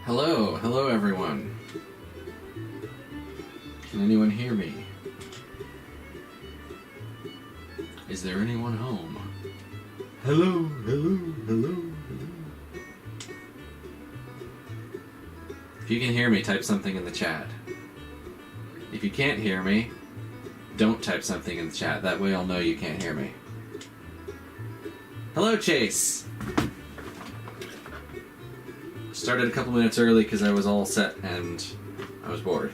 Hello everyone. Can anyone hear me? Is there anyone home? Hello. If you can hear me, type something in the chat. If you can't hear me, don't type something in the chat. That way I'll know you can't hear me. Hello, Chase! Started a couple minutes early because I was all set and I was bored.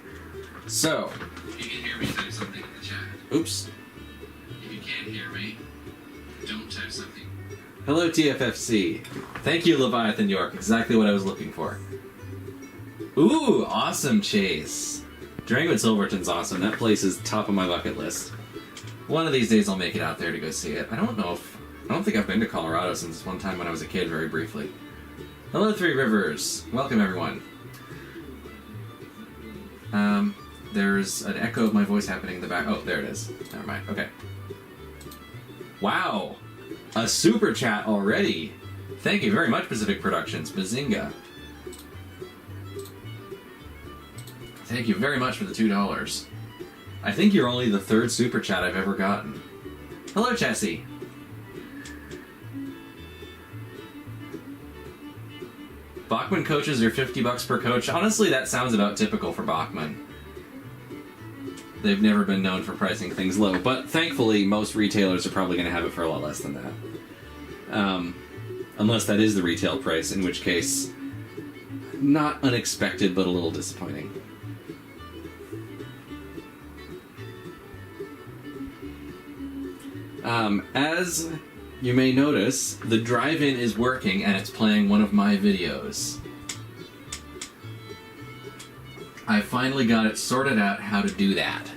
So, if you can hear me, type something in the chat. Oops. If you can't hear me, don't type something. Hello, TFFC. Thank you, Leviathan York. Exactly what I was looking for. Ooh, awesome, Chase. Durango and Silverton's awesome. That place is top of my bucket list. One of these days I'll make it out there to go see it. I don't think I've been to Colorado since one time when I was a kid, very briefly. Hello, Three Rivers. Welcome, everyone. There's an echo of my voice happening in the back. Oh, there it is. Never mind. Okay. Wow. A super chat already. Thank you very much, Pacific Productions. Bazinga. Thank you very much for the $2. I think you're only the third super chat I've ever gotten. Hello, Chessie. Bachman coaches are $50 per coach. Honestly, that sounds about typical for Bachman. They've never been known for pricing things low, but thankfully most retailers are probably going to have it for a lot less than that. Unless that is the retail price, in which case, not unexpected, but a little disappointing. As you may notice, the drive-in is working and it's playing one of my videos. I finally got it sorted out how to do that.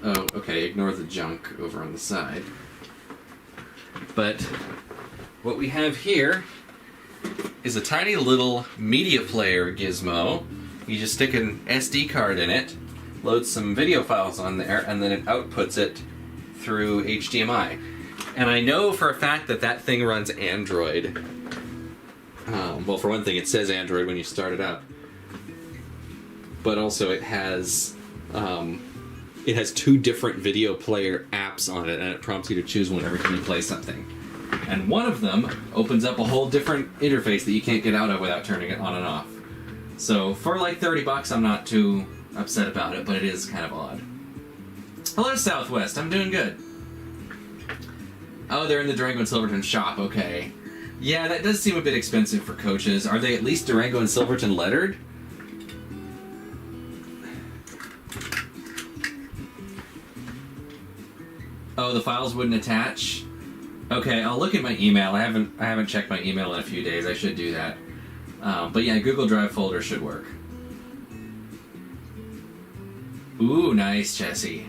Oh, okay, ignore the junk over on the side. But what we have here is a tiny little media player gizmo. You just stick an SD card in it, load some video files on there, and then it outputs it through HDMI. And I know for a fact that that thing runs Android. Well, for one thing, it says Android when you start it up. But also it has two different video player apps on it, and it prompts you to choose one every time you play something. And one of them opens up a whole different interface that you can't get out of without turning it on and off. So for like $30, I'm not too upset about it, but it is kind of odd. Hello, Southwest. I'm doing good. Oh, they're in the Durango and Silverton shop. Okay. Yeah, that does seem a bit expensive for coaches. Are they at least Durango and Silverton lettered? Oh, the files wouldn't attach? Okay, I'll look at my email. I haven't checked my email in a few days. I should do that. But yeah, Google Drive folder should work. Ooh, nice, Jesse.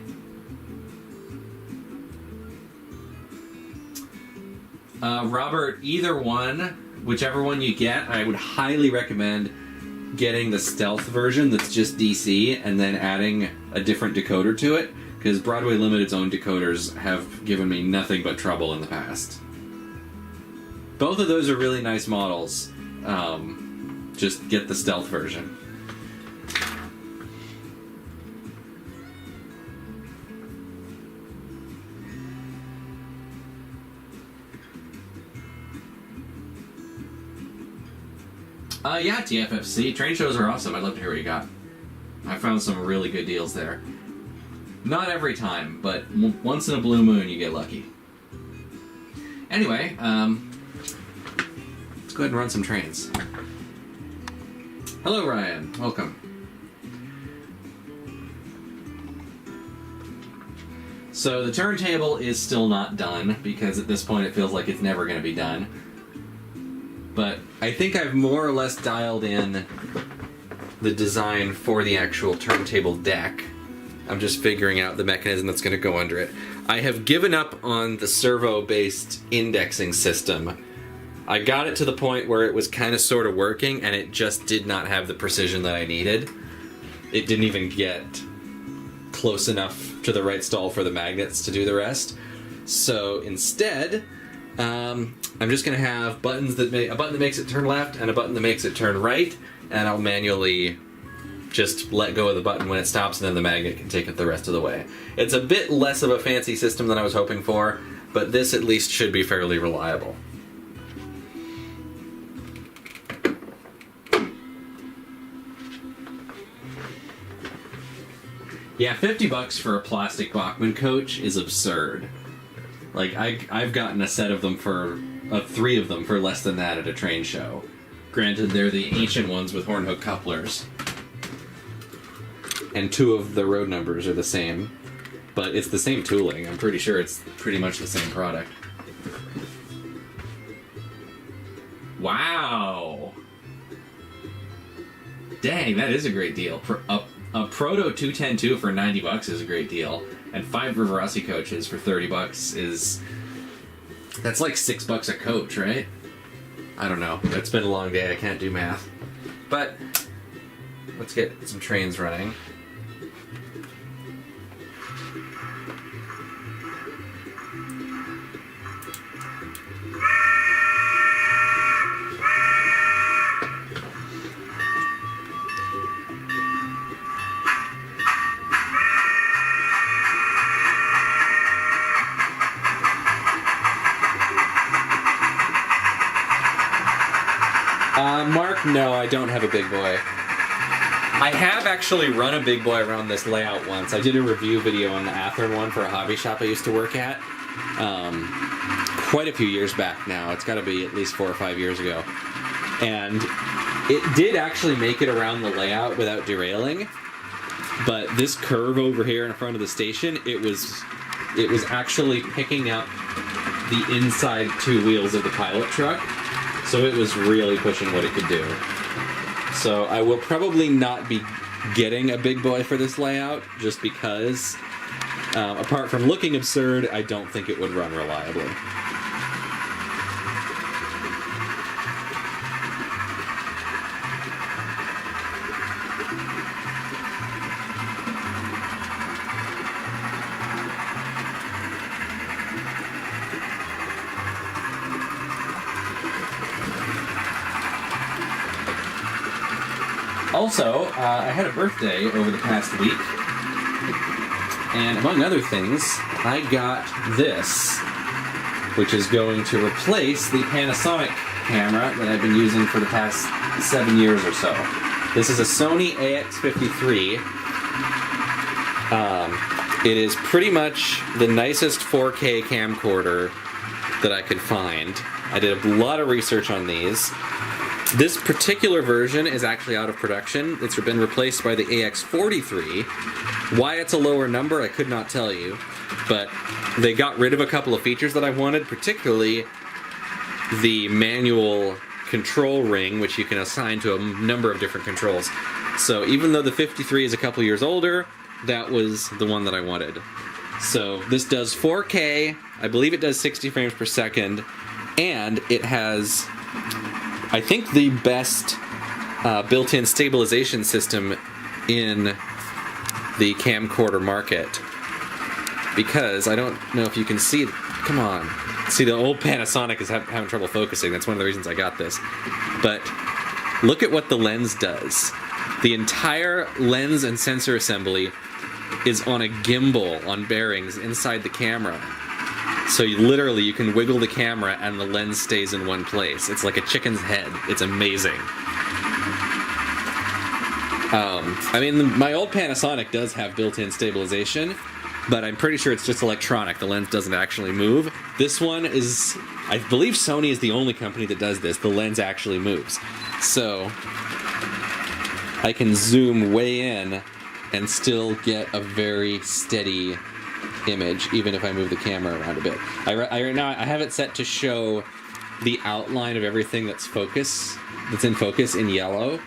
Robert, either one, whichever one you get, I would highly recommend getting the stealth version that's just DC and then adding a different decoder to it, because Broadway Limited's own decoders have given me nothing but trouble in the past. Both of those are really nice models. Just get the stealth version. Yeah, TFFC. Train shows are awesome. I'd love to hear what you got. I found some really good deals there. Not every time, but once in a blue moon you get lucky. Anyway, let's go ahead and run some trains. Hello, Ryan. Welcome. So the turntable is still not done, because at this point it feels like it's never going to be done. But I think I've more or less dialed in the design for the actual turntable deck. I'm just figuring out the mechanism that's going to go under it. I have given up on the servo-based indexing system. I got it to the point where it was kind of sort of working, and it just did not have the precision that I needed. It didn't even get close enough to the right stall for the magnets to do the rest. So instead, I'm just going to have buttons that a button that makes it turn left and a button that makes it turn right, and I'll manually just let go of the button when it stops, and then the magnet can take it the rest of the way. It's a bit less of a fancy system than I was hoping for, but this at least should be fairly reliable. Yeah, $50 for a plastic Bachmann coach is absurd. Like, I've gotten a set of them for, 3 of them for less than that at a train show. Granted, they're the ancient ones with horn hook couplers. And 2 of the road numbers are the same. But it's the same tooling. I'm pretty sure it's pretty much the same product. Wow! Dang, that is a great deal. For a Proto 210-2 for $90 is a great deal. And 5 Rivarossi coaches for $30 is... That's like $6 a coach, right? I don't know. It's been a long day. I can't do math. But let's get some trains running. Mark, no, I don't have a big boy. I have actually run a big boy around this layout once. I did a review video on the Athearn one for a hobby shop I used to work at. Quite a few years back now. It's got to be at least 4 or 5 years ago. And it did actually make it around the layout without derailing. But this curve over here in front of the station, it was actually picking up the inside 2 wheels of the pilot truck. So it was really pushing what it could do. So I will probably not be getting a big boy for this layout, just because, apart from looking absurd, I don't think it would run reliably. Also, I had a birthday over the past week, and among other things, I got this, which is going to replace the Panasonic camera that I've been using for the past 7 years or so. This is a Sony AX53. It is pretty much the nicest 4K camcorder that I could find. I did a lot of research on these. This particular version is actually out of production. It's been replaced by the AX43. Why it's a lower number, I could not tell you. But they got rid of a couple of features that I wanted, particularly the manual control ring, which you can assign to a number of different controls. So even though the 53 is a couple years older, that was the one that I wanted. So this does 4K, I believe it does 60 frames per second, and it has, I think, the best built-in stabilization system in the camcorder market. Because, I don't know if you can see, come on. See, the old Panasonic is having trouble focusing. That's one of the reasons I got this. But look at what the lens does. The entire lens and sensor assembly is on a gimbal on bearings inside the camera. So you can wiggle the camera and the lens stays in one place. It's like a chicken's head. It's amazing. I mean, my old Panasonic does have built-in stabilization, but I'm pretty sure it's just electronic. The lens doesn't actually move. This one is, I believe Sony is the only company that does this. The lens actually moves. So I can zoom way in and still get a very steady image, even if I move the camera around a bit. Right now I have it set to show the outline of everything that's in focus in yellow,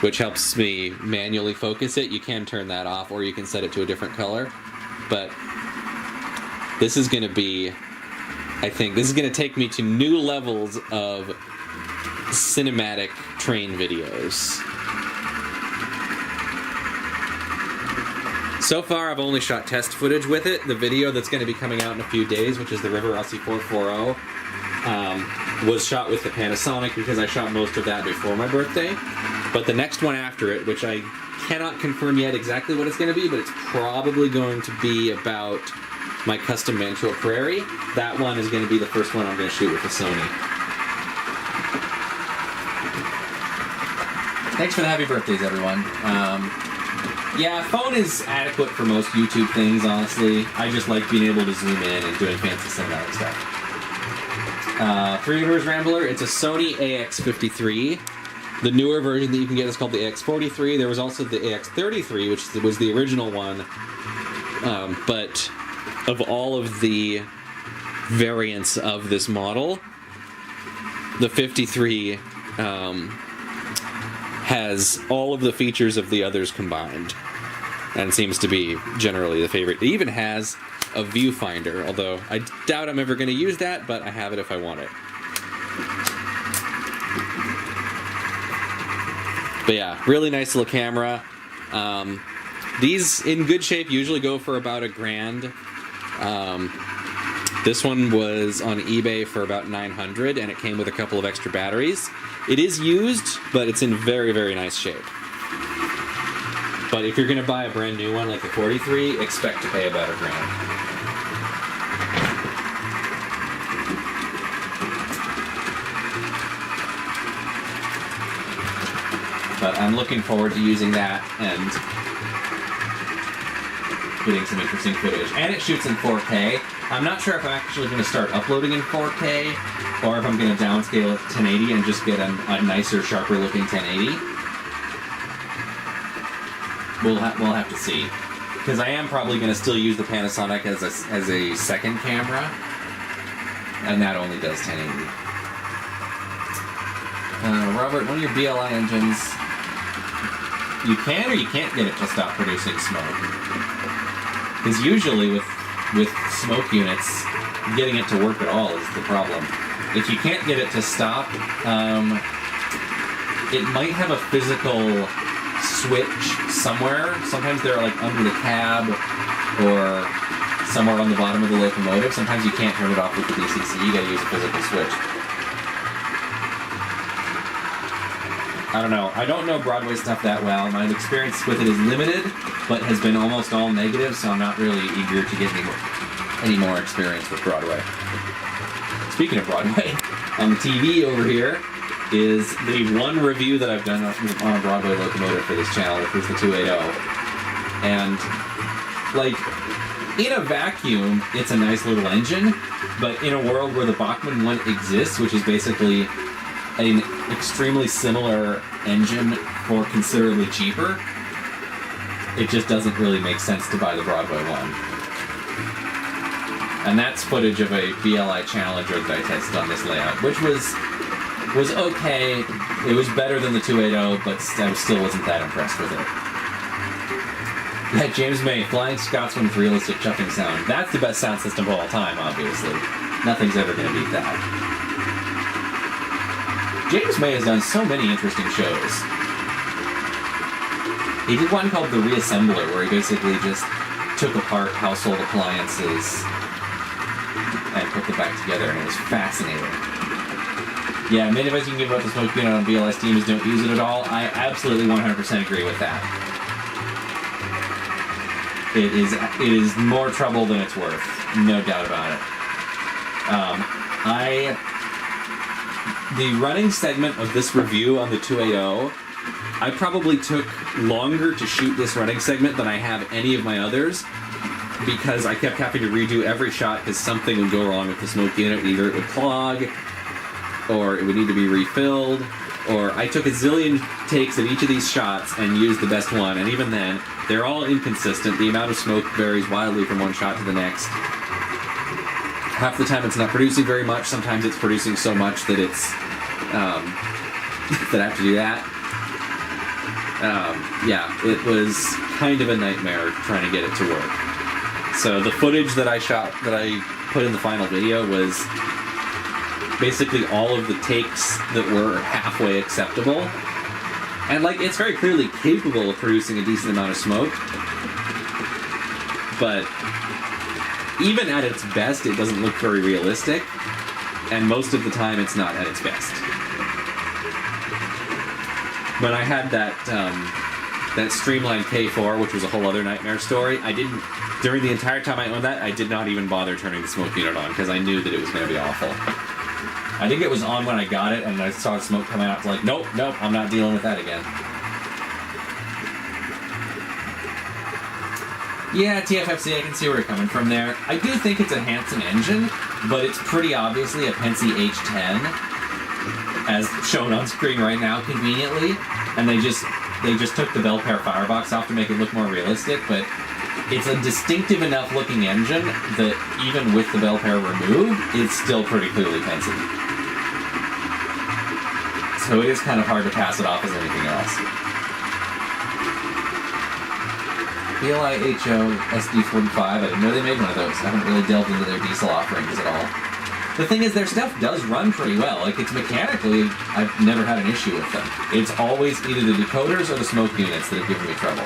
which helps me manually focus it. You can turn that off, or you can set it to a different color. But this is going to be, I think, this is going to take me to new levels of cinematic train videos. So far, I've only shot test footage with it. The video that's going to be coming out in a few days, which is the River LC440, was shot with the Panasonic because I shot most of that before my birthday. But the next one after it, which I cannot confirm yet exactly what it's going to be, but it's probably going to be about my custom Mantua Prairie. That one is going to be the first one I'm going to shoot with the Sony. Thanks for the happy birthdays, everyone. Yeah, phone is adequate for most YouTube things, honestly. I just like being able to zoom in and doing fancy cinematic stuff. Three Rivers Rambler, it's a Sony AX53. The newer version that you can get is called the AX43. There was also the AX33, which was the original one. But of all of the variants of this model, the 53 has all of the features of the others combined, and seems to be generally the favorite. It even has a viewfinder, although I doubt I'm ever going to use that, but I have it if I want it. But yeah, really nice little camera. These, in good shape, usually go for about $1,000. This one was on eBay for about $900, and it came with a couple of extra batteries. It is used, but it's in very, very nice shape. But if you're going to buy a brand new one like the 43, expect to pay about $1,000. But I'm looking forward to using that and getting some interesting footage. And it shoots in 4K. I'm not sure if I'm actually going to start uploading in 4K or if I'm going to downscale it to 1080 and just get a nicer, sharper looking 1080. We'll have to see. Because I am probably going to still use the Panasonic as a second camera. And that only does 1080. Robert, one of your BLI engines, you can or you can't get it to stop producing smoke. Because usually with smoke units, getting it to work at all is the problem. If you can't get it to stop, it might have a physical switch somewhere. Sometimes they're like under the cab or somewhere on the bottom of the locomotive. Sometimes you can't turn it off with the DCC, you gotta use a physical switch. I don't know. I don't know Broadway stuff that well. My experience with it is limited, but has been almost all negative, so I'm not really eager to get any more experience with Broadway. Speaking of Broadway, on the TV over here is the one review that I've done on a Broadway locomotive for this channel, which was the 280. And, like, in a vacuum, it's a nice little engine, but in a world where the Bachmann one exists, which is basically an extremely similar engine for considerably cheaper, it just doesn't really make sense to buy the Broadway one. And that's footage of a BLI Challenger that I tested on this layout, which was okay. It was better than the 280, but I still wasn't that impressed with it. Yeah, James May, Flying Scotsman with realistic chuffing sound. That's the best sound system of all time, obviously. Nothing's ever going to beat that. James May has done so many interesting shows. He did one called The Reassembler, where he basically just took apart household appliances and put them back together, and it was fascinating. Yeah, main advice you can give about the smoke unit on BLI Steam is don't use it at all. I absolutely 100% agree with that. It is more trouble than it's worth, no doubt about it. The running segment of this review on the 280, I probably took longer to shoot this running segment than I have any of my others, because I kept having to redo every shot because something would go wrong with the smoke unit. Either it would clog, or it would need to be refilled, or I took a zillion takes of each of these shots and used the best one, and even then, they're all inconsistent. The amount of smoke varies wildly from one shot to the next. Half the time it's not producing very much, sometimes it's producing so much that it's, that I have to do that. Yeah, it was kind of a nightmare trying to get it to work. So the footage that I shot, that I put in the final video, was basically all of the takes that were halfway acceptable. And, like, it's very clearly capable of producing a decent amount of smoke. but even at its best, it doesn't look very realistic, and most of the time, it's not at its best. When I had that Streamline K4, which was a whole other nightmare story, during the entire time I owned that, I did not even bother turning the smoke unit on, because I knew that it was going to be awful. I think it was on when I got it, and I saw smoke coming out. It's like, nope, I'm not dealing with that again. Yeah, TFFC, I can see where you're coming from there. I do think it's a handsome engine, but it's pretty obviously a Penske H10, as shown on screen right now, conveniently. And they just took the Belpaire firebox off to make it look more realistic, but it's a distinctive enough looking engine that even with the Belpaire removed, it's still pretty clearly Penske. So it is kind of hard to pass it off as anything else. BLI-HO SD45, I didn't know they made one of those. I haven't really delved into their diesel offerings at all. The thing is, their stuff does run pretty well. Like, it's mechanically, I've never had an issue with them. It's always either the decoders or the smoke units that have given me trouble.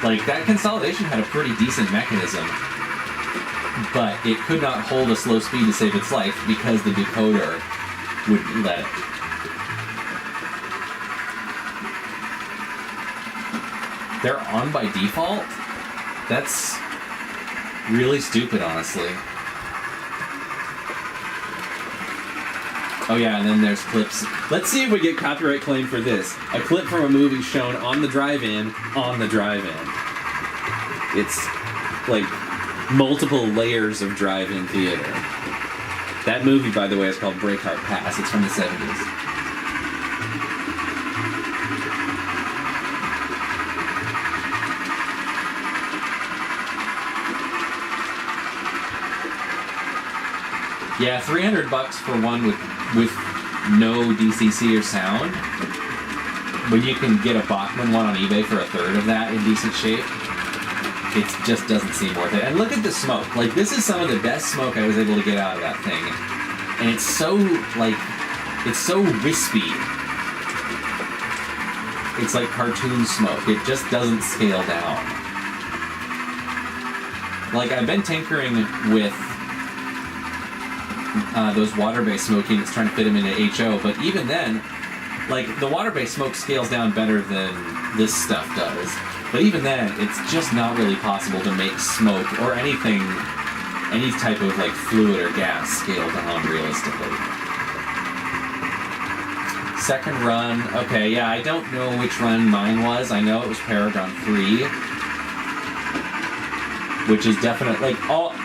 Like, that consolidation had a pretty decent mechanism, but it could not hold a slow speed to save its life because the decoder wouldn't let it. They're on by default? That's really stupid, honestly. Oh yeah, and then there's clips. Let's see if we get copyright claim for this. A clip from a movie shown on the drive-in, on the drive-in. It's like multiple layers of drive-in theater. That movie, by the way, is called Breakheart Pass. It's from the 70s. Yeah, $300 for one with no DCC or sound. When you can get a Bachmann one on eBay for a third of that in decent shape, it just doesn't seem worth it. And look at the smoke. Like, this is some of the best smoke I was able to get out of that thing. And it's so, like, it's so wispy. It's like cartoon smoke. It just doesn't scale down. Like, I've been tinkering with those water-based smoke units, trying to fit them into HO, but even then, like, the water-based smoke scales down better than this stuff does. But even then, it's just not really possible to make smoke or anything, any type of, like, fluid or gas scale down realistically. Second run, okay, yeah, I don't know which run mine was. I know it was Paragon 3. Which is definitely, like,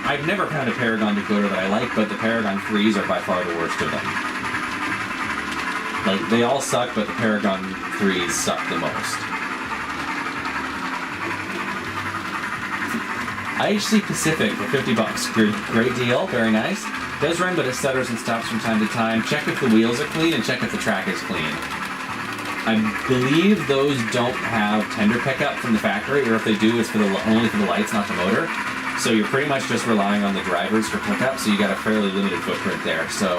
I've never found a Paragon decoder that I like, but the Paragon 3s are by far the worst of them. Like, they all suck, but the Paragon 3s suck the most. IHC Pacific for $50. Great deal, very nice. Does run, but it stutters and stops from time to time. Check if the wheels are clean and check if the track is clean. I believe those don't have tender pickup from the factory, or if they do, it's for only for the lights, not the motor. So you're pretty much just relying on the drivers for pickup, so you got a fairly limited footprint there. So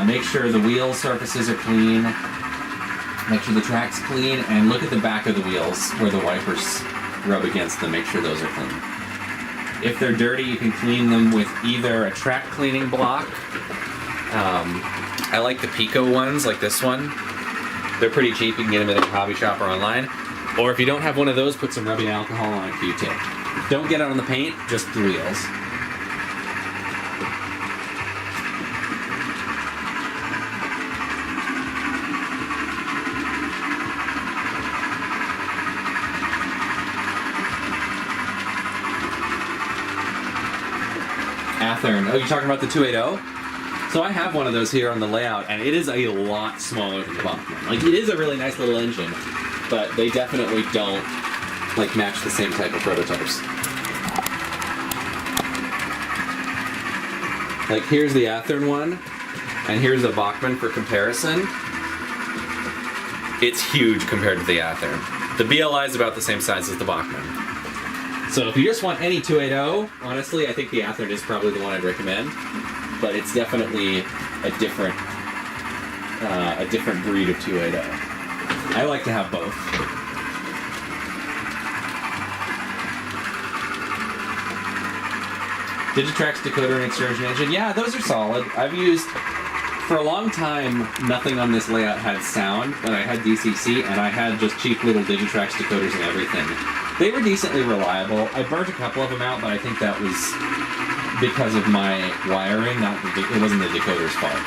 make sure the wheel surfaces are clean, make sure the track's clean, and look at the back of the wheels where the wipers rub against them, make sure those are clean. If they're dirty, you can clean them with either a track cleaning block. I like the Pico ones, like this one. They're pretty cheap, you can get them at a hobby shop or online. Or if you don't have one of those, put some rubbing alcohol on a Q-tip. Don't get it on the paint, just the wheels. Athearn. Oh, you're talking about the 280? So I have one of those here on the layout, and it is a lot smaller than the Bachmann. Like, it is a really nice little engine, but they definitely don't, like, match the same type of prototypes. Like, here's the Athearn one, and here's the Bachmann for comparison. It's huge compared to the Athearn. The BLI is about the same size as the Bachmann. So if you just want any 280, honestly, I think the Athearn is probably the one I'd recommend. But it's definitely a different breed of 280. I like to have both. Digitrax decoder and excursion engine. Yeah, those are solid. I've used, for a long time, nothing on this layout had sound, but I had DCC, and I had just cheap little Digitrax decoders and everything. They were decently reliable. I burnt a couple of them out, but I think that was because of my wiring, it wasn't the decoder's fault.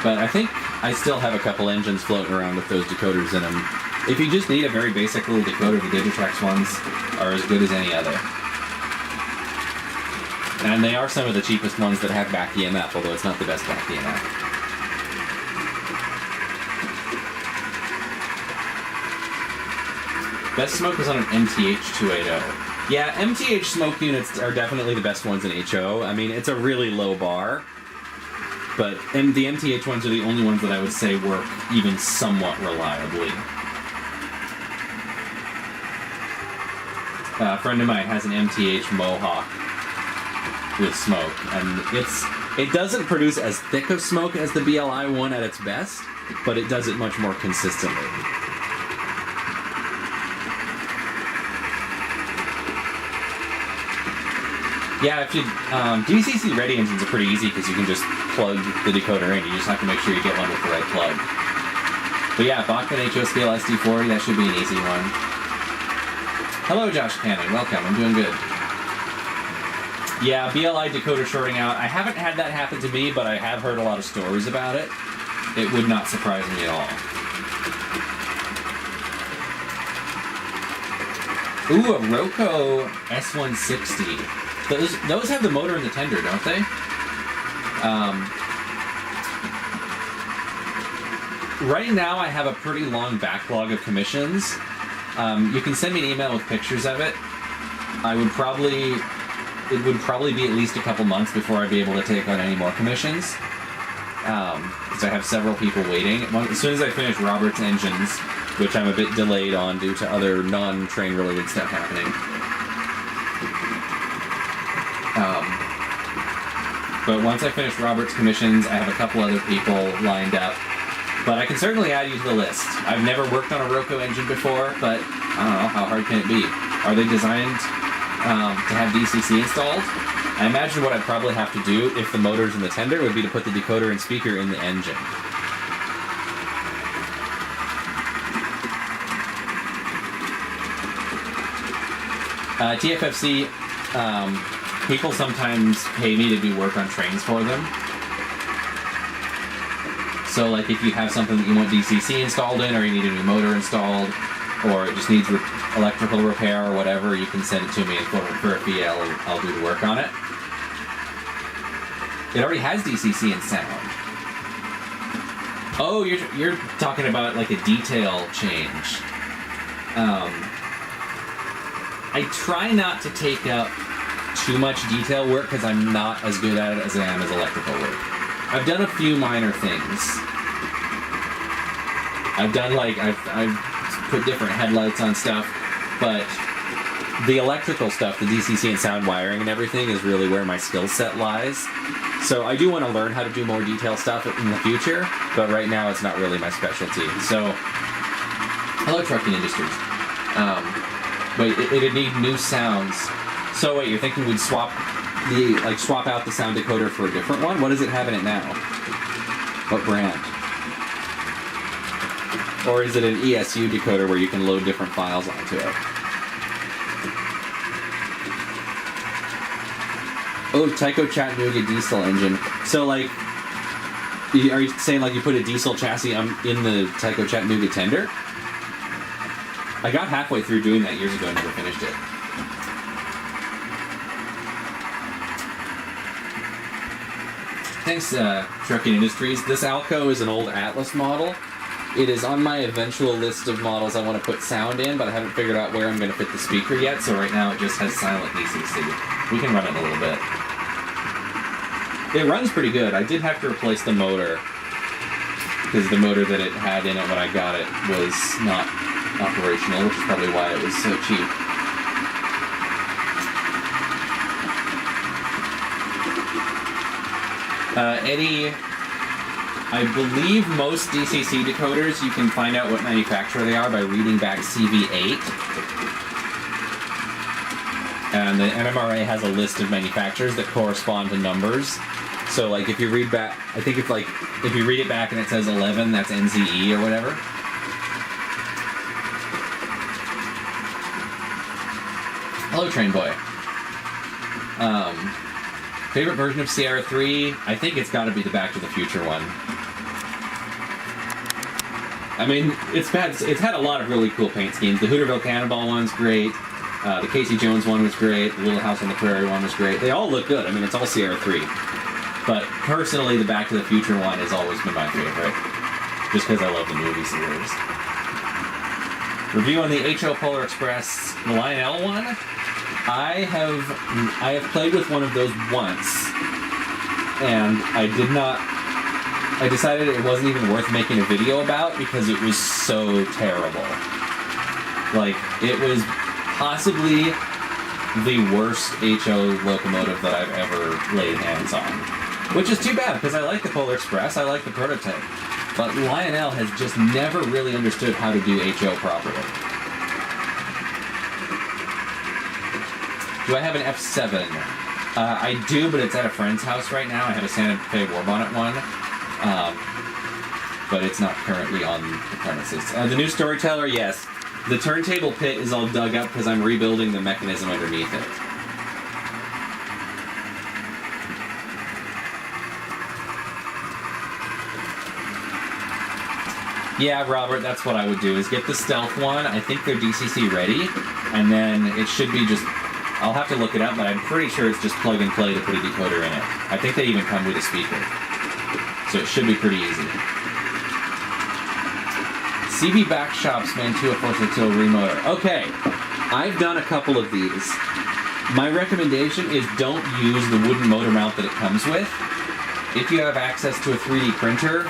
But I think I still have a couple engines floating around with those decoders in them. If you just need a very basic little decoder, the Digitrax ones are as good as any other. And they are some of the cheapest ones that have back EMF, although it's not the best back EMF. Best smoke was on an MTH 280. Yeah, MTH smoke units are definitely the best ones in HO. I mean, it's a really low bar. But the MTH ones are the only ones that I would say work even somewhat reliably. A friend of mine has an MTH Mohawk with smoke, and it doesn't produce as thick of smoke as the BLI one at its best, but it does it much more consistently. Yeah, if you DCC ready engines are pretty easy because you can just plug the decoder in. You just have to make sure you get one with the right plug. But yeah, Bachmann HO Scale SD40, that should be an easy one. Hello, Josh Cannon. Welcome. I'm doing good. Yeah, BLI decoder shorting out. I haven't had that happen to me, but I have heard a lot of stories about it. It would not surprise me at all. Ooh, a Roco S160. Those have the motor in the tender, don't they? Right now, I have a pretty long backlog of commissions. You can send me an email with pictures of it. It would probably be at least a couple months before I'd be able to take on any more commissions. Because I have several people waiting. As soon as I finish Robert's engines, which I'm a bit delayed on due to other non-train related stuff happening. But once I finish Robert's commissions, I have a couple other people lined up. But I can certainly add you to the list. I've never worked on a Roco engine before, but I don't know, how hard can it be? Are they designed to have DCC installed? I imagine what I'd probably have to do, if the motor's in the tender, would be to put the decoder and speaker in the engine. TFFC, people sometimes pay me to do work on trains for them. So, like, if you have something that you want DCC installed in, or you need a new motor installed, or it just needs electrical repair or whatever, you can send it to me, and for a fee, I'll do the work on it. It already has DCC and sound. Oh, you're talking about, like, a detail change. I try not to take up too much detail work because I'm not as good at it as I am as electrical work. I've done a few minor things. I've put different headlights on stuff, but the electrical stuff, the DCC and sound wiring and everything, is really where my skill set lies. So I do want to learn how to do more detailed stuff in the future, but right now it's not really my specialty. So, hello, trucking industries. But it'd need new sounds. So wait, you're thinking we'd swap out the sound decoder for a different one? What does it have in it now? What brand? Or is it an ESU decoder where you can load different files onto it? Oh, Tyco Chattanooga diesel engine. So, like, are you saying, like, you put a diesel chassis in the Tyco Chattanooga tender? I got halfway through doing that years ago and never finished it. Thanks, Trucking Industries. This Alco is an old Atlas model. It is on my eventual list of models I want to put sound in, but I haven't figured out where I'm going to fit the speaker yet, so right now it just has silent DCC. We can run it a little bit. It runs pretty good. I did have to replace the motor, because the motor that it had in it when I got it was not operational, which is probably why it was so cheap. Eddie, I believe most DCC decoders, you can find out what manufacturer they are by reading back CV8. And the NMRA has a list of manufacturers that correspond to numbers. So, like, if you read back, I think it's like, if you read it back and it says 11, that's NZE or whatever. Hello, Train Boy. Favorite version of Sierra 3? I think it's got to be the Back to the Future one. I mean, it's had a lot of really cool paint schemes. The Hooterville Cannonball one's great. The Casey Jones one was great. The Little House on the Prairie one was great. They all look good. I mean, it's all Sierra 3. But personally, the Back to the Future one has always been my favorite. Just because I love the movie series. Review on the HO Polar Express, the Lionel one. I have played with one of those once, and I decided it wasn't even worth making a video about because it was so terrible. Like, it was possibly the worst HO locomotive that I've ever laid hands on. Which is too bad, because I like the Polar Express, I like the prototype. But Lionel has just never really understood how to do HO properly. Do I have an F7? I do, but it's at a friend's house right now. I have a Santa Fe War Bonnet one. But it's not currently on the premises. The new Storyteller, yes. The turntable pit is all dug up because I'm rebuilding the mechanism underneath it. Yeah, Robert, that's what I would do, is get the stealth one. I think they're DCC ready, and then it should be just... I'll have to look it up, but I'm pretty sure it's just plug and play to put a decoder in it. I think they even come with a speaker. So it should be pretty easy. CB Backshops Mantua Forza Remotor. Okay, I've done a couple of these. My recommendation is don't use the wooden motor mount that it comes with. If you have access to a 3D printer,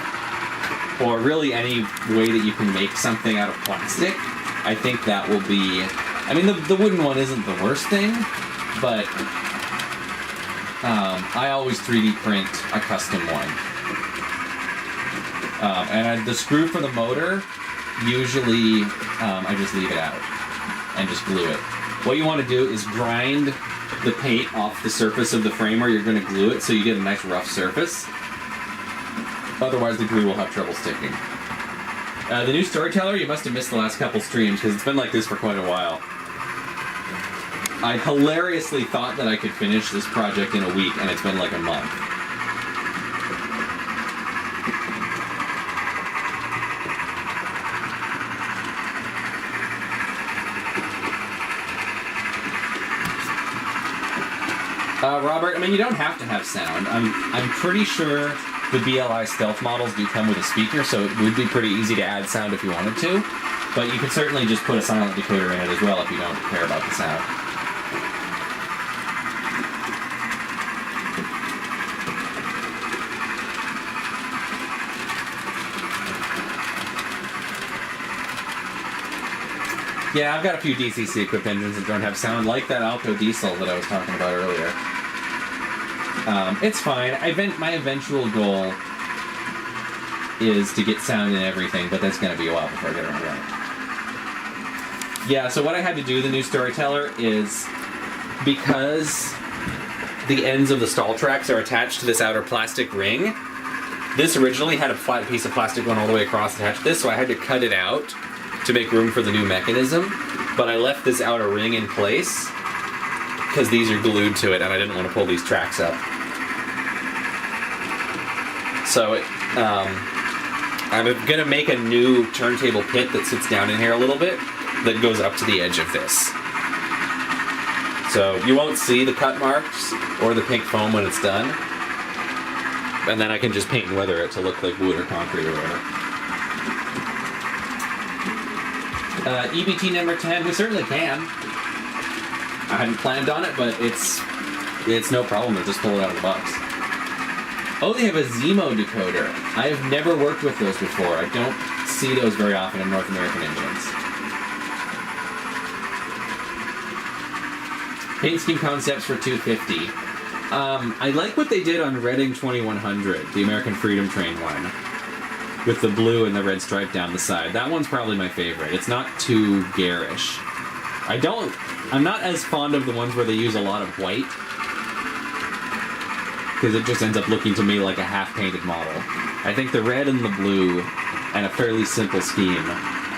or really any way that you can make something out of plastic, I think that will be... I mean, the wooden one isn't the worst thing, but I always 3D print a custom one. The screw for the motor, usually I just leave it out and just glue it. What you want to do is grind the paint off the surface of the frame where you're going to glue it so you get a nice rough surface. Otherwise the glue will have trouble sticking. The new Storyteller, you must have missed the last couple streams because it's been like this for quite a while. I hilariously thought that I could finish this project in a week, and it's been like a month. Robert, I mean, you don't have to have sound. I'm pretty sure the BLI stealth models do come with a speaker, so it would be pretty easy to add sound if you wanted to. But you could certainly just put a silent decoder in it as well if you don't care about the sound. Yeah, I've got a few DCC equipped engines that don't have sound, like that Alco diesel that I was talking about earlier. It's fine. My eventual goal is to get sound in everything, but that's going to be a while before I get around to it. Yeah, so what I had to do, the new Storyteller, is because the ends of the stall tracks are attached to this outer plastic ring, this originally had a flat piece of plastic going all the way across attached to this, so I had to cut it out to make room for the new mechanism, but I left this outer ring in place because these are glued to it and I didn't want to pull these tracks up. So I'm going to make a new turntable pit that sits down in here a little bit that goes up to the edge of this. So you won't see the cut marks or the pink foam when it's done, and then I can just paint and weather it to look like wood or concrete or whatever. EBT number 10, we certainly can. I hadn't planned on it, but it's no problem to just pull it out of the box. Oh, they have a Zemo decoder. I have never worked with those before. I don't see those very often in North American engines. Paint scheme concepts for 250. I like what they did on Reading 2100, the American Freedom Train one, with the blue and the red stripe down the side. That one's probably my favorite. It's not too garish. I'm not as fond of the ones where they use a lot of white, because it just ends up looking to me like a half-painted model. I think the red and the blue and a fairly simple scheme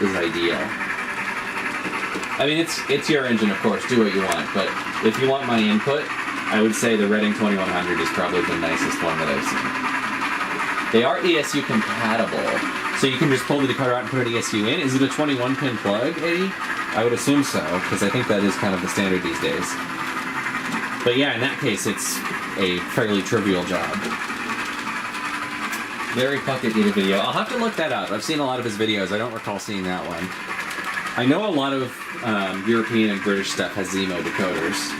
is ideal. I mean, it's your engine, of course, do what you want, but if you want my input, I would say the Reading 2100 is probably the nicest one that I've seen. They are ESU compatible, so you can just pull the decoder out and put an ESU in. Is it a 21-pin plug, Eddie? I would assume so, because I think that is kind of the standard these days. But yeah, in that case, it's a fairly trivial job. Larry Puckett did a video. I'll have to look that up. I've seen a lot of his videos. I don't recall seeing that one. I know a lot of European and British stuff has Zemo decoders.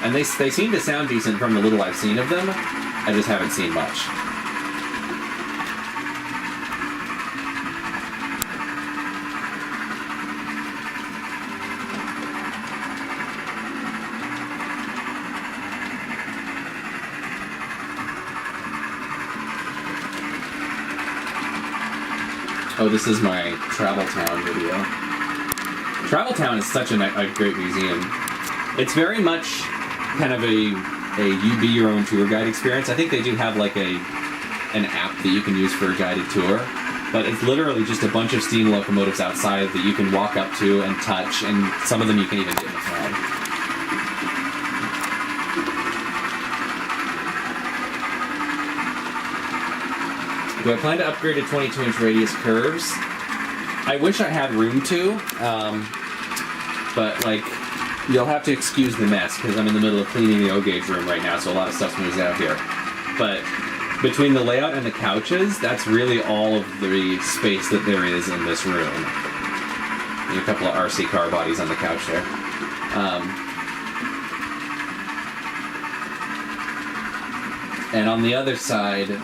And they seem to sound decent from the little I've seen of them. I just haven't seen much. Oh, this is my Travel Town video. Travel Town is such a great museum. It's very much kind of a you be your own tour guide experience. I think they do have like an app that you can use for a guided tour, but it's literally just a bunch of steam locomotives outside that you can walk up to and touch, and some of them you can even get in the flag. Do I plan to upgrade to 22-inch radius curves? I wish I had room to, but like, you'll have to excuse the mess because I'm in the middle of cleaning the O-gauge room right now, so a lot of stuff's moved out here. But between the layout and the couches, that's really all of the space that there is in this room. And a couple of RC car bodies on the couch there. And on the other side,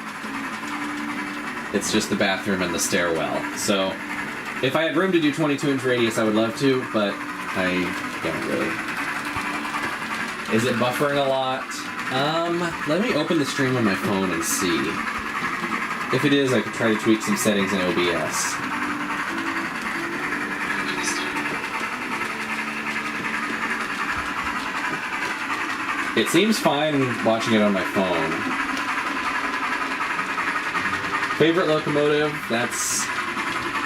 it's just the bathroom and the stairwell. So if I had room to do 22-inch radius, I would love to, but I don't really. Is it buffering a lot? Let me open the stream on my phone and see. If it is, I could try to tweak some settings in OBS. It seems fine watching it on my phone. Favorite locomotive? That's...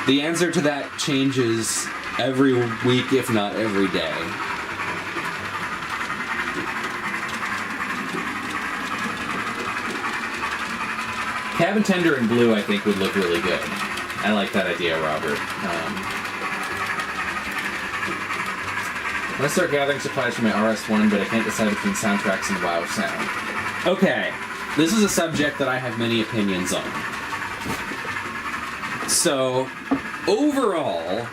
The answer to that changes every week, if not every day. Cabin tender in blue, I think, would look really good. I like that idea, Robert. I'm gonna start gathering supplies for my RS1, but I can't decide between soundtracks and WoW sound. Okay, this is a subject that I have many opinions on. So, overall,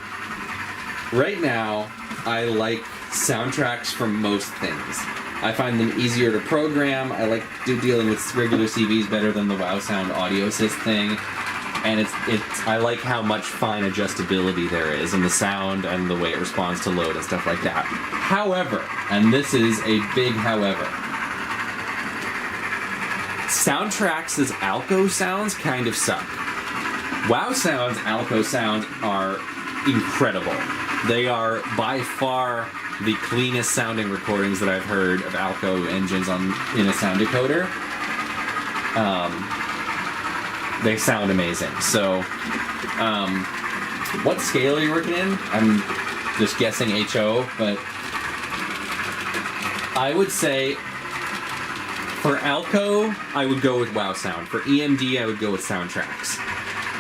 right now, I like soundtracks for most things. I find them easier to program. I like dealing with regular CVs better than the WoW Sound audio assist thing. And I like how much fine adjustability there is in the sound and the way it responds to load and stuff like that. However, and this is a big however, soundtracks as Alco sounds kind of suck. WoW Sound's Alco sounds are incredible. They are by far the cleanest sounding recordings that I've heard of Alco engines in a sound decoder. They sound amazing. So, what scale are you working in? I'm just guessing HO, but I would say for Alco, I would go with WoW Sound. For EMD, I would go with Soundtracks.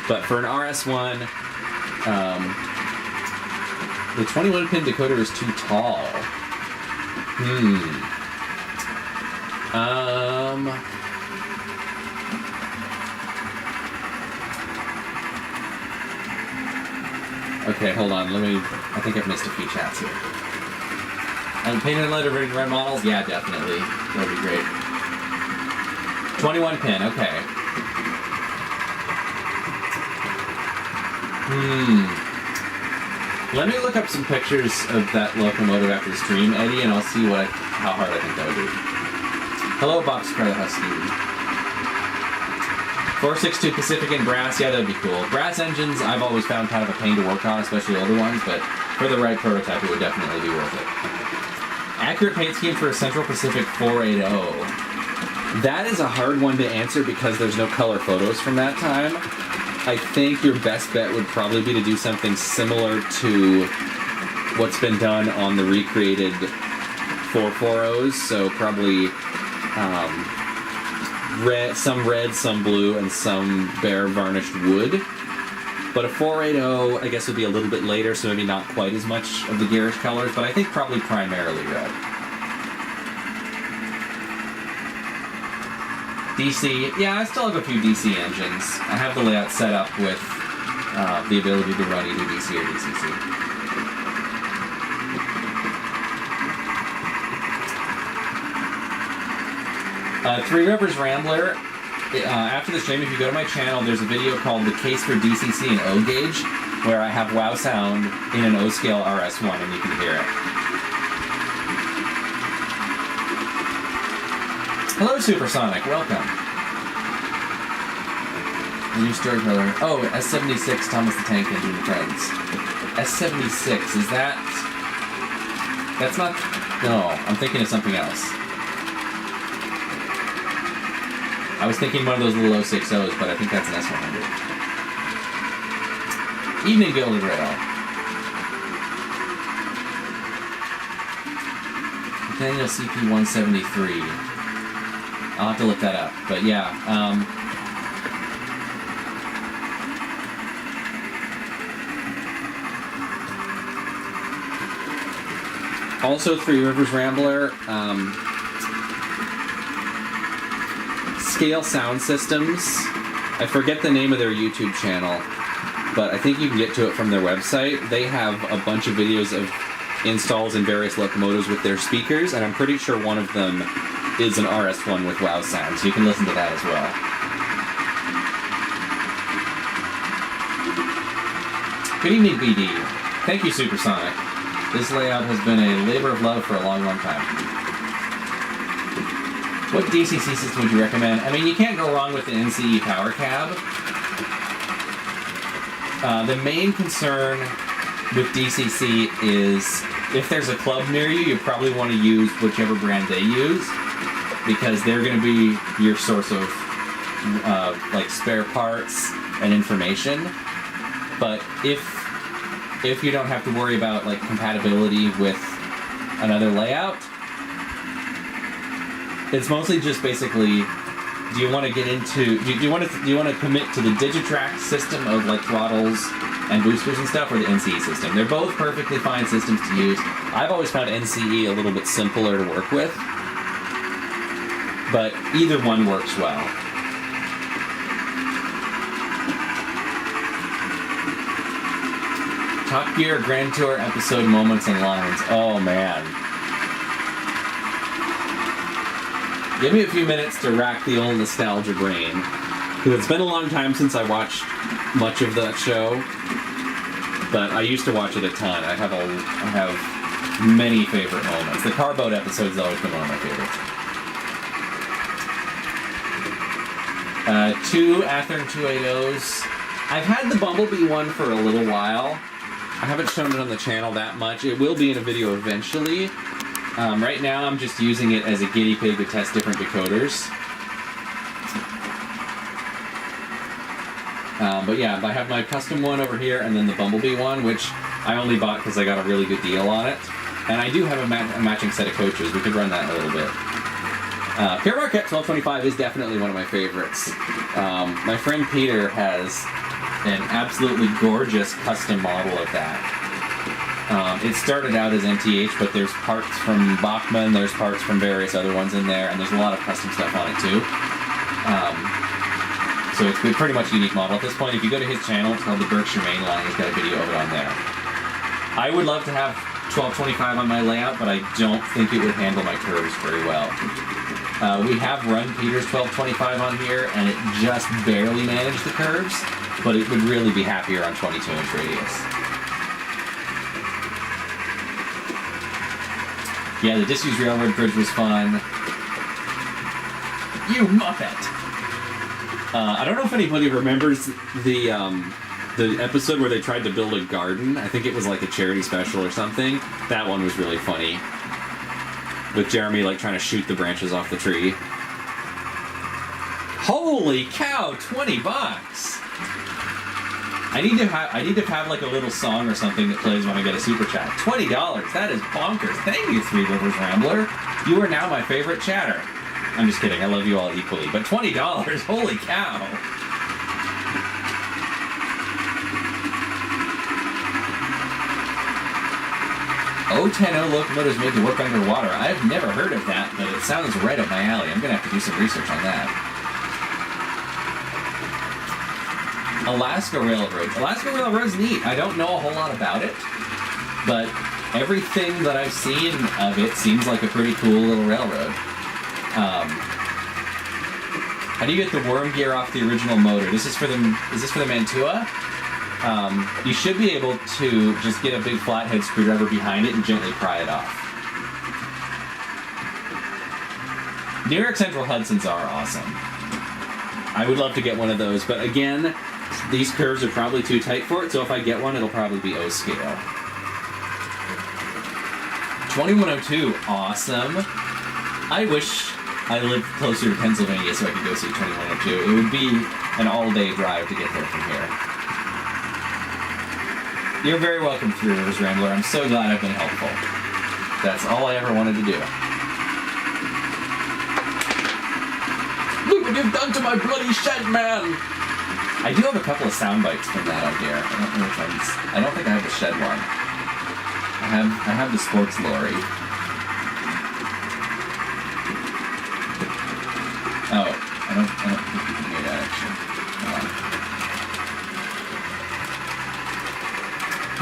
But for an RS1, the 21-pin decoder is too tall. Okay, hold on. I think I've missed a few chats here. Painted and letter red models? Yeah, definitely. That would be great. 21-pin, okay. Let me look up some pictures of that locomotive after the stream, Eddie, and I'll see how hard I think that would be. Hello, Boxcar the Husky. 462 Pacific in brass, yeah, that'd be cool. Brass engines, I've always found kind of a pain to work on, especially older ones, but For the right prototype, it would definitely be worth it. Accurate paint scheme for a Central Pacific 480. That is a hard one to answer because there's no color photos from that time. I think your best bet would probably be to do something similar to what's been done on the recreated 440s. So probably red, some blue, and some bare varnished wood. But a 480, I guess, would be a little bit later, so maybe not quite as much of the garish colors, but I think probably primarily red. DC, yeah, I still have a few DC engines. I have the layout set up with the ability to run either DC or DCC. Three Rivers Rambler. After the stream, if you go to my channel, there's a video called The Case for DCC and O Gauge, where I have WoW sound in an O scale RS1, and you can hear it. Hello, Supersonic. Welcome. The new storyteller. Oh, S76, Thomas the Tank Engine and Friends. S76, is that... That's not... No, I'm thinking of something else. I was thinking one of those little 060s, but I think that's an S100. Evening Gilded Rail. Daniel CP173. I'll have to look that up, but yeah. Also, Three Rivers Rambler. Scale Sound Systems. I forget the name of their YouTube channel, but I think you can get to it from their website. They have a bunch of videos of installs in various locomotives with their speakers, and I'm pretty sure one of them is an RS1 with WoW sound, so you can listen to that as well. Good evening, BD. Thank you, Supersonic. This layout has been a labor of love for a long, long time. What DCC system would you recommend? I mean, you can't go wrong with the NCE power cab. The main concern with DCC is if there's a club near you, you probably want to use whichever brand they use, because they're going to be your source of like spare parts and information. But if you don't have to worry about like compatibility with another layout, it's mostly just basically, do you want to get into, do you want to commit to the Digitrack system of like throttles and boosters and stuff, or the NCE system? They're both perfectly fine systems to use. I've always found NCE a little bit simpler to work with, but either one works well. Top Gear Grand Tour episode moments and lines. Oh man. Give me a few minutes to rack the old nostalgia brain, because it's been a long time since I watched much of that show, but I used to watch it a ton. I have many favorite moments. The Carboat episode has always been one of my favorites. Two Athearn 280s. I've had the Bumblebee one for a little while. I haven't shown it on the channel that much. It will be in a video eventually. Right now I'm just using it as a guinea pig to test different decoders. But yeah, I have my custom one over here and then the Bumblebee one, which I only bought because I got a really good deal on it. And I do have a matching set of coaches. We could run that in a little bit. Pure Marquette 1225 is definitely one of my favorites. My friend Peter has an absolutely gorgeous custom model of that. It started out as MTH, but there's parts from Bachmann, there's parts from various other ones in there, and there's a lot of custom stuff on it too. So it's a pretty much unique model. At this point, if you go to his channel, it's called the Berkshire Mainline, he's got a video of it on there. I would love to have 1225 on my layout, but I don't think it would handle my curves very well. We have run Peter's 1225 on here, and it just barely managed the curves, but it would really be happier on 22-inch radius. Yeah, the disused railroad bridge was fun. You Muppet! I don't know if anybody remembers the The episode where they tried to build a garden, I think it was like a charity special or something. That one was really funny. With Jeremy like trying to shoot the branches off the tree. Holy cow, $20! I need to have like a little song or something that plays when I get a super chat. $20, that is bonkers. Thank you, Three Rivers Rambler. You are now my favorite chatter. I'm just kidding, I love you all equally. But $20, holy cow. O10O locomotives made to work underwater. I've never heard of that, but it sounds right up my alley. I'm going to have to do some research on that. Alaska Railroad. Alaska Railroad's neat. I don't know a whole lot about it, but everything that I've seen of it seems like a pretty cool little railroad. How do you get the worm gear off the original motor? Is this for the Mantua? You should be able to just get a big flathead screwdriver behind it and gently pry it off. New York Central Hudsons are awesome. I would love to get one of those, but again, these curves are probably too tight for it, so if I get one, it'll probably be O scale. 2102, awesome. I wish I lived closer to Pennsylvania so I could go see 2102. It would be an all-day drive to get there from here. You're very welcome, Three Rivers Rambler. I'm so glad I've been helpful. That's all I ever wanted to do. Look what you've done to my bloody shed, man! I do have a couple of sound bites from that on here. I don't know which ones. I don't think I have the shed one. I have the sports lorry. Oh, I don't think you can hear that actually.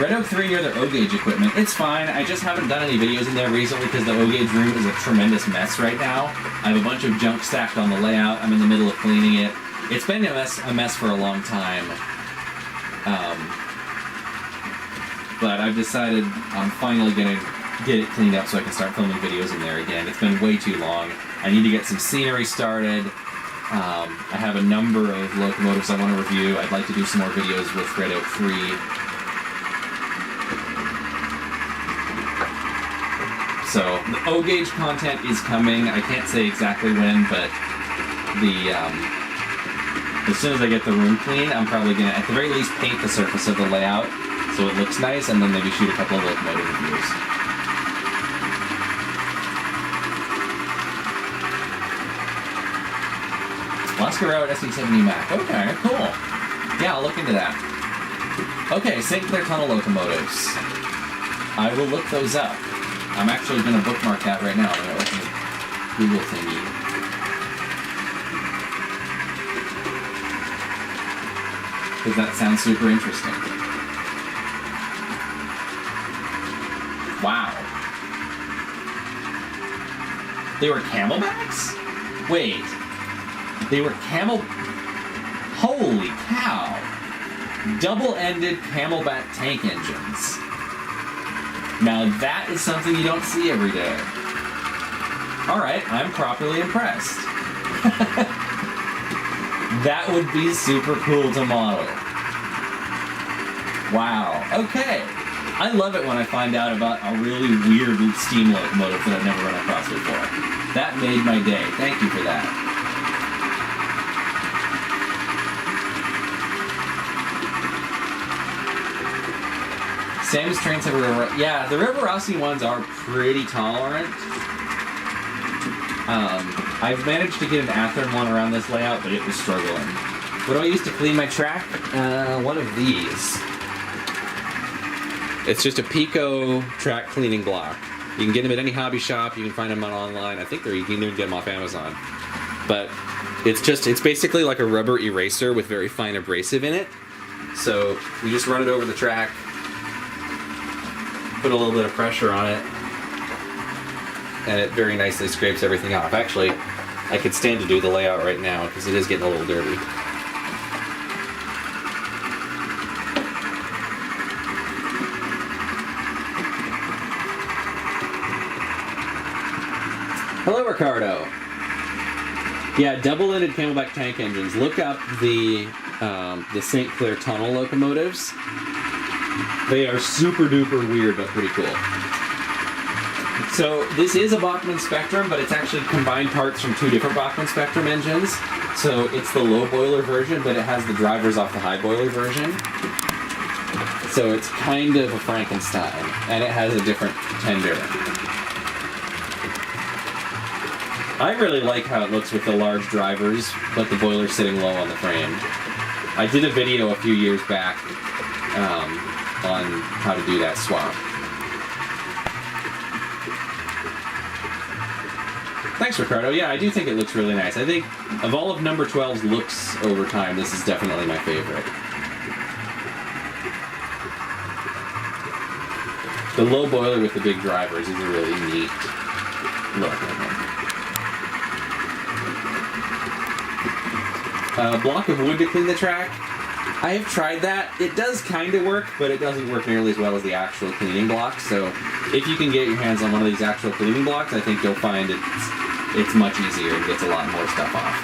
Red Oak 3 near their O-Gauge equipment. It's fine. I just haven't done any videos in there recently because the O-Gauge room is a tremendous mess right now. I have a bunch of junk stacked on the layout. I'm in the middle of cleaning it. It's been a mess for a long time. But I've decided I'm finally going to get it cleaned up so I can start filming videos in there again. It's been way too long. I need to get some scenery started. I have a number of locomotives I want to review. I'd like to do some more videos with Red Oak 3. So, the O-Gauge content is coming. I can't say exactly when, but as soon as I get the room clean, I'm probably going to, at the very least, paint the surface of the layout so it looks nice, and then maybe shoot a couple of locomotive reviews. Alaska Road SE70 Mac. Okay, cool. Yeah, I'll look into that. Okay, St. Clair Tunnel locomotives. I will look those up. I'm actually going to bookmark that right now. I'm going to open the Google thingy. Because that sounds super interesting. Wow. They were camelbacks? Wait. They were Holy cow. Double-ended camelback tank engines. Now that is something you don't see every day. Alright, I'm properly impressed. That would be super cool to model. Wow, okay. I love it when I find out about a really weird steam locomotive that I've never run across before. That made my day. Thank you for that. Same as trains have a river. Yeah, the River Rossi ones are pretty tolerant. I've managed to get an Athearn one around this layout, but it was struggling. What do I use to clean my track? One of these. It's just a Pico track cleaning block. You can get them at any hobby shop. You can find them online. I think you can even get them off Amazon. But it's basically like a rubber eraser with very fine abrasive in it. So you just run it over the track. Put a little bit of pressure on it, and it very nicely scrapes everything off. Actually, I could stand to do the layout right now because it is getting a little dirty. Hello, Ricardo. Yeah, double-ended camelback tank engines. Look up the the St. Clair Tunnel locomotives. They are super duper weird, but pretty cool. So this is a Bachmann Spectrum, but it's actually combined parts from two different Bachmann Spectrum engines. So it's the low boiler version, but it has the drivers off the high boiler version. So it's kind of a Frankenstein, and it has a different tender. I really like how it looks with the large drivers, but the boiler sitting low on the frame. I did a video a few years back on how to do that swap. Thanks, Ricardo. Yeah, I do think it looks really nice. I think of all of number 12's looks over time, this is definitely my favorite. The low boiler with the big drivers is a really neat look. A block of wood to clean the track. I have tried that. It does kind of work, but it doesn't work nearly as well as the actual cleaning block. So if you can get your hands on one of these actual cleaning blocks, I think you'll find it's much easier and gets a lot more stuff off.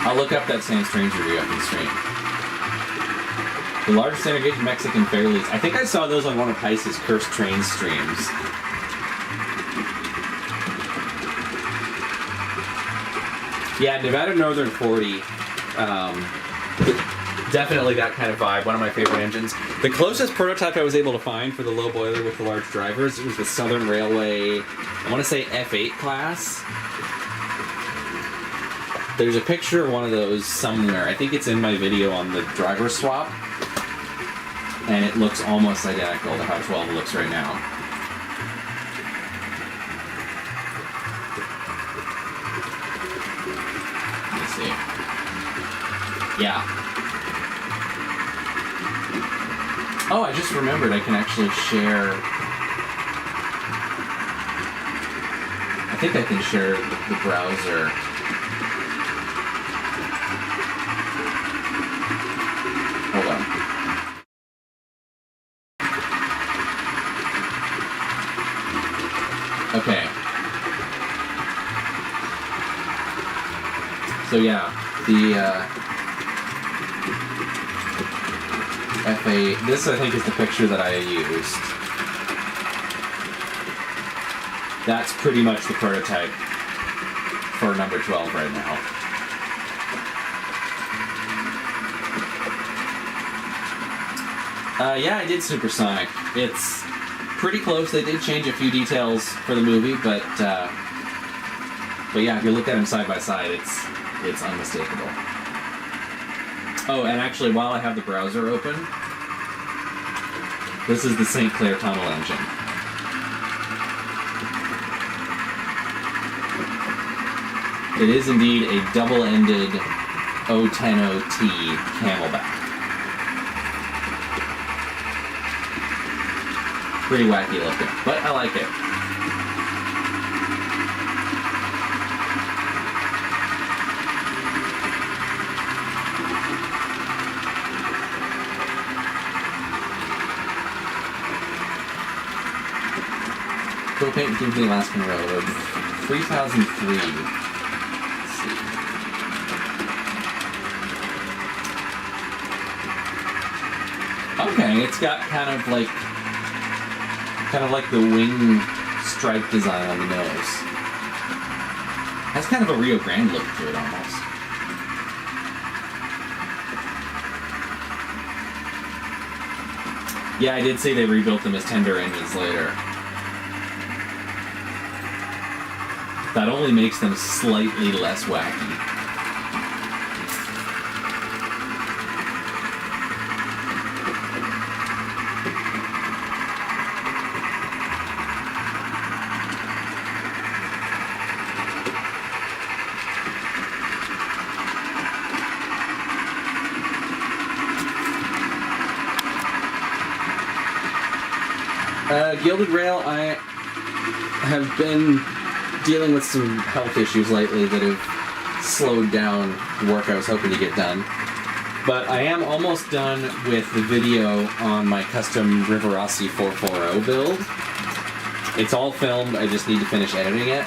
I'll look up that Sam Strange review up in the stream. The large center gauge Mexican Fairleys. I think I saw those on one of Heiss's Cursed Train streams. Yeah, Nevada Northern 40. Definitely that kind of vibe. One of my favorite engines. The closest prototype I was able to find for the low boiler with the large drivers was the Southern Railway, I want to say F8 class. There's a picture of one of those somewhere. I think it's in my video on the driver swap. And it looks almost identical to how 12 looks right now. Let me see. Yeah. Oh, I just remembered I can actually share... I think I can share the browser. Hold on. Okay. So yeah, the F8, this I think is the picture that I used. That's pretty much the prototype for number 12 right now. Yeah, I did Supersonic. It's pretty close. They did change a few details for the movie, but yeah, if you look at them side by side, it's unmistakable. Oh, and actually, while I have the browser open, this is the St. Clair Tunnel engine. It is indeed a double-ended 010OT Camelback. Pretty wacky looking, but I like it. Go paint through the Alaskan Railroad. 3003. Let's see. Okay, it's got kind of like the wing stripe design on the nose. Has kind of a Rio Grande look to it almost. Yeah, I did say they rebuilt them as tender engines later. That only makes them slightly less wacky. Gilded Rail, I have been dealing with some health issues lately that have slowed down the work I was hoping to get done. But I am almost done with the video on my custom Rivarossi 440 build. It's all filmed, I just need to finish editing it.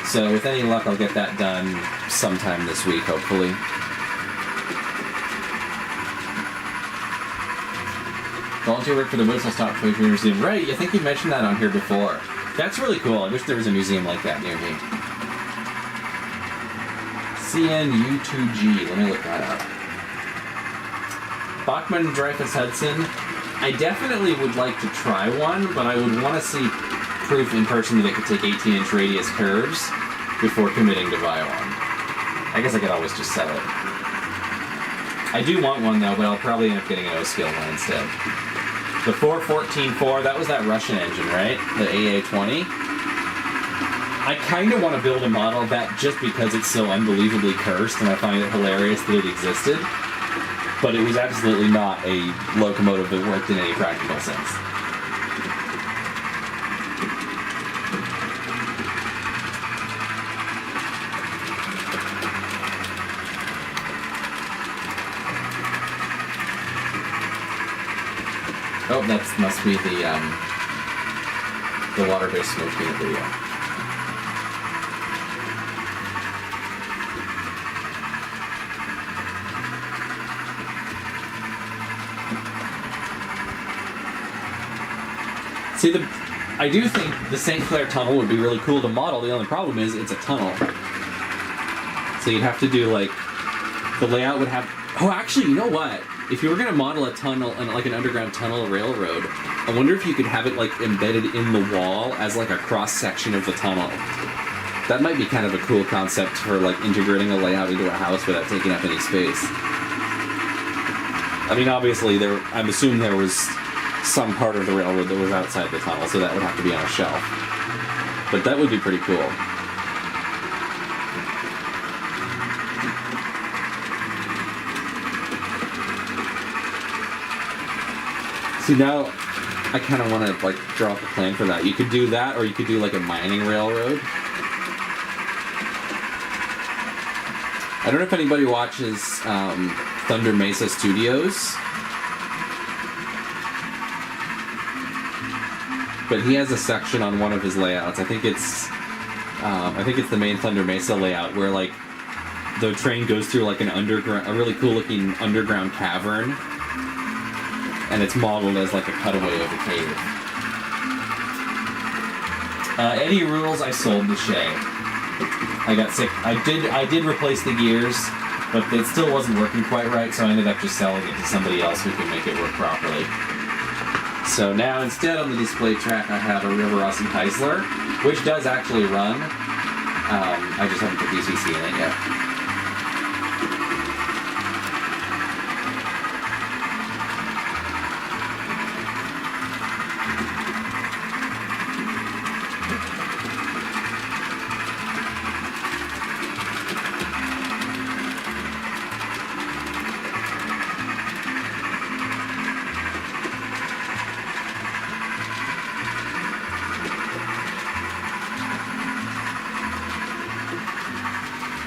So with any luck, I'll get that done sometime this week, hopefully. Volunteer work for the Whistle Stop Toy Museum. Right, I think you mentioned that on here before. That's really cool. I wish there was a museum like that near me. CNU2G. Let me look that up. Bachman Dreyfus Hudson. I definitely would like to try one, but I would want to see proof in person that it could take 18-inch radius curves before committing to buy one. I guess I could always just sell it. I do want one though, but I'll probably end up getting an O-scale one instead. The 414-4, that was that Russian engine, right? The AA-20. I kind of want to build a model of that just because it's so unbelievably cursed, and I find it hilarious that it existed. But it was absolutely not a locomotive that worked in any practical sense. Oh, that must be the water-based smoke unit video. See, I do think the St. Clair Tunnel would be really cool to model. The only problem is it's a tunnel. So you'd have to do, like, the layout would have... Oh, actually, you know what? If you were going to model a tunnel, like an underground tunnel railroad, I wonder if you could have it, like, embedded in the wall as, like, a cross-section of the tunnel. That might be kind of a cool concept for, like, integrating a layout into a house without taking up any space. I mean, obviously, I'm assuming there was some part of the railroad that was outside the tunnel, so that would have to be on a shelf. But that would be pretty cool. See, now I kind of want to, like, draw up a plan for that. You could do that, or you could do, like, a mining railroad. I don't know if anybody watches Thunder Mesa Studios, but he has a section on one of his layouts. I think it's the main Thunder Mesa layout where, like, the train goes through, like, a really cool-looking underground cavern. And it's modeled as like a cutaway of a cave. Eddie Rules, I sold to Shay. I got sick. I did replace the gears, but it still wasn't working quite right, so I ended up just selling it to somebody else who could make it work properly. So now instead on the display track I have a River Rossi Heisler, which does actually run. I just haven't put DCC in it yet.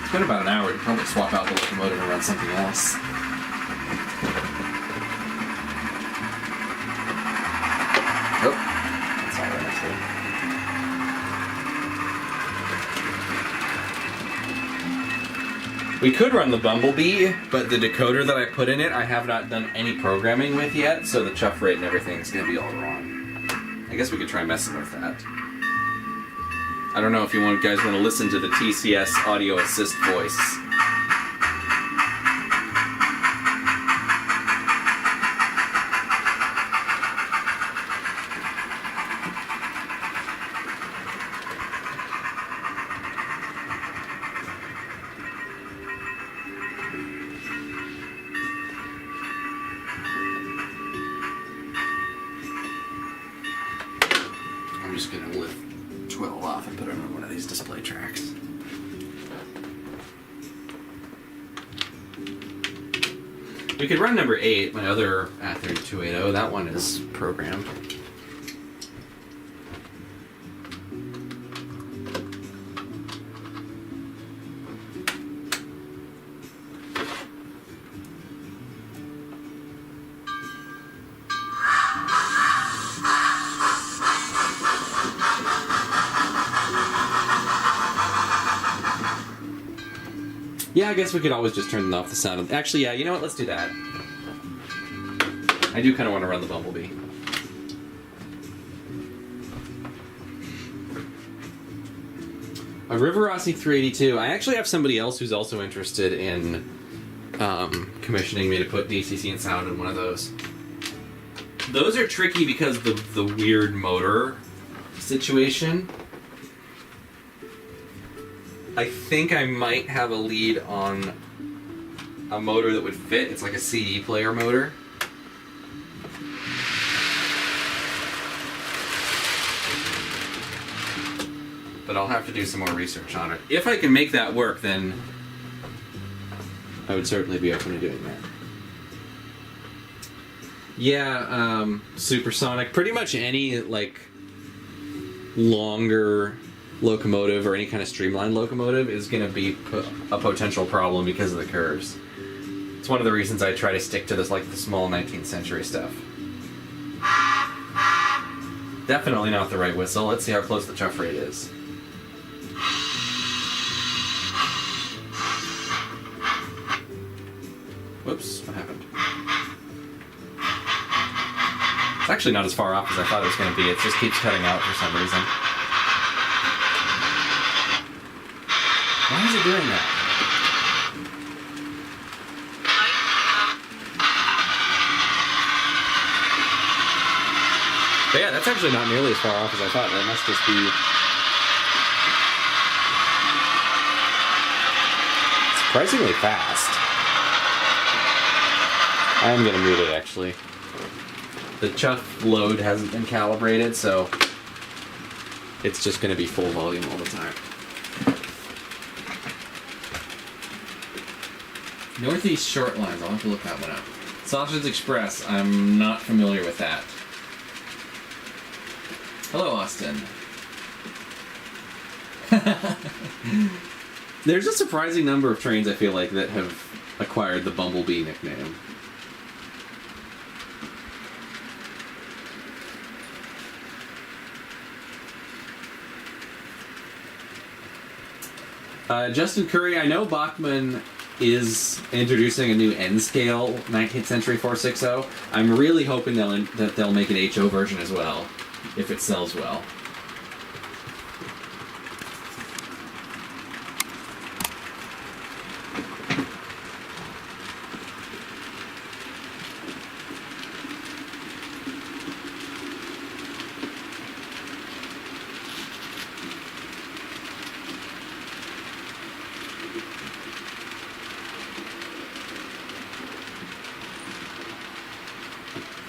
It's been about an hour. You'd probably swap out the locomotive and run something else. Oh, that's all right, actually. We could run the Bumblebee, but the decoder that I put in it, I have not done any programming with yet, so the chuff rate and everything's going to be all wrong. I guess we could try messing with that. I don't know if you guys want to listen to the TCS audio assist voice. I'm just going to lift 12 off and put it on one of these display tracks. We could run number 8, my other A3280. That one is programmed. Yeah, I guess we could always just turn off the sound of... Actually, yeah, you know what? Let's do that. I do kind of want to run the Bumblebee. A River Rossi 382. I actually have somebody else who's also interested in commissioning me to put DCC and sound in one of those. Those are tricky because of the weird motor situation. I think I might have a lead on a motor that would fit. It's like a CD player motor. But I'll have to do some more research on it. If I can make that work, then I would certainly be open to doing that. Yeah, supersonic. Pretty much any, like, longer locomotive or any kind of streamlined locomotive is going to be a potential problem because of the curves. It's one of the reasons I try to stick to this, like, the small 19th century stuff. Definitely not the right whistle. Let's see how close the chuff rate is. Whoops, what happened? It's actually not as far off as I thought it was going to be. It just keeps cutting out for some reason. Why is it doing that? But yeah, that's actually not nearly as far off as I thought. That must just be... surprisingly fast. I'm going to mute it, actually. The chuff load hasn't been calibrated, so it's just going to be full volume all the time. Northeast Short Lines, I'll have to look that one up. Sausage Express, I'm not familiar with that. Hello, Austin. There's a surprising number of trains, I feel like, that have acquired the Bumblebee nickname. Justin Curry, I know Bachmann is introducing a new N-scale 19th century 460. I'm really hoping that they'll make an HO version as well, if it sells well.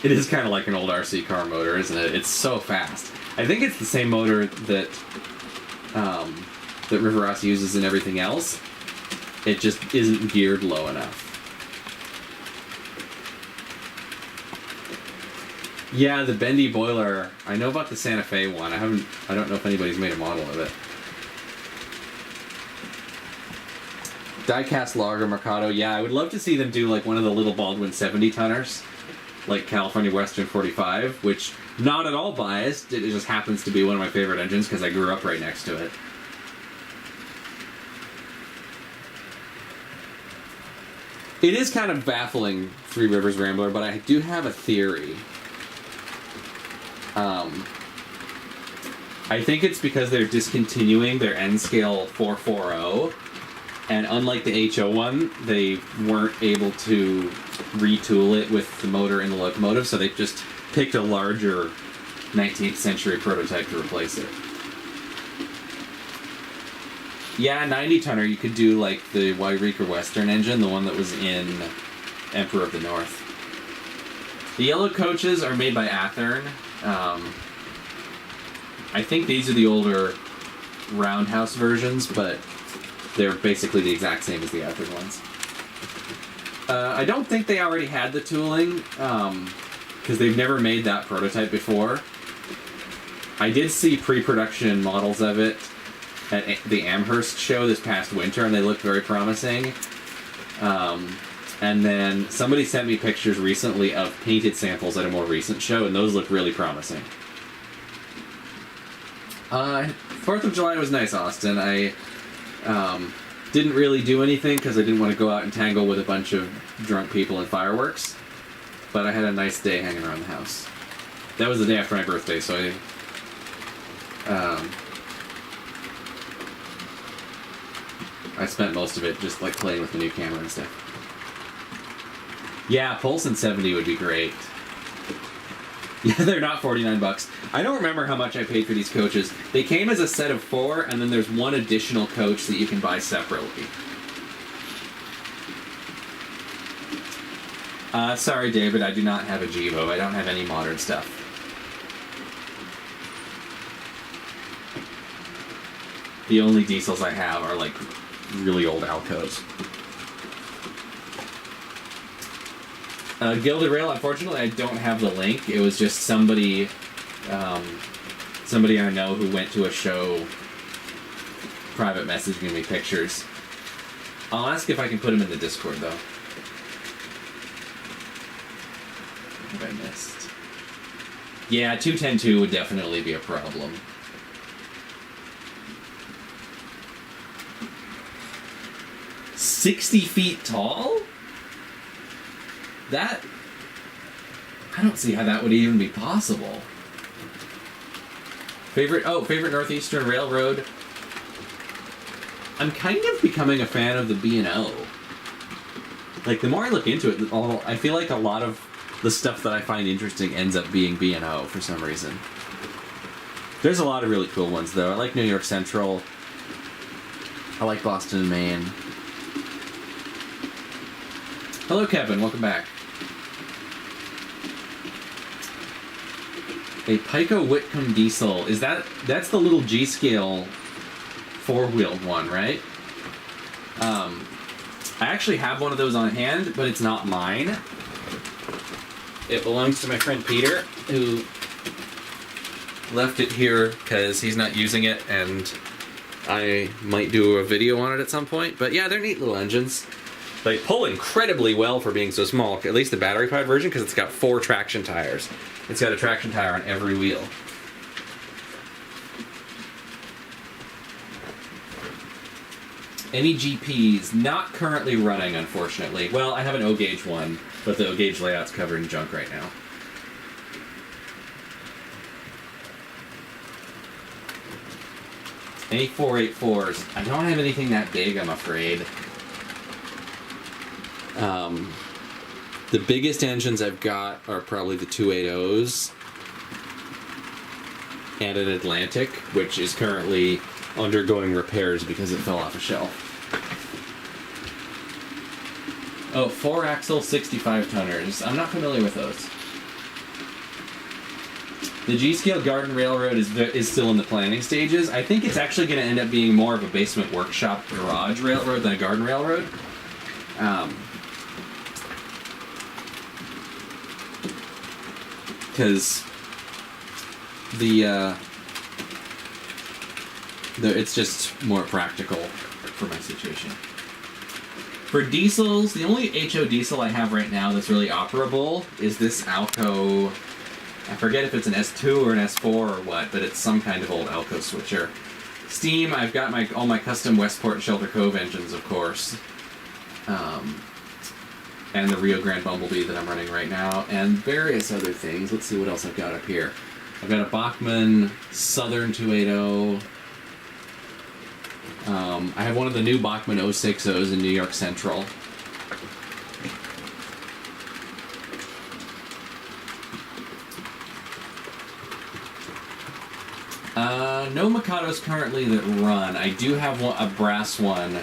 It is kind of like an old RC car motor, isn't it? It's so fast. I think it's the same motor that that River Rossi uses in everything else. It just isn't geared low enough. Yeah, the bendy boiler. I know about the Santa Fe one. I don't know if anybody's made a model of it. Diecast Lager Mercado. Yeah, I would love to see them do like one of the little Baldwin 70 tonners. Like California Western 45, which, not at all biased, it just happens to be one of my favorite engines because I grew up right next to it. It is kind of baffling, Three Rivers Rambler, but I do have a theory. I think it's because they're discontinuing their N-scale 440, and unlike the HO one, they weren't able to retool it with the motor in the locomotive, so they just picked a larger 19th century prototype to replace it. Yeah, 90 tonner, you could do like the Wairika Western engine, the one that was in Emperor of the North. The yellow coaches are made by Athearn. I think these are the older roundhouse versions, but they're basically the exact same as the Athearn ones. I don't think they already had the tooling, because they've never made that prototype before. I did see pre-production models of it at the Amherst show this past winter, and they looked very promising. And then somebody sent me pictures recently of painted samples at a more recent show, and those look really promising. 4th of July was nice, Austin. Didn't really do anything because I didn't want to go out and tangle with a bunch of drunk people and fireworks. But I had a nice day hanging around the house. That was the day after my birthday, so I spent most of it just like playing with the new camera and stuff. Yeah, Pulse and 70 would be great. Yeah, they're not $49. I don't remember how much I paid for these coaches. They came as a set of 4, and then there's one additional coach that you can buy separately. Sorry, David, I do not have a Gevo. I don't have any modern stuff. The only diesels I have are, like, really old Alcos. Gilded Rail, unfortunately, I don't have the link. It was just somebody I know who went to a show private messaging me pictures. I'll ask if I can put them in the Discord, though. What have I missed? Yeah, 210.2 would definitely be a problem. $60 feet tall? That... I don't see how that would even be possible. Favorite Northeastern Railroad? I'm kind of becoming a fan of the B&O. Like, the more I look into it, I feel like a lot of the stuff that I find interesting ends up being B&O for some reason. There's a lot of really cool ones, though. I like New York Central. I like Boston, Maine. Hello, Kevin. Welcome back. A Pico Whitcomb diesel. That's the little G-scale four-wheeled one, right? I actually have one of those on hand, but it's not mine. It belongs to my friend Peter, who left it here because he's not using it, and I might do a video on it at some point. But yeah, they're neat little engines. They pull incredibly well for being so small, at least the battery-powered version, because it's got 4 traction tires. It's got a traction tire on every wheel. Any GPs? Not currently running, unfortunately. Well, I have an O-gauge one, but the O-gauge layout's covered in junk right now. Any 484s? I don't have anything that big, I'm afraid. The biggest engines I've got are probably the 280s and an Atlantic, which is currently undergoing repairs because it fell off a shelf. Oh, 4-axle 65-tonners. I'm not familiar with those. The G-Scale Garden Railroad is still in the planning stages. I think it's actually going to end up being more of a basement workshop garage railroad than a garden railroad. Because it's just more practical for my situation. For diesels, the only HO diesel I have right now that's really operable is this Alco. I forget if it's an S2 or an S4 or what, but it's some kind of old Alco switcher. Steam, I've got all my custom Westport and Shelter Cove engines, of course. And the Rio Grande Bumblebee that I'm running right now, and various other things. Let's see what else I've got up here. I've got a Bachmann Southern 280. I have one of the new Bachmann 060s in New York Central. No Mikados currently that run. I do have a brass one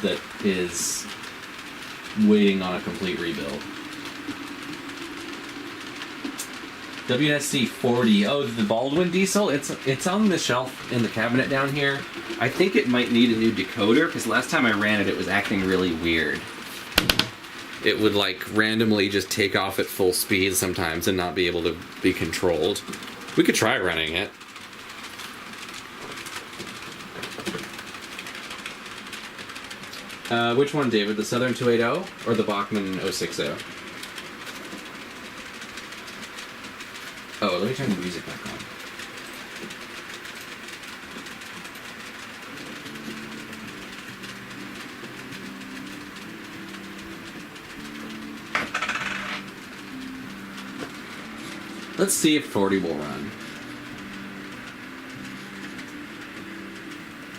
that is waiting on a complete rebuild. WSC 40. Oh, the Baldwin diesel? It's on the shelf in the cabinet down here. I think it might need a new decoder, because last time I ran it, it was acting really weird. It would, like, randomly just take off at full speed sometimes and not be able to be controlled. We could try running it. Which one, David? The Southern 280 or the Bachmann 060? Oh, let me turn the music back on. Let's see if 40 will run.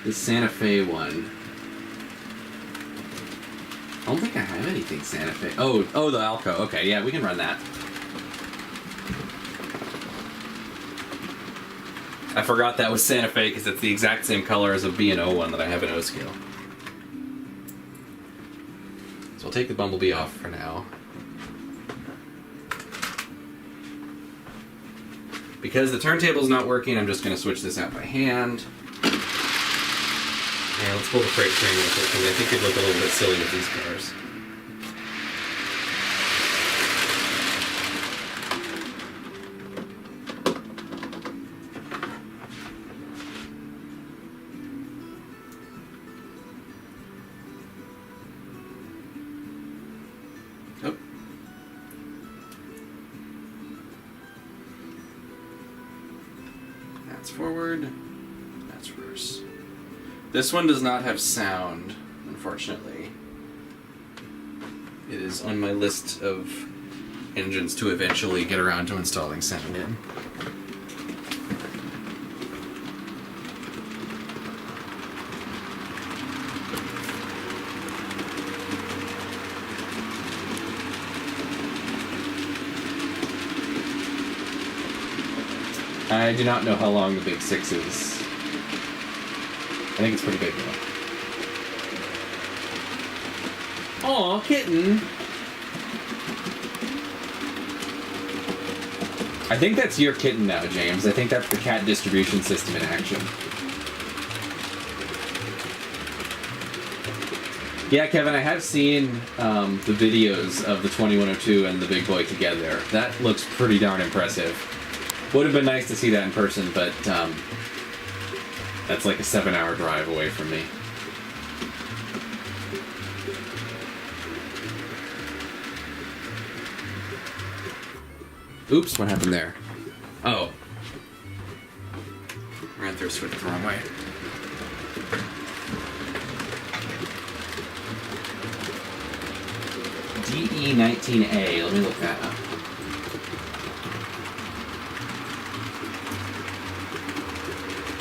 The Santa Fe one. I don't think I have anything Santa Fe. Oh, the Alco. Okay, yeah, we can run that. I forgot that was Santa Fe because it's the exact same color as a B&O one that I have in O-scale. So I'll take the Bumblebee off for now. Because the turntable's not working, I'm just going to switch this out by hand. Yeah, let's pull the freight train with it, because I think it'd look a little bit silly with these cars. Oh. That's forward. That's reverse. This one does not have sound, unfortunately. It is on my list of engines to eventually get around to installing sound in. I do not know how long the Big 6 is. I think it's pretty big though. Aw, kitten! I think that's your kitten now, James. I think that's the cat distribution system in action. Yeah, Kevin, I have seen the videos of the 2102 and the big boy together. That looks pretty darn impressive. Would have been nice to see that in person, but that's like a 7-hour drive away from me. Oops, what happened there? Oh. Ran through a switch the wrong way. DE19A, let me look that up.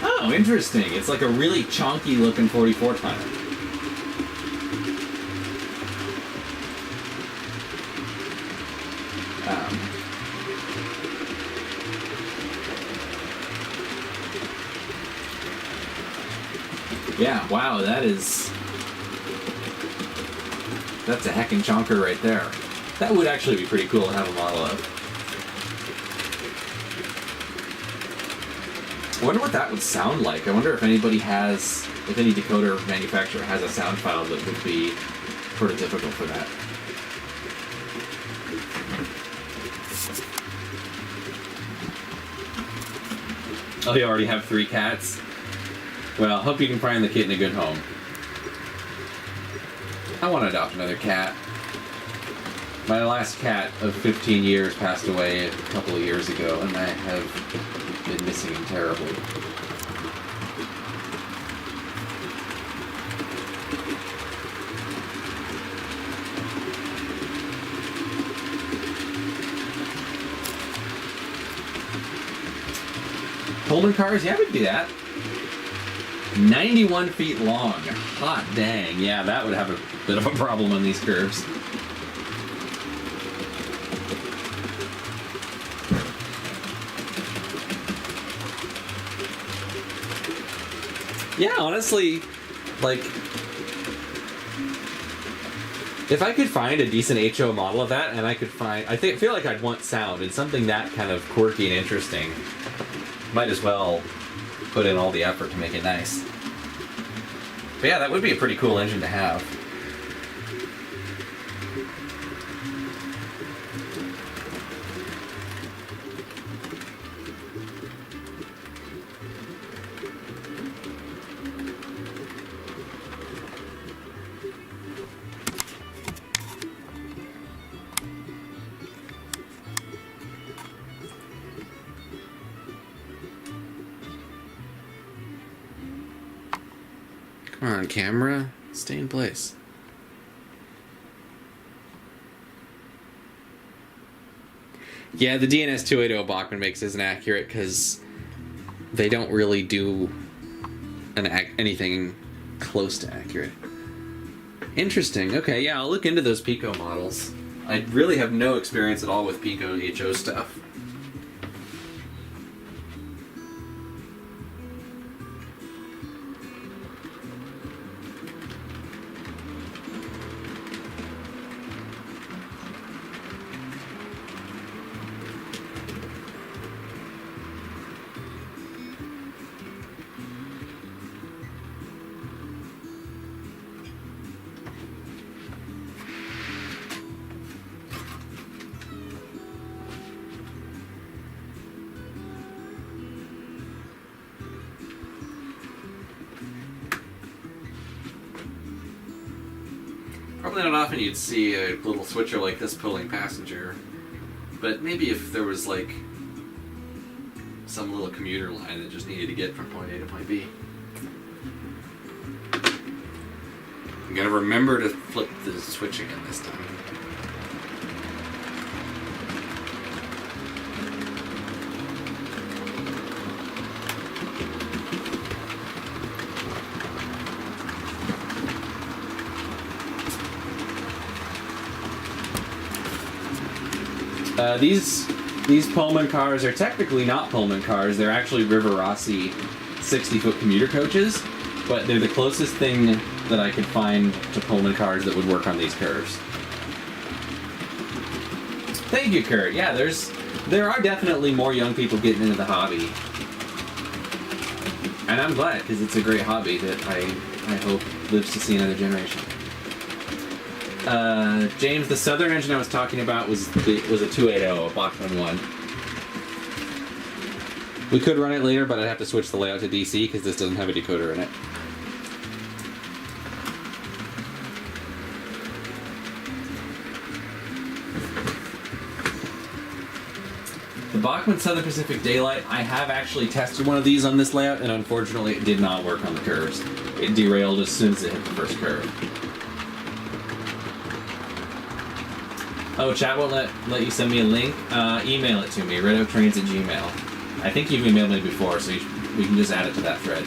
Oh, interesting. It's like a really chonky looking 44 tonner. Yeah, wow, that's a heckin' chonker right there. That would actually be pretty cool to have a model of. I wonder what that would sound like. I wonder if any decoder manufacturer has a sound file that would be prototypical for that. Oh, you already have 3 cats? Well, hope you can find the kitten a good home. I want to adopt another cat. My last cat of 15 years passed away a couple of years ago, and I have been missing him terribly. Pullman cars? Yeah, we can do that. 91 feet long. Hot dang. Yeah, that would have a bit of a problem on these curves. Yeah, honestly, like, if I could find a decent HO model of that, and I feel like I'd want sound and something that kind of quirky and interesting. Might as well put in all the effort to make it nice. But yeah, that would be a pretty cool engine to have. Come on, camera. Stay in place. Yeah, the DNS 280 Bachmann mix isn't accurate because they don't really do anything close to accurate. Interesting. Okay, yeah, I'll look into those Pico models. I really have no experience at all with Pico HO stuff. Probably not often you'd see a little switcher like this pulling passenger, but maybe if there was like some little commuter line that just needed to get from point A to point B. You gotta remember to flip the switch again this time. These Pullman cars are technically not Pullman cars. They're actually River Rossi 60-foot commuter coaches, but they're the closest thing that I could find to Pullman cars that would work on these curves. Thank you, Kurt. Yeah, there are definitely more young people getting into the hobby, and I'm glad because it's a great hobby that I hope lives to see another generation. James, the Southern engine I was talking about was a 280, a Bachmann one. We could run it later, but I'd have to switch the layout to DC because this doesn't have a decoder in it. The Bachmann Southern Pacific Daylight, I have actually tested one of these on this layout, and unfortunately it did not work on the curves. It derailed as soon as it hit the first curve. Oh, chat won't let you send me a link? Email it to me, redotrains@gmail. I think you've emailed me before, so we can just add it to that thread.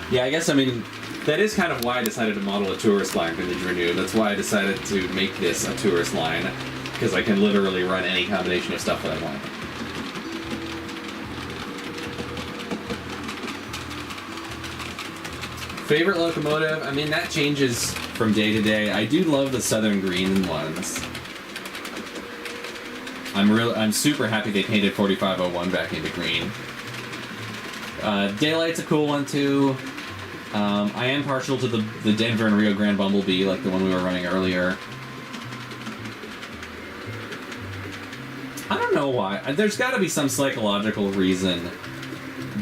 Yeah, I guess, I mean, that is kind of why I decided to model a tourist line for the Renew. That's why I decided to make this a tourist line, because I can literally run any combination of stuff that I want. Favorite locomotive? I mean, that changes from day to day. I do love the Southern Green ones. I'm super happy they painted 4501 back into green. Daylight's a cool one too. I am partial to the Denver and Rio Grande Bumblebee, like the one we were running earlier. I don't know why. There's got to be some psychological reason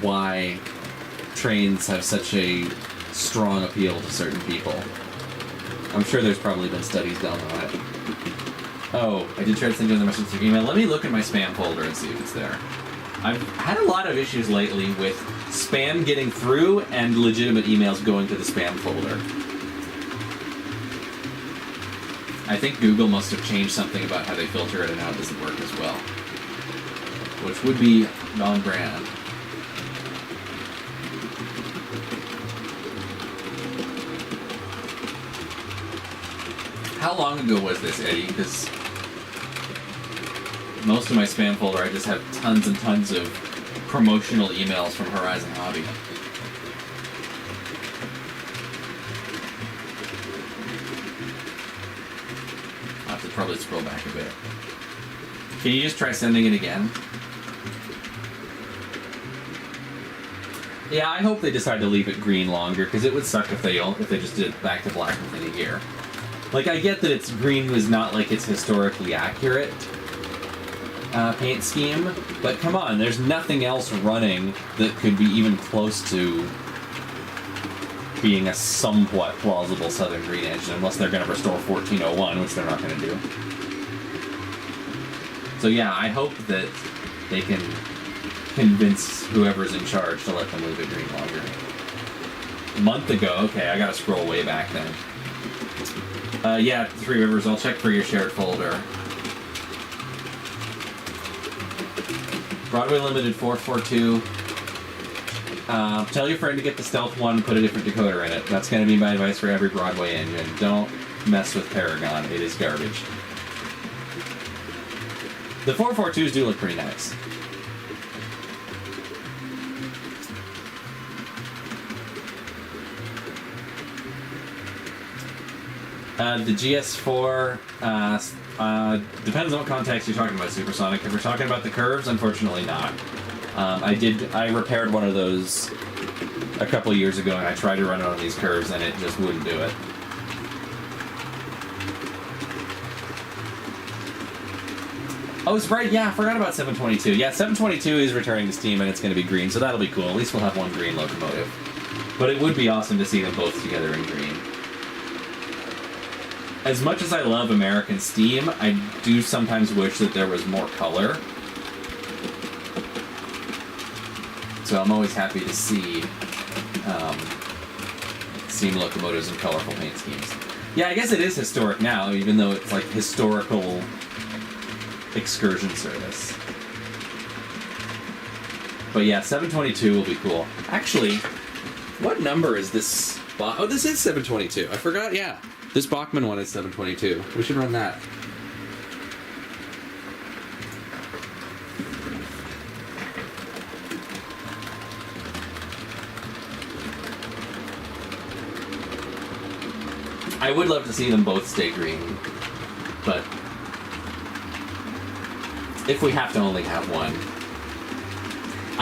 why trains have such a strong appeal to certain people. I'm sure there's probably been studies done on it. Oh, I did try to send you the message through email. Let me look in my spam folder and see if it's there. I've had a lot of issues lately with spam getting through and legitimate emails going to the spam folder. I think Google must have changed something about how they filter it and how it doesn't work as well, which would be non-brand. How long ago was this, Eddie? Because most of my spam folder, I just have tons and tons of promotional emails from Horizon Hobby. I'll have to probably scroll back a bit. Can you just try sending it again? Yeah, I hope they decide to leave it green longer, because it would suck if they just did it back to black within a year. Like, I get that it's green was not like its historically accurate paint scheme, but come on, there's nothing else running that could be even close to being a somewhat plausible Southern Green engine, unless they're going to restore 1401, which they're not going to do. So yeah, I hope that they can convince whoever's in charge to let them leave it green longer. A month ago, okay, I gotta scroll way back then. Yeah, Three Rivers, I'll check for your shared folder. Broadway Limited 442. Tell your friend to get the Stealth one and put a different decoder in it. That's going to be my advice for every Broadway engine. Don't mess with Paragon. It is garbage. The 442s do look pretty nice. The GS4 depends on what context you're talking about, Supersonic. If we're talking about the curves, unfortunately not. I repaired one of those a couple years ago, and I tried to run it on these curves, and it just wouldn't do it. Oh, Sprite, yeah, I forgot about 722. Yeah, 722 is returning to Steam, and it's going to be green, so that'll be cool. At least we'll have one green locomotive. But it would be awesome to see them both together in green. As much as I love American Steam, I do sometimes wish that there was more color. So I'm always happy to see Steam locomotives in colorful paint schemes. Yeah, I guess it is historic now, even though it's like historical excursion service. But yeah, 722 will be cool. Actually, what number is this? Oh, this is 722. I forgot, yeah. This Bachmann one is 722. We should run that. I would love to see them both stay green, but if we have to only have one.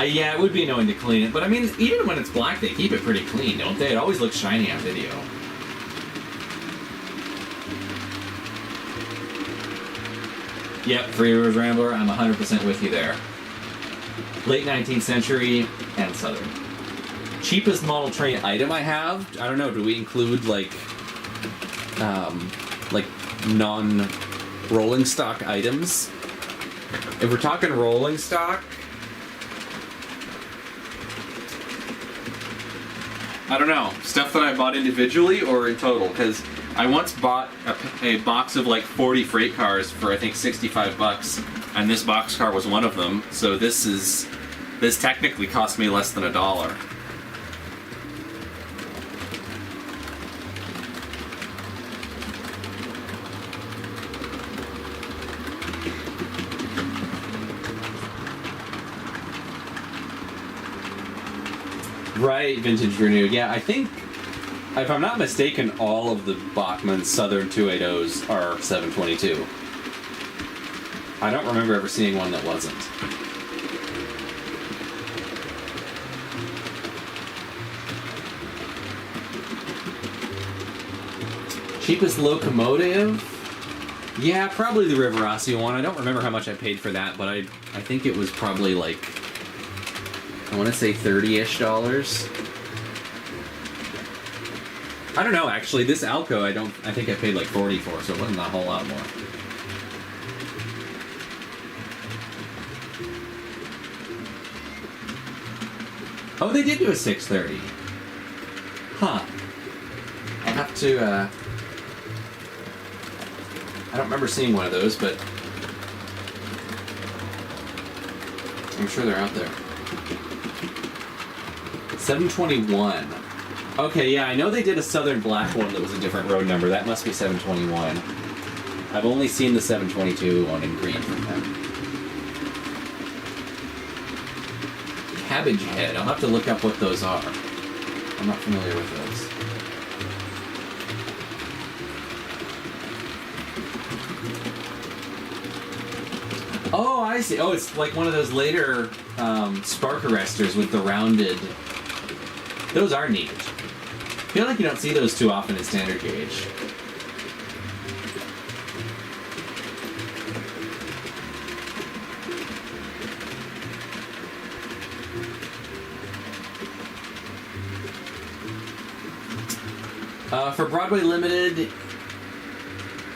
Yeah, it would be annoying to clean it, but I mean, even when it's black, they keep it pretty clean, don't they? It always looks shiny on video. Yep, Three Rivers Rambler, I'm 100% with you there. Late 19th century and Southern. Cheapest model train item I have? I don't know, do we include like non-rolling stock items? If we're talking rolling stock, I don't know. Stuff that I bought individually or in total, because I once bought a box of like 40 freight cars for I think $65, and this boxcar was one of them. So this technically cost me less than $1. Right, vintage renewed. Yeah, I think, if I'm not mistaken, all of the Bachmann Southern 280s are 722. I don't remember ever seeing one that wasn't. Cheapest locomotive? Yeah, probably the Rivarossi one. I don't remember how much I paid for that, but I think it was probably like, I want to say $30-ish. I don't know, actually. This Alco, I think I paid like $40 for, so it wasn't a whole lot more. Oh, they did do a 630. Huh. I'll have to, I don't remember seeing one of those, but I'm sure they're out there. 721. Okay, yeah, I know they did a Southern Black one that was a different road number. That must be 721. I've only seen the 722 one in green from them. Cabbage Head. I'll have to look up what those are. I'm not familiar with those. Oh, I see. Oh, it's like one of those later spark arresters with the rounded... Those are neat. I feel like you don't see those too often in standard gauge. For Broadway Limited,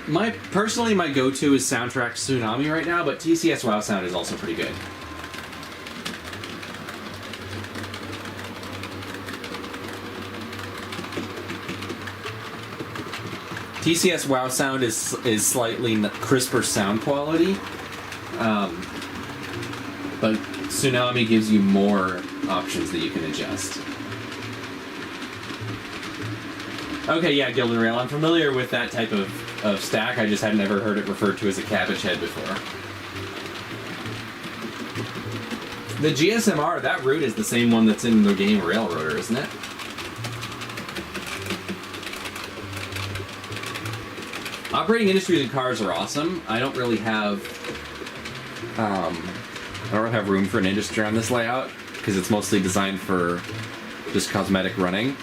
my go-to is Soundtrack Tsunami right now, but TCS Wow Sound is also pretty good. TCS Wow Sound is slightly crisper sound quality, but Tsunami gives you more options that you can adjust. Okay, yeah, Gilded Rail. I'm familiar with that type of stack. I just had never heard it referred to as a cabbage head before. The GSMR, that route is the same one that's in the game Railroader, isn't it? Operating industries and cars are awesome. I don't really have room for an industry on this layout because it's mostly designed for just cosmetic running.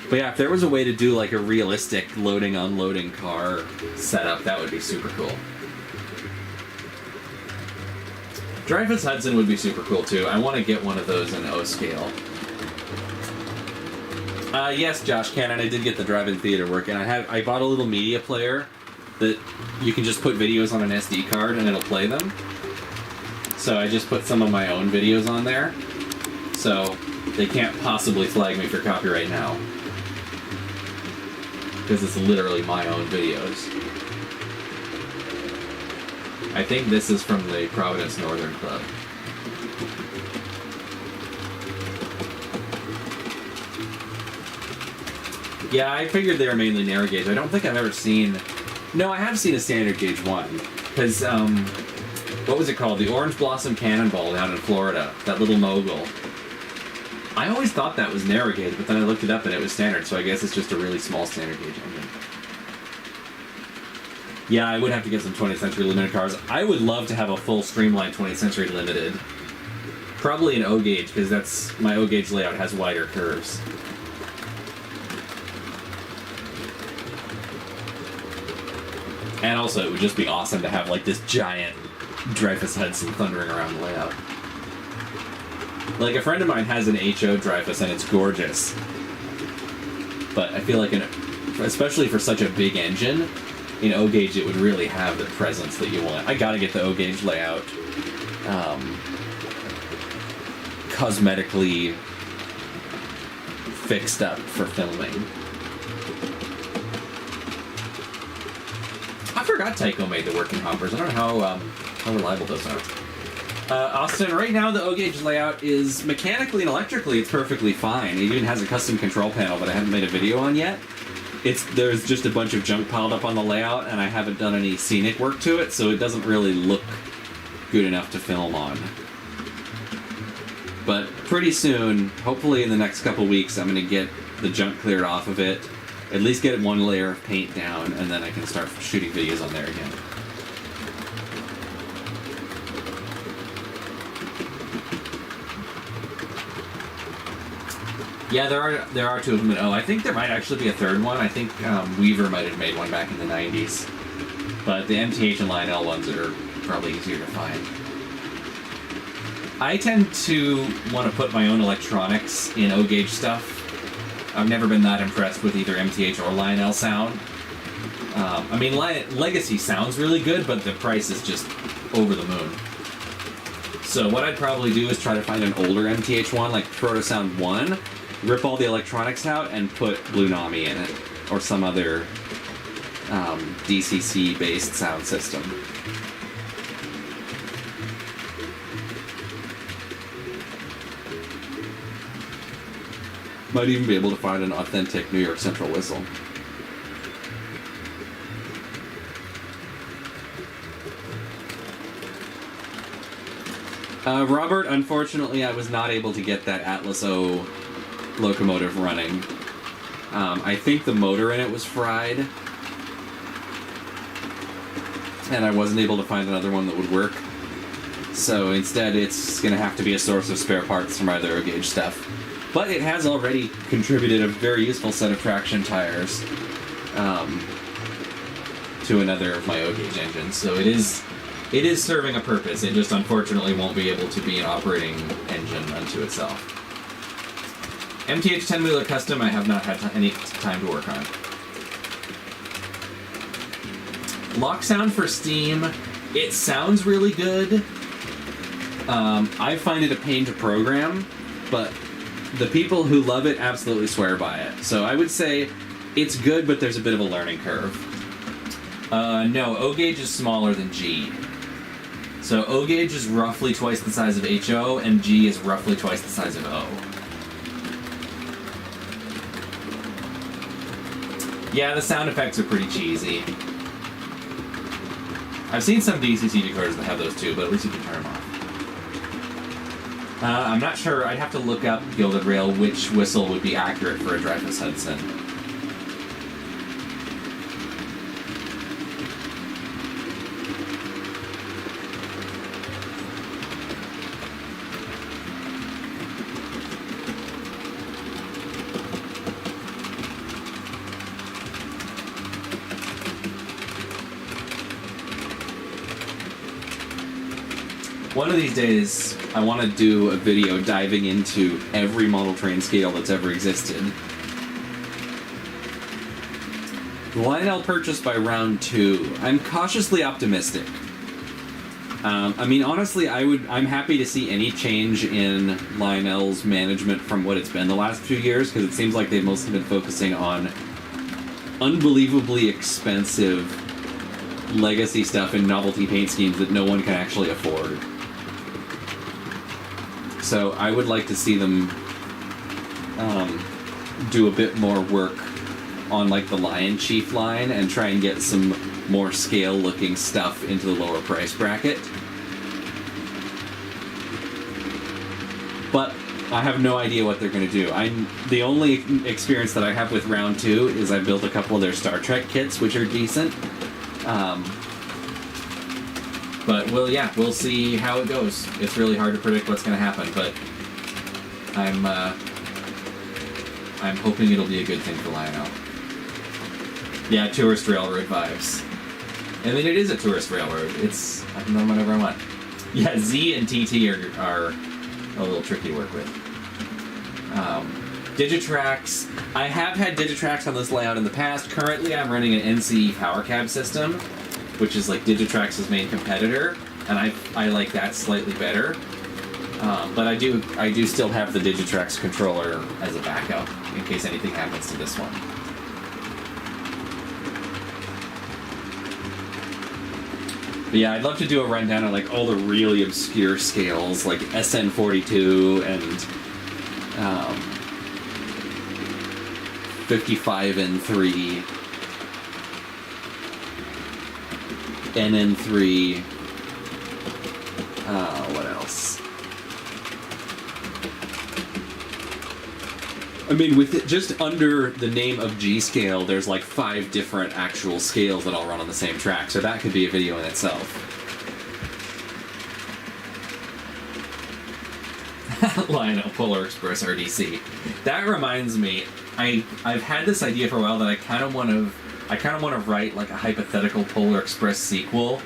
But yeah, if there was a way to do like a realistic loading unloading car setup, that would be super cool. Dreyfuss Hudson would be super cool too. I want to get one of those in O scale. Yes, Josh Cannon, I did get the drive-in theater working. I bought a little media player that you can just put videos on an SD card and it'll play them. So I just put some of my own videos on there. So they can't possibly flag me for copyright now. Because it's literally my own videos. I think this is from the Providence Northern Club. Yeah, I figured they were mainly narrow gauge. I don't think I've ever seen... No, I have seen a standard gauge one. Because, what was it called? The Orange Blossom Cannonball down in Florida. That little mogul. I always thought that was narrow gauge, but then I looked it up and it was standard, so I guess it's just a really small standard gauge engine. Yeah, I would have to get some 20th Century Limited cars. I would love to have a full streamlined 20th Century Limited. Probably an O gauge, because that's my O gauge layout has wider curves. And also, it would just be awesome to have like this giant Dreyfuss Hudson thundering around the layout. Like, a friend of mine has an HO Dreyfuss and it's gorgeous. But I feel like, especially for such a big engine, in O gauge it would really have the presence that you want. I gotta get the O gauge layout cosmetically fixed up for filming. I forgot Tyco made the working hoppers. I don't know how reliable those are. Austin, right now the O gauge layout is mechanically and electrically it's perfectly fine. It even has a custom control panel that I haven't made a video on yet. There's just a bunch of junk piled up on the layout, and I haven't done any scenic work to it, so it doesn't really look good enough to film on. But pretty soon, hopefully in the next couple weeks, I'm going to get the junk cleared off of it, at least get one layer of paint down, and then I can start shooting videos on there again. Yeah, there are two of them in O. I think there might actually be a third one. I think Weaver might have made one back in the 90s. But the MTH and Lionel ones are probably easier to find. I tend to want to put my own electronics in O gauge stuff. I've never been that impressed with either MTH or Lionel sound. I mean, Legacy sounds really good, but the price is just over the moon. So what I'd probably do is try to find an older MTH one, like Protosound 1, rip all the electronics out and put Blue Nami in it, or some other DCC-based sound system. Might even be able to find an authentic New York Central whistle. Robert, unfortunately, I was not able to get that Atlas O locomotive running. I think the motor in it was fried, and I wasn't able to find another one that would work. So instead, it's going to have to be a source of spare parts from either O gauge stuff. But it has already contributed a very useful set of traction tires to another of my O gauge engines. So it is serving a purpose. It just unfortunately won't be able to be an operating engine unto itself. MTH 10-wheeler custom I have not had any time to work on. Lock sound for Steam, it sounds really good. I find it a pain to program, but the people who love it absolutely swear by it. So I would say it's good, but there's a bit of a learning curve. No, O gauge is smaller than G. So O gauge is roughly twice the size of HO, and G is roughly twice the size of O. Yeah, the sound effects are pretty cheesy. I've seen some DCC decoders that have those too, but at least you can turn them off. I'm not sure. I'd have to look up Gilded Rail which whistle would be accurate for a Dreyfuss Hudson. One of these days, I want to do a video diving into every model train scale that's ever existed. Lionel purchased by round 2. I'm cautiously optimistic. I mean, honestly, I'm happy to see any change in Lionel's management from what it's been the last few years, because it seems like they've mostly been focusing on unbelievably expensive legacy stuff and novelty paint schemes that no one can actually afford. So I would like to see them do a bit more work on like the Lion Chief line and try and get some more scale looking stuff into the lower price bracket. But I have no idea what they're going to do. The only experience that I have with round 2 is I built a couple of their Star Trek kits, which are decent. But we'll see how it goes. It's really hard to predict what's going to happen, but I'm hoping it'll be a good thing for Lionel. Yeah, tourist railroad vibes. I mean, it is a tourist railroad. I can run whatever I want. Yeah, Z and TT are a little tricky to work with. Digitrax. I have had Digitrax on this layout in the past. Currently, I'm running an NCE power cab system, which is like Digitrax's main competitor, and I like that slightly better. But I do still have the Digitrax controller as a backup in case anything happens to this one. But yeah, I'd love to do a rundown on like all the really obscure scales, like SN42 and 55N3, NN3. What else? I mean, with it just under the name of G scale, there's like 5 different actual scales that all run on the same track, so that could be a video in itself. Lionel Polar Express RDC. That reminds me, I've had this idea for a while that I kind of want to write like a hypothetical Polar Express sequel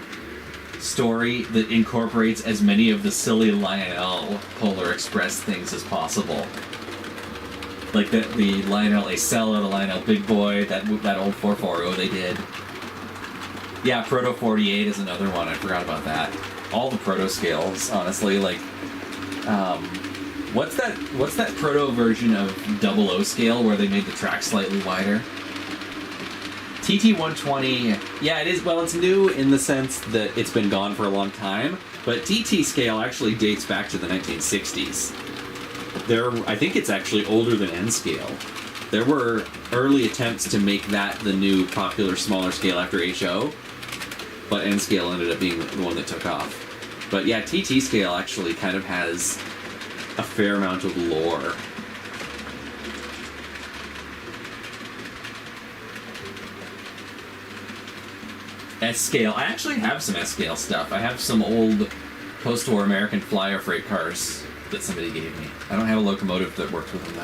story that incorporates as many of the silly Lionel Polar Express things as possible. Like the Lionel Acela, the Lionel Big Boy, that old 440 they did. Yeah, Proto 48 is another one. I forgot about that. All the proto scales, honestly, like what's that proto version of 00 scale where they made the track slightly wider? TT120, yeah, it is. Well, it's new in the sense that it's been gone for a long time, but TT scale actually dates back to the 1960s. I think it's actually older than N scale. There were early attempts to make that the new popular smaller scale after HO, but N scale ended up being the one that took off. But yeah, TT scale actually kind of has a fair amount of lore. S scale. I actually have some S scale stuff. I have some old post-war American flyer freight cars that somebody gave me. I don't have a locomotive that works with them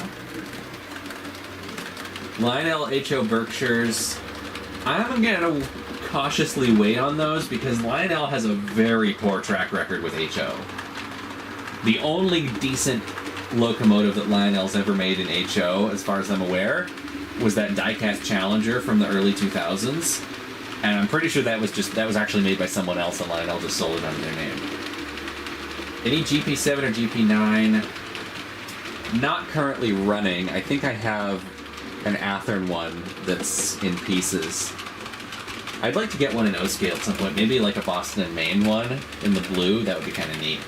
though. Lionel HO Berkshires. I'm gonna cautiously wait on those because Lionel has a very poor track record with HO. The only decent locomotive that Lionel's ever made in HO, as far as I'm aware, was that diecast Challenger from the early 2000s. And I'm pretty sure that was actually made by someone else and Lionel just sold it under their name. Any GP7 or GP9? Not currently running. I think I have an Athearn one that's in pieces. I'd like to get one in O scale at some point. Maybe like a Boston and Maine one in the blue. That would be kind of neat.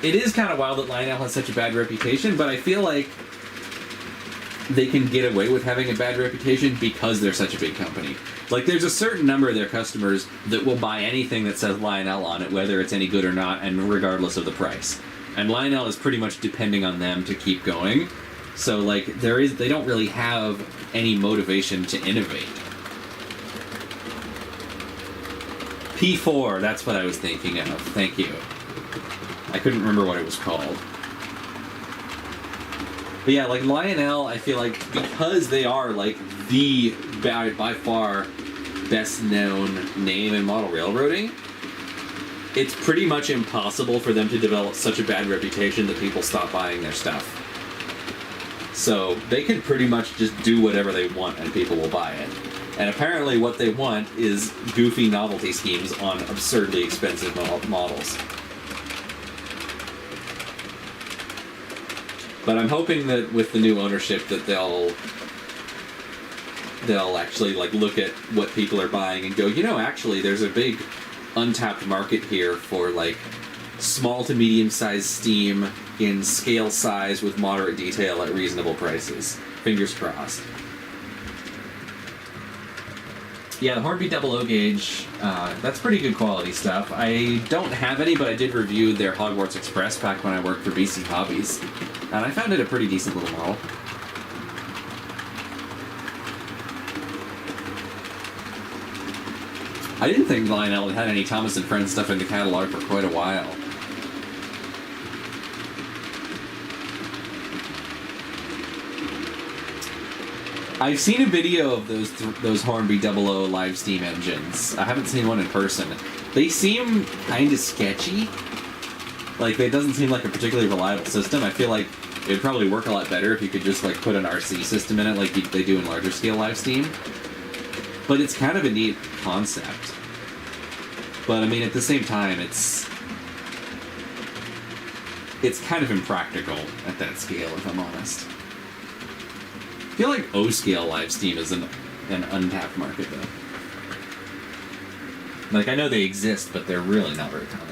It is kind of wild that Lionel has such a bad reputation, but I feel like they can get away with having a bad reputation because they're such a big company. Like, there's a certain number of their customers that will buy anything that says Lionel on it, whether it's any good or not, and regardless of the price. And Lionel is pretty much depending on them to keep going. So, like, they don't really have any motivation to innovate. P4, that's what I was thinking of. Thank you. I couldn't remember what it was called. But yeah, like, Lionel, I feel like, because they are, like, the, by far, best-known name in model railroading, it's pretty much impossible for them to develop such a bad reputation that people stop buying their stuff. So, they can pretty much just do whatever they want and people will buy it. And apparently what they want is goofy novelty schemes on absurdly expensive models. But I'm hoping that with the new ownership that they'll actually like look at what people are buying and go, you know, actually there's a big untapped market here for like small to medium sized steam in scale size with moderate detail at reasonable prices. Fingers crossed. Yeah, the Hornby Double O gauge, that's pretty good quality stuff. I don't have any, but I did review their Hogwarts Express back when I worked for BC Hobbies. And I found it a pretty decent little model. I didn't think Lionel had any Thomas & Friends stuff in the catalog for quite a while. I've seen a video of those Hornby Double O live steam engines. I haven't seen one in person. They seem kind of sketchy. Like, it doesn't seem like a particularly reliable system. I feel like it would probably work a lot better if you could just, like, put an RC system in it like they do in larger scale live steam. But it's kind of a neat concept. But, I mean, at the same time, it's kind of impractical at that scale, if I'm honest. I feel like O-scale live steam is an untapped market, though. Like, I know they exist, but they're really not very common.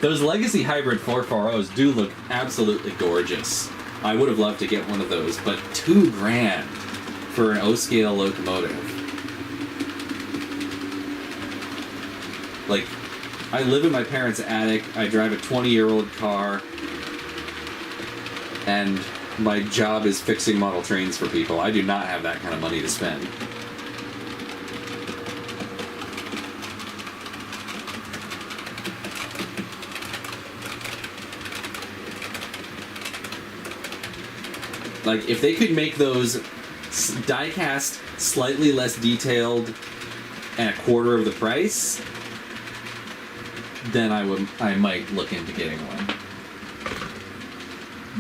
Those Legacy Hybrid 440s do look absolutely gorgeous. I would have loved to get one of those, but $2,000 for an O-scale locomotive. Like, I live in my parents' attic, I drive a 20-year-old car, and my job is fixing model trains for people. I do not have that kind of money to spend. Like, if they could make those die-cast, slightly less detailed, and a quarter of the price, then I might look into getting one.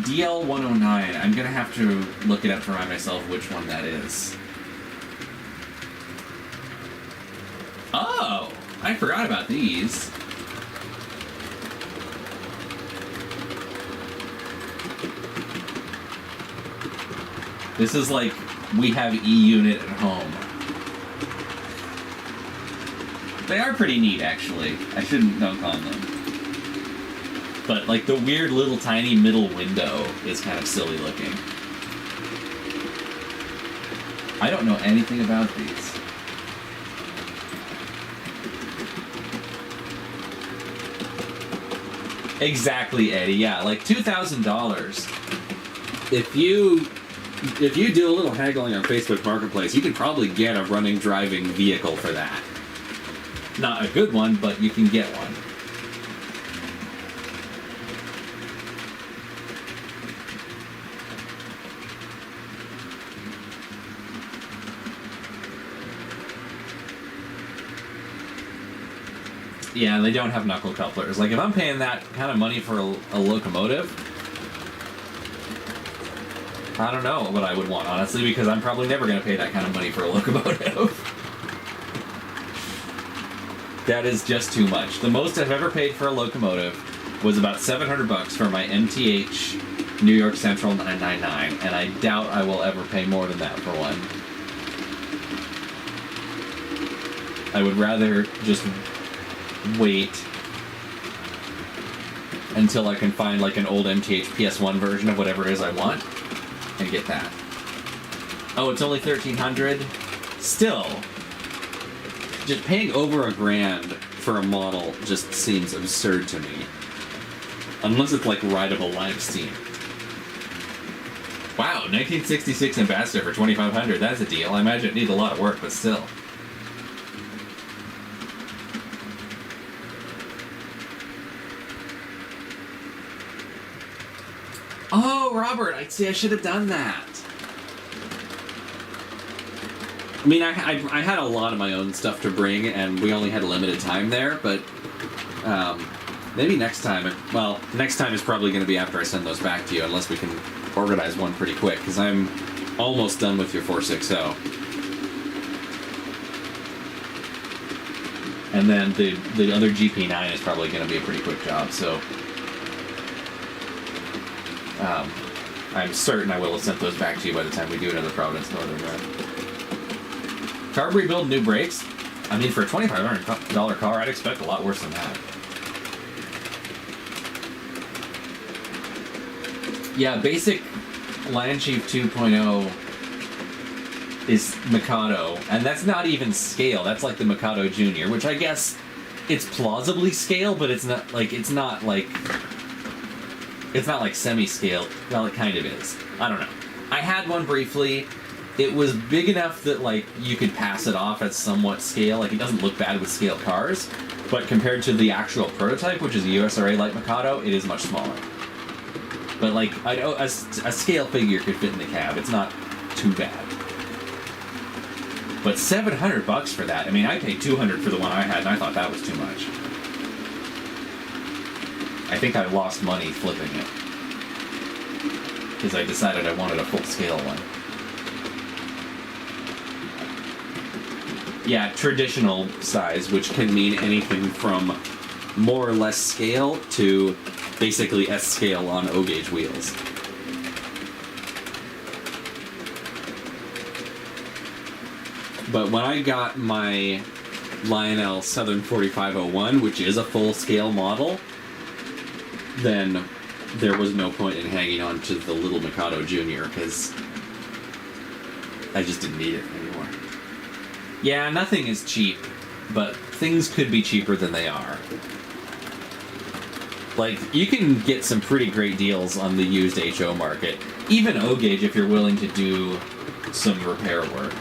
DL109, I'm gonna have to look it up to remind myself which one that is. Oh! I forgot about these. This is like, we have E-Unit at home. They are pretty neat, actually. I shouldn't dunk on them. But, like, the weird little tiny middle window is kind of silly looking. I don't know anything about these. Exactly, Eddie. Yeah, like $2,000. If you do a little haggling on Facebook Marketplace, you could probably get a running, driving vehicle for that. Not a good one, but you can get one. Yeah, and they don't have knuckle couplers. Like, if I'm paying that kind of money for a locomotive, I don't know what I would want, honestly, because I'm probably never going to pay that kind of money for a locomotive. That is just too much. The most I've ever paid for a locomotive was about $700 for my MTH New York Central 999, and I doubt I will ever pay more than that for one. I would rather just wait until I can find like an old MTH PS1 version of whatever it is I want and get that. Oh, it's only $1,300? Still, just paying over $1,000 for a model just seems absurd to me. Unless it's like rideable live Steam. Wow, 1966 Ambassador for $2,500. That's a deal. I imagine it needs a lot of work, but still. Oh, Robert, I should have done that. I mean, I had a lot of my own stuff to bring, and we only had a limited time there, but maybe next time. Well, next time is probably going to be after I send those back to you, unless we can organize one pretty quick, because I'm almost done with your 460. And then the other GP9 is probably going to be a pretty quick job, so I'm certain I will have sent those back to you by the time we do another Providence Northern run. Carb rebuild, new brakes? I mean, for a $2,500 car, I'd expect a lot worse than that. Yeah, basic Land Chief 2.0 is Mikado, and that's not even scale. That's like the Mikado Junior, which I guess it's plausibly scale, but it's not like semi-scale. Well, it kind of is. I don't know. I had one briefly. It was big enough that like you could pass it off as somewhat scale. Like it doesn't look bad with scale cars, but compared to the actual prototype, which is a USRA light Mikado, it is much smaller. But like a scale figure could fit in the cab. It's not too bad. But $700 for that. I mean, I paid $200 for the one I had, and I thought that was too much. I think I lost money flipping it because I decided I wanted a full scale one. Yeah, traditional size, which can mean anything from more or less scale to basically S scale on O-gauge wheels. But when I got my Lionel Southern 4501, which is a full scale model, then there was no point in hanging on to the little Mikado Junior because I just didn't need it anymore. Yeah, nothing is cheap, but things could be cheaper than they are. Like, you can get some pretty great deals on the used HO market. Even O-gauge if you're willing to do some repair work.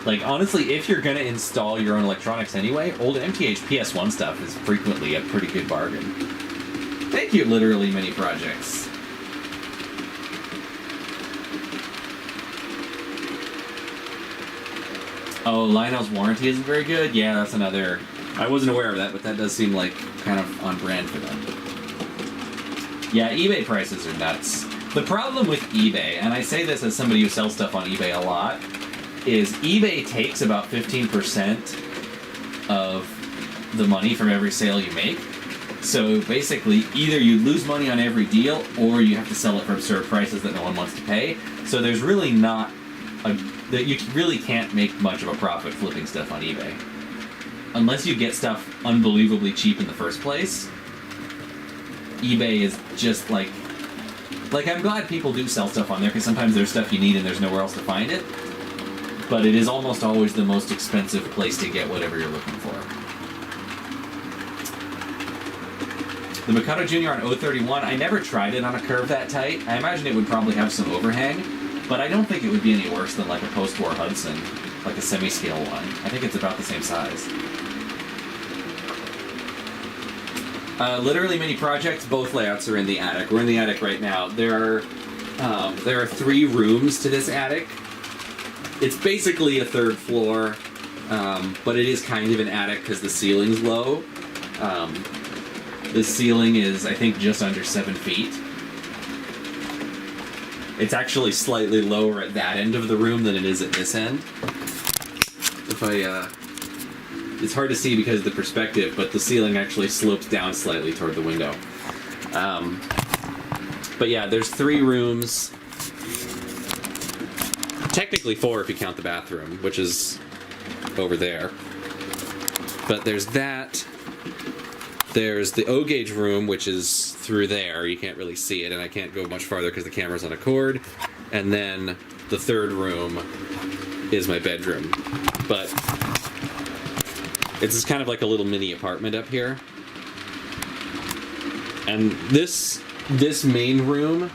Like, honestly, if you're going to install your own electronics anyway, old MTH PS1 stuff is frequently a pretty good bargain. Thank you, Literally Many Projects. Oh, Lionel's warranty isn't very good? Yeah, that's another... I wasn't aware of that, but that does seem like kind of on brand for them. Yeah, eBay prices are nuts. The problem with eBay, and I say this as somebody who sells stuff on eBay a lot, is eBay takes about 15% of the money from every sale you make. So basically, either you lose money on every deal, or you have to sell it for absurd prices that no one wants to pay. So there's really not that you really can't make much of a profit flipping stuff on eBay. Unless you get stuff unbelievably cheap in the first place, eBay is just like I'm glad people do sell stuff on there, because sometimes there's stuff you need and there's nowhere else to find it. But it is almost always the most expensive place to get whatever you're looking for. The Mikado Junior on 031, I never tried it on a curve that tight. I imagine it would probably have some overhang, but I don't think it would be any worse than like a post-war Hudson, like a semi-scale one. I think it's about the same size. Literally Many Projects, both layouts are in the attic. We're in the attic right now. There are 3 rooms to this attic. It's basically a 3rd floor, but it is kind of an attic because the ceiling's low. The ceiling is, I think, just under 7 feet. It's actually slightly lower at that end of the room than it is at this end. If I it's hard to see because of the perspective, but the ceiling actually slopes down slightly toward the window. But yeah, there's 3 rooms. Technically 4 if you count the bathroom, which is over there. But there's that. There's the O-gauge room, which is through there. You can't really see it, and I can't go much farther because the camera's on a cord. And then the 3rd room is my bedroom. But it's just kind of like a little mini apartment up here. And this main room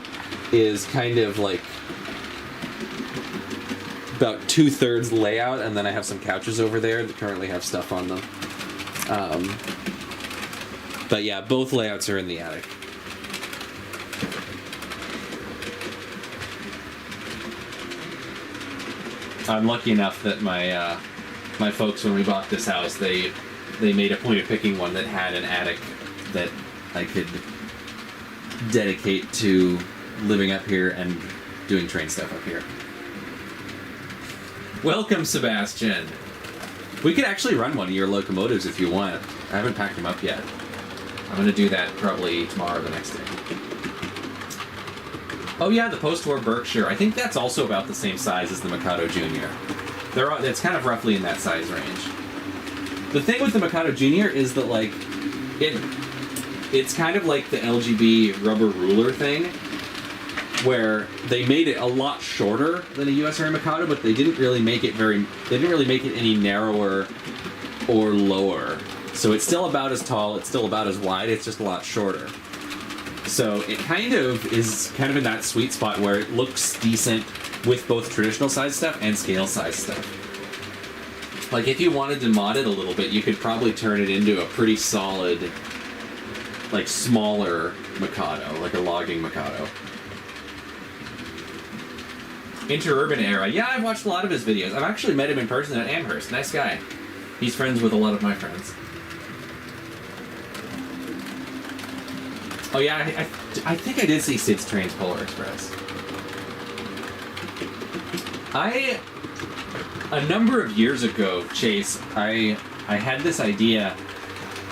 is kind of like about 2/3 layout, and then I have some couches over there that currently have stuff on them. But yeah, both layouts are in the attic. I'm lucky enough that my folks, when we bought this house, they made a point of picking one that had an attic that I could dedicate to living up here and doing train stuff up here. Welcome, Sebastian. We could actually run one of your locomotives if you want. I haven't packed them up yet. I'm going to do that probably tomorrow or the next day. Oh yeah, the post-war Berkshire. I think that's also about the same size as the Mikado Junior. It's kind of roughly in that size range. The thing with the Mikado Junior is that, like, it's kind of like the LGB rubber ruler thing, where they made it a lot shorter than a USRA Mikado, but they didn't really make it any narrower or lower. So it's still about as tall, it's still about as wide, it's just a lot shorter. So it kind of is kind of in that sweet spot where it looks decent with both traditional size stuff and scale size stuff. Like, if you wanted to mod it a little bit, you could probably turn it into a pretty solid, like, smaller Mikado, like a logging Mikado. Interurban Era. Yeah, I've watched a lot of his videos. I've actually met him in person at Amherst. Nice guy. He's friends with a lot of my friends. Oh yeah, I think I did see Sid's Trains Polar Express. A number of years ago, Chase, I had this idea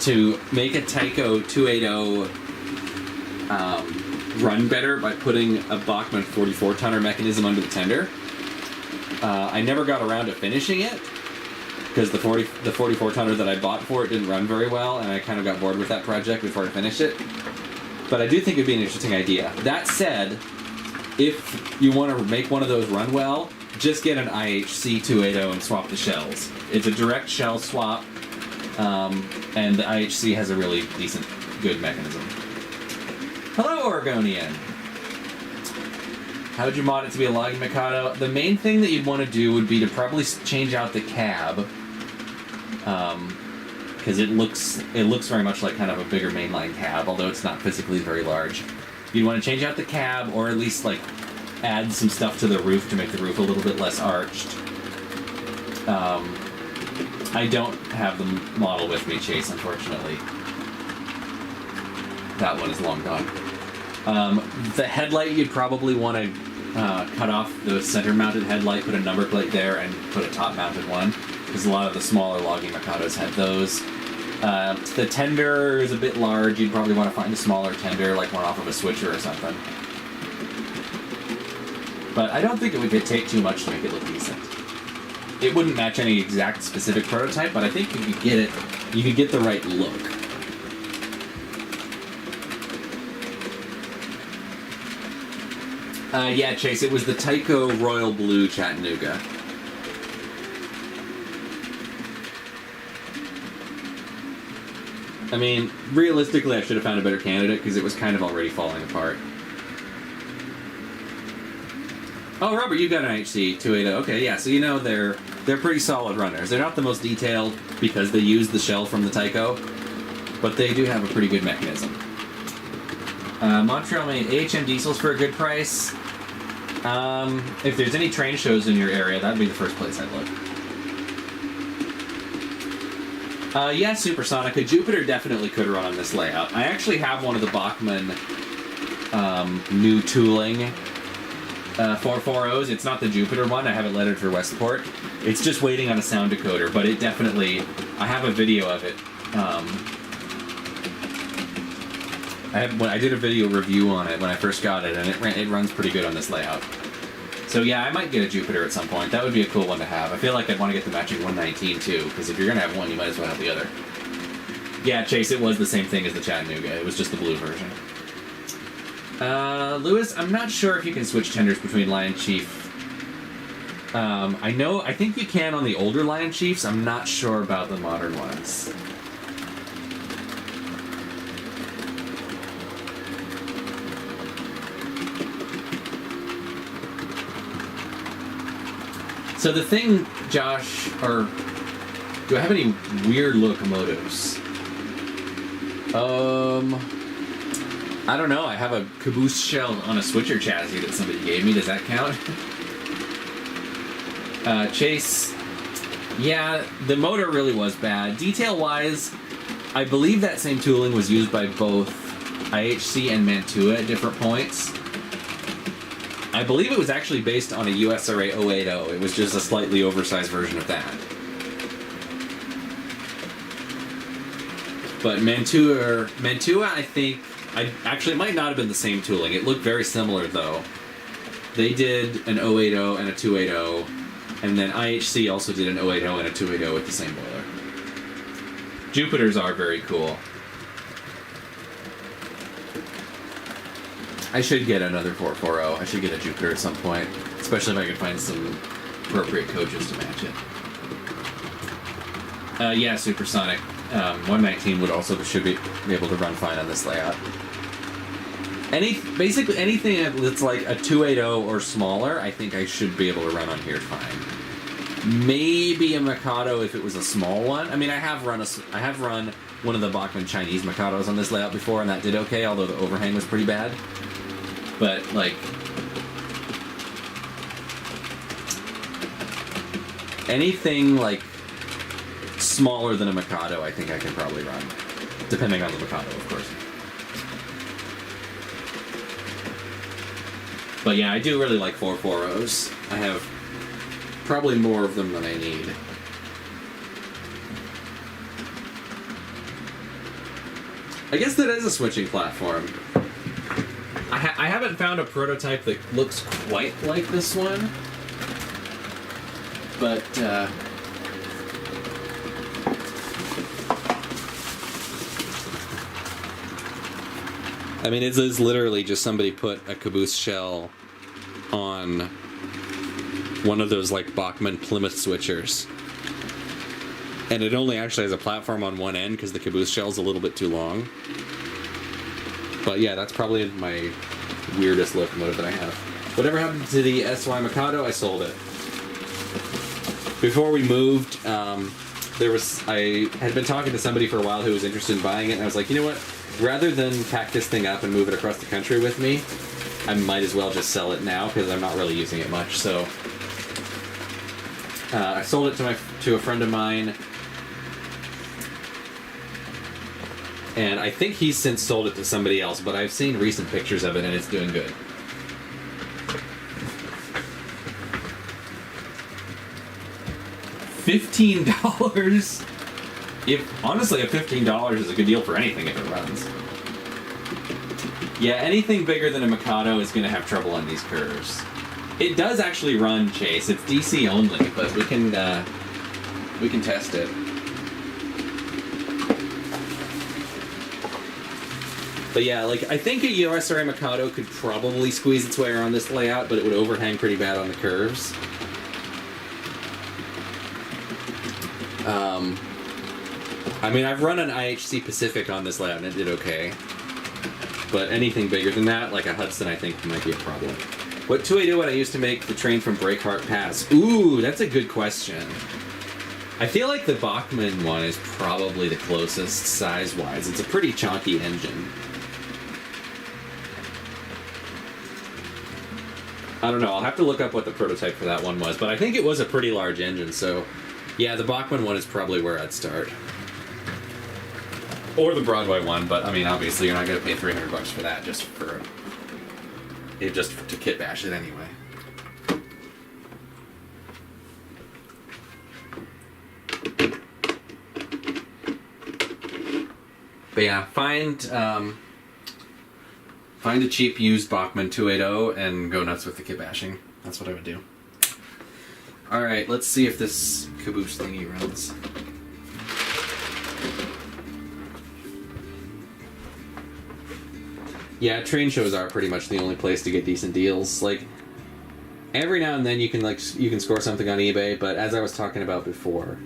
to make a Tyco 280 run better by putting a Bachmann 44-tonner mechanism under the tender. I never got around to finishing it because the 44-tonner that I bought for it didn't run very well, and I kind of got bored with that project before I finished it. But I do think it'd be an interesting idea. That said, if you want to make one of those run well, just get an IHC 280 and swap the shells. It's a direct shell swap, and the IHC has a really decent, good mechanism. Hello, Oregonian! How would you mod it to be a logging Mikado? The main thing that you'd want to do would be to probably change out the cab, because it looks very much like kind of a bigger mainline cab, although it's not physically very large. You'd want to change out the cab, or at least like add some stuff to the roof to make the roof a little bit less arched. I don't have the model with me, Chase, unfortunately. That one is long gone. The headlight, you'd probably want to cut off the center-mounted headlight, put a number plate there, and put a top-mounted one, because a lot of the smaller logging Mikados had those. The tender is a bit large. You'd probably want to find a smaller tender, like one off of a switcher or something. But I don't think it would take too much to make it look decent. It wouldn't match any exact specific prototype, but I think you could get it. You could get the right look. Yeah, Chase, it was the Tyco Royal Blue Chattanooga. I mean, realistically, I should have found a better candidate because it was kind of already falling apart. Oh, Robert, you got an IHC 280. Okay, yeah, so you know they're pretty solid runners. They're not the most detailed because they use the shell from the Tyco, but they do have a pretty good mechanism. Montreal made AHM diesels for a good price. If there's any train shows in your area, that'd be the first place I'd look. Yeah, Supersonica. Jupiter definitely could run on this layout. I actually have one of the Bachmann new tooling 440s. It's not the Jupiter one. I have it lettered for Westport. It's just waiting on a sound decoder, but it definitely... I have a video of it. I did a video review on it when I first got it, and it runs pretty good on this layout. So yeah, I might get a Jupiter at some point. That would be a cool one to have. I feel like I'd want to get the matching 119 too, because if you're going to have one, you might as well have the other. Yeah, Chase, it was the same thing as the Chattanooga. It was just the blue version. Lewis, I'm not sure if you can switch tenders between Lion Chief. I think you can on the older Lion Chiefs. I'm not sure about the modern ones. So the thing, Josh, or do I have any weird locomotives? I don't know. I have a caboose shell on a switcher chassis that somebody gave me. Does that count? Chase, yeah, the motor really was bad. Detail-wise, I believe that same tooling was used by both IHC and Mantua at different points. I believe it was actually based on a USRA 080. It was just a slightly oversized version of that. But Mantua, I think... it might not have been the same tooling. It looked very similar, though. They did an 080 and a 280, and then IHC also did an 080 and a 280 with the same boiler. Jupiters are very cool. I should get another 440. I should get a Jupiter at some point, especially if I can find some appropriate coaches to match it. Yeah, supersonic. 119 would also should be able to run fine on this layout. Basically anything that's like a 280 or smaller, I think I should be able to run on here fine. Maybe a Mikado if it was a small one. I mean, I have run one of the Bachmann Chinese Mikados on this layout before, and that did okay, although the overhang was pretty bad. But like anything like smaller than a Mikado, I think I can probably run. Depending on the Mikado, of course. But yeah, I do really like 440s. I have probably more of them than I need. I guess that is a switching platform. I haven't found a prototype that looks quite like this one. But, I mean, it is literally just somebody put a caboose shell on one of those, like, Bachmann Plymouth switchers. And it only actually has a platform on one end because the caboose shell's a little bit too long. But yeah, that's probably my weirdest locomotive that I have. Whatever happened to the SY Mikado, I sold it. Before we moved, I had been talking to somebody for a while who was interested in buying it, and I was like, you know what? Rather than pack this thing up and move it across the country with me, I might as well just sell it now because I'm not really using it much. So I sold it to a friend of mine, and I think he's since sold it to somebody else, but I've seen recent pictures of it and it's doing good. $15? Honestly, $15 is a good deal for anything if it runs. Yeah, anything bigger than a Mikado is going to have trouble on these curves. It does actually run, Chase. It's DC only, but we can test it. But yeah, like, I think a USRA Mikado could probably squeeze its way around this layout, but it would overhang pretty bad on the curves. I mean, I've run an IHC Pacific on this layout and it did okay. But anything bigger than that, like a Hudson, I think might be a problem. What 280 would I use to make the train from Breakheart Pass? Ooh, that's a good question. I feel like the Bachmann one is probably the closest size-wise. It's a pretty chonky engine. I don't know, I'll have to look up what the prototype for that one was, but I think it was a pretty large engine, so yeah, the Bachmann one is probably where I'd start. Or the Broadway one, but I mean, obviously you're not going to pay $300 for that just to kit bash it anyway. But yeah, find a cheap used Bachmann 280 and go nuts with the kit bashing. That's what I would do. Alright, let's see if this caboose thingy runs. Yeah, train shows are pretty much the only place to get decent deals. Like, every now and then you can score something on eBay, but as I was talking about before,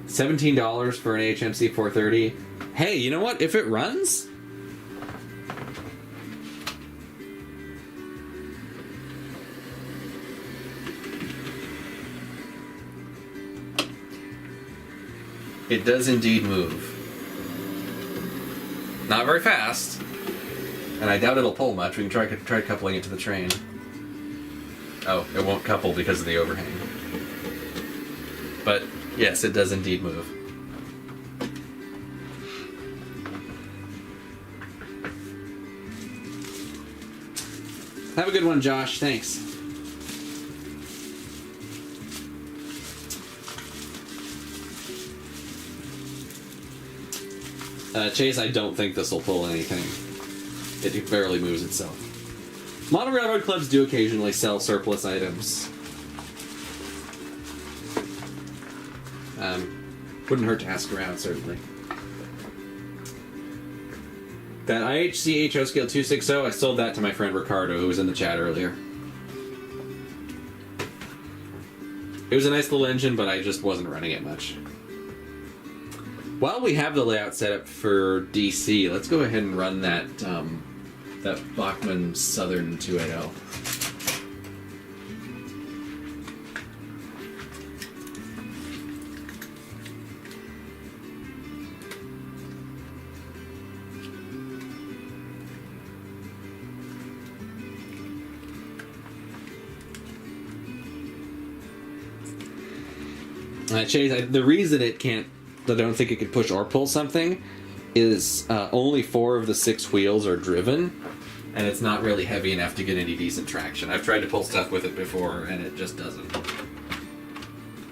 $17 for an HMC 430. Hey, you know what? If it runs, it does indeed move. Not very fast, and I doubt it'll pull much. We can try coupling it to the train. Oh, it won't couple because of the overhang. But yes, it does indeed move. Have a good one, Josh. Thanks. Chase, I don't think this will pull anything. It barely moves itself. Model railroad clubs do occasionally sell surplus items. Wouldn't hurt to ask around, certainly. That IHC HO scale 260, I sold that to my friend Ricardo, who was in the chat earlier. It was a nice little engine, but I just wasn't running it much. While we have the layout set up for DC, let's go ahead and run that that Bachmann Southern 280. Chase, the reason it can't, I don't think it could push or pull something, is only 4 of the 6 wheels are driven, and it's not really heavy enough to get any decent traction. I've tried to pull stuff with it before, and it just doesn't.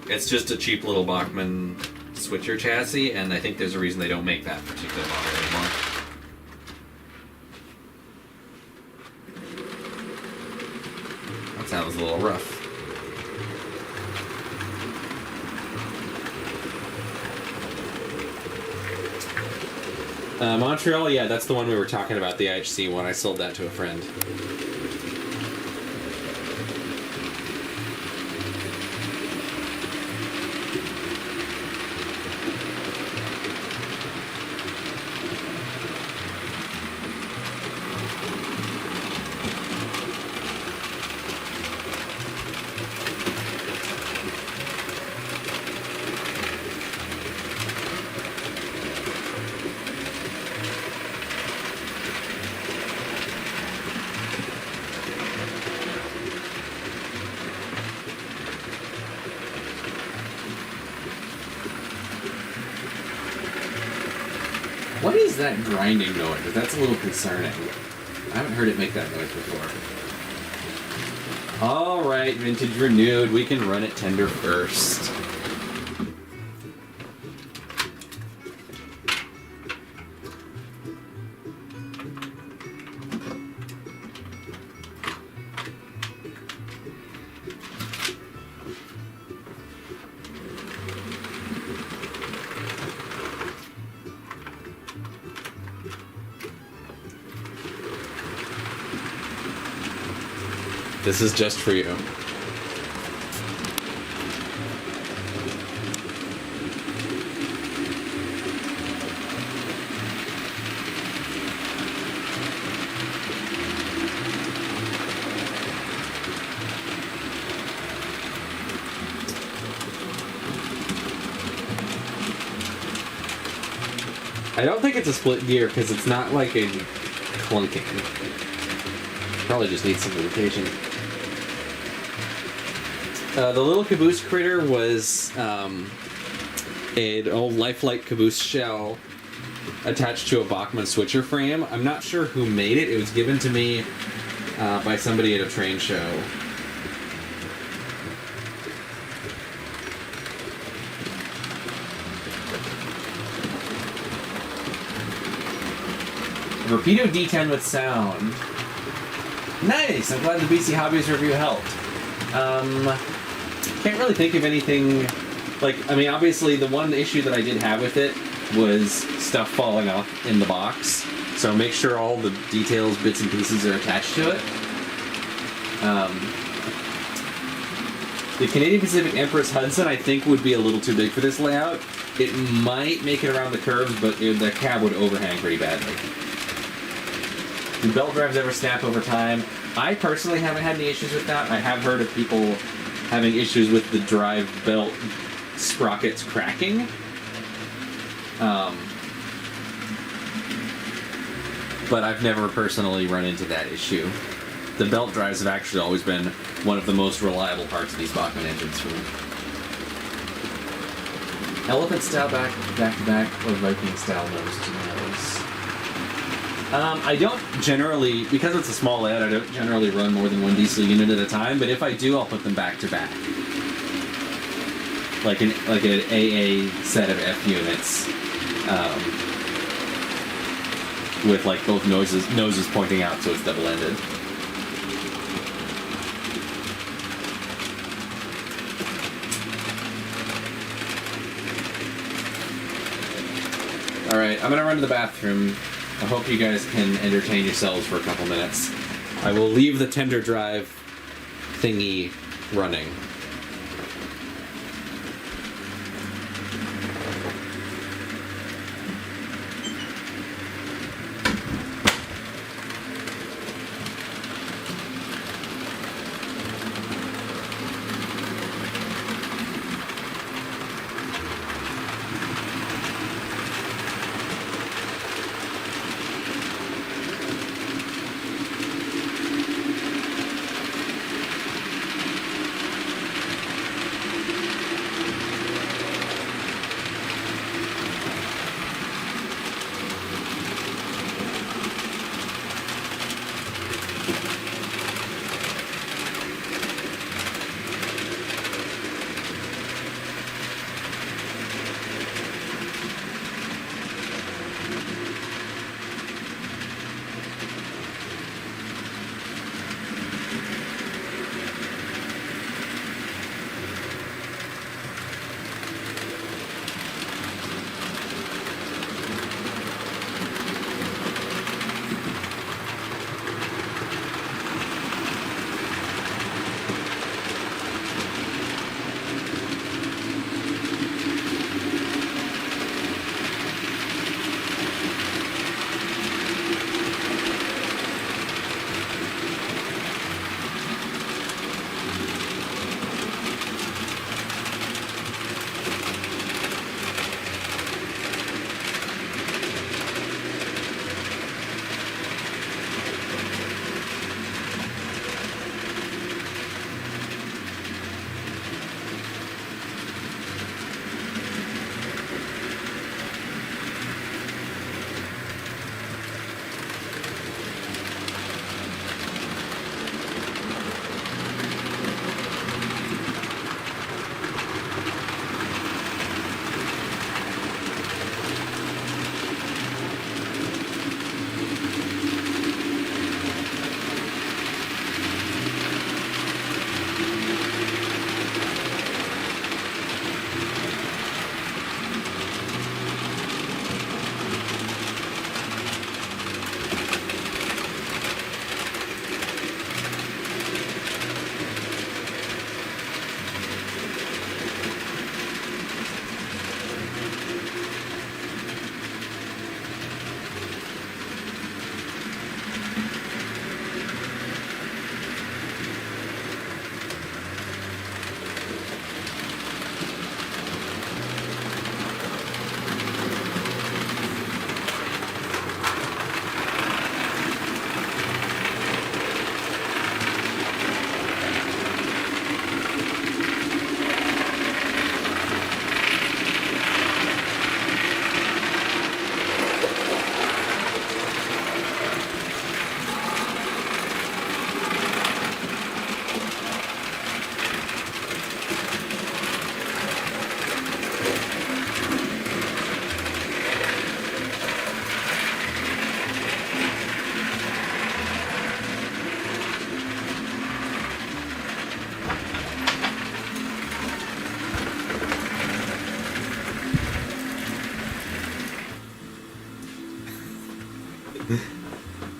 It's just a cheap little Bachmann switcher chassis, and I think there's a reason they don't make that particular model anymore. That sounds a little rough. Montreal, yeah, that's the one we were talking about, the IHC one. I sold that to a friend. What is that grinding noise? That's a little concerning. I haven't heard it make that noise before. Alright, vintage renewed. We can run it tender first. This is just for you. I don't think it's a split gear because it's not like a clunking. Probably just needs some lubrication. The little caboose critter was an old Lifelike caboose shell attached to a Bachmann switcher frame. I'm not sure who made it. It was given to me by somebody at a train show. Rapido D10 with sound. Nice! I'm glad the BC Hobbies review helped. Can't really think of anything... Like, I mean, obviously the one issue that I did have with it was stuff falling off in the box. So make sure all the details, bits and pieces are attached to it. The Canadian Pacific Empress Hudson, I think, would be a little too big for this layout. It might make it around the curves, but the cab would overhang pretty badly. Do belt drives ever snap over time? I personally haven't had any issues with that. I have heard of people having issues with the drive belt sprockets cracking. But I've never personally run into that issue. The belt drives have actually always been one of the most reliable parts of these Bachmann engines for me. Elephant style back to back or Viking style nose to nose? I don't generally, because it's a small layout, I don't generally run more than one diesel unit at a time, but if I do, I'll put them back to back. Like an AA set of F units. With like both noses pointing out, so it's double-ended. Alright, I'm gonna run to the bathroom. I hope you guys can entertain yourselves for a couple minutes. I will leave the tender drive thingy running.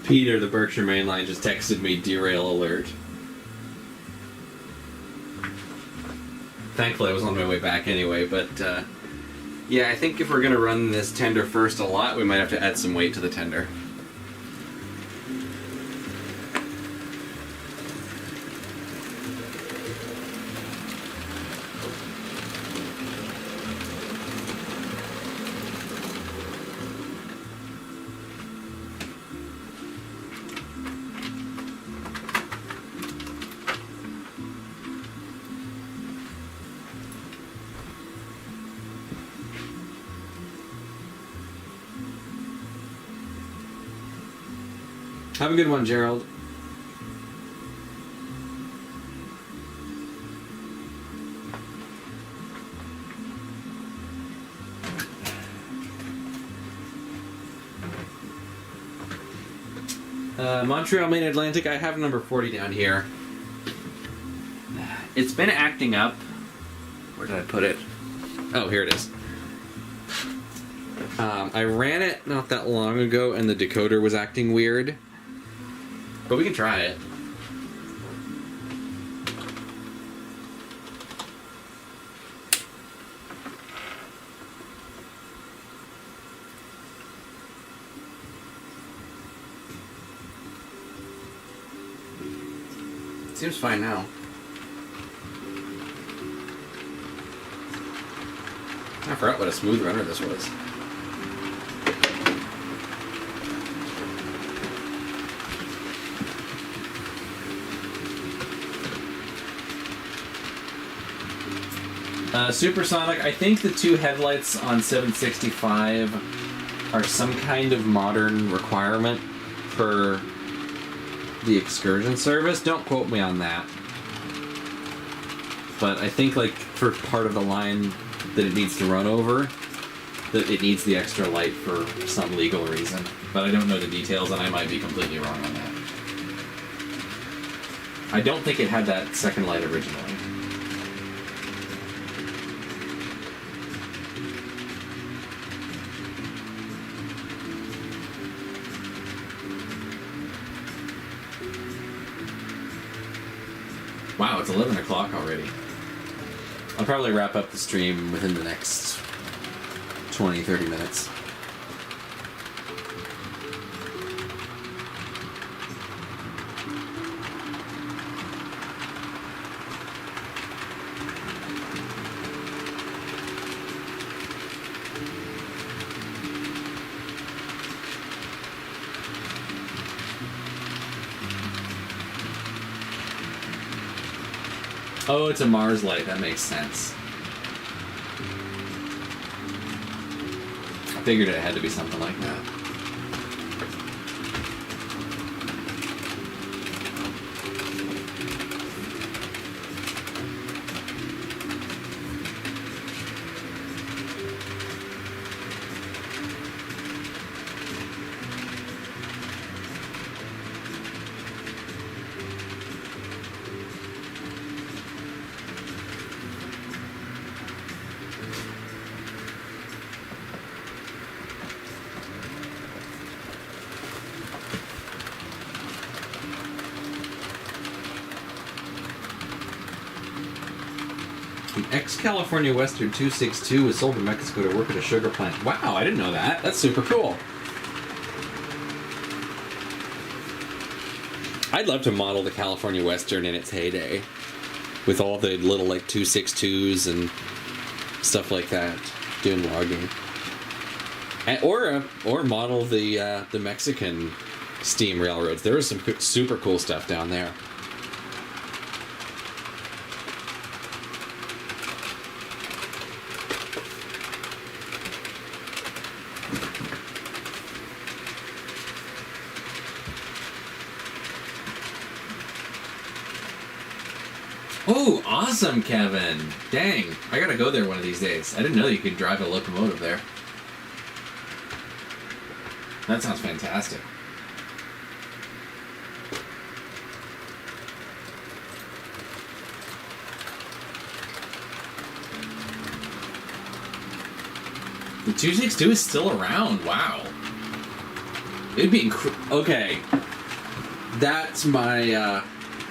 Peter, the Berkshire Main Line, just texted me derail alert. Thankfully, I was on my way back anyway, but yeah, I think if we're going to run this tender first a lot, we might have to add some weight to the tender. Have a good one, Gerald. Montreal Main Atlantic, I have number 40 down here. It's been acting up. Where did I put it? Oh, here it is. I ran it not that long ago and the decoder was acting weird. But we can try it. Seems fine now. I forgot what a smooth runner this was. Supersonic, I think the two headlights on 765 are some kind of modern requirement for the excursion service. Don't quote me on that. But I think, like, for part of the line that it needs to run over, that it needs the extra light for some legal reason. But I don't know the details, and I might be completely wrong on that. I don't think it had that second light originally. Wow, it's 11 o'clock already. I'll probably wrap up the stream within the next 20-30 minutes. Oh, it's a Mars light. That makes sense. I figured it had to be something like that. Ex-California Western 262 was sold to Mexico to work at a sugar plant. Wow, I didn't know that. That's super cool. I'd love to model the California Western in its heyday, with all the little, like, 262s and stuff like that, doing logging. And, or model the Mexican steam railroads. There was some super cool stuff down there. Oh, awesome, Kevin. Dang, I gotta go there one of these days. I didn't know you could drive a locomotive there. That sounds fantastic. The 262 is still around, wow. It'd be Okay. That's my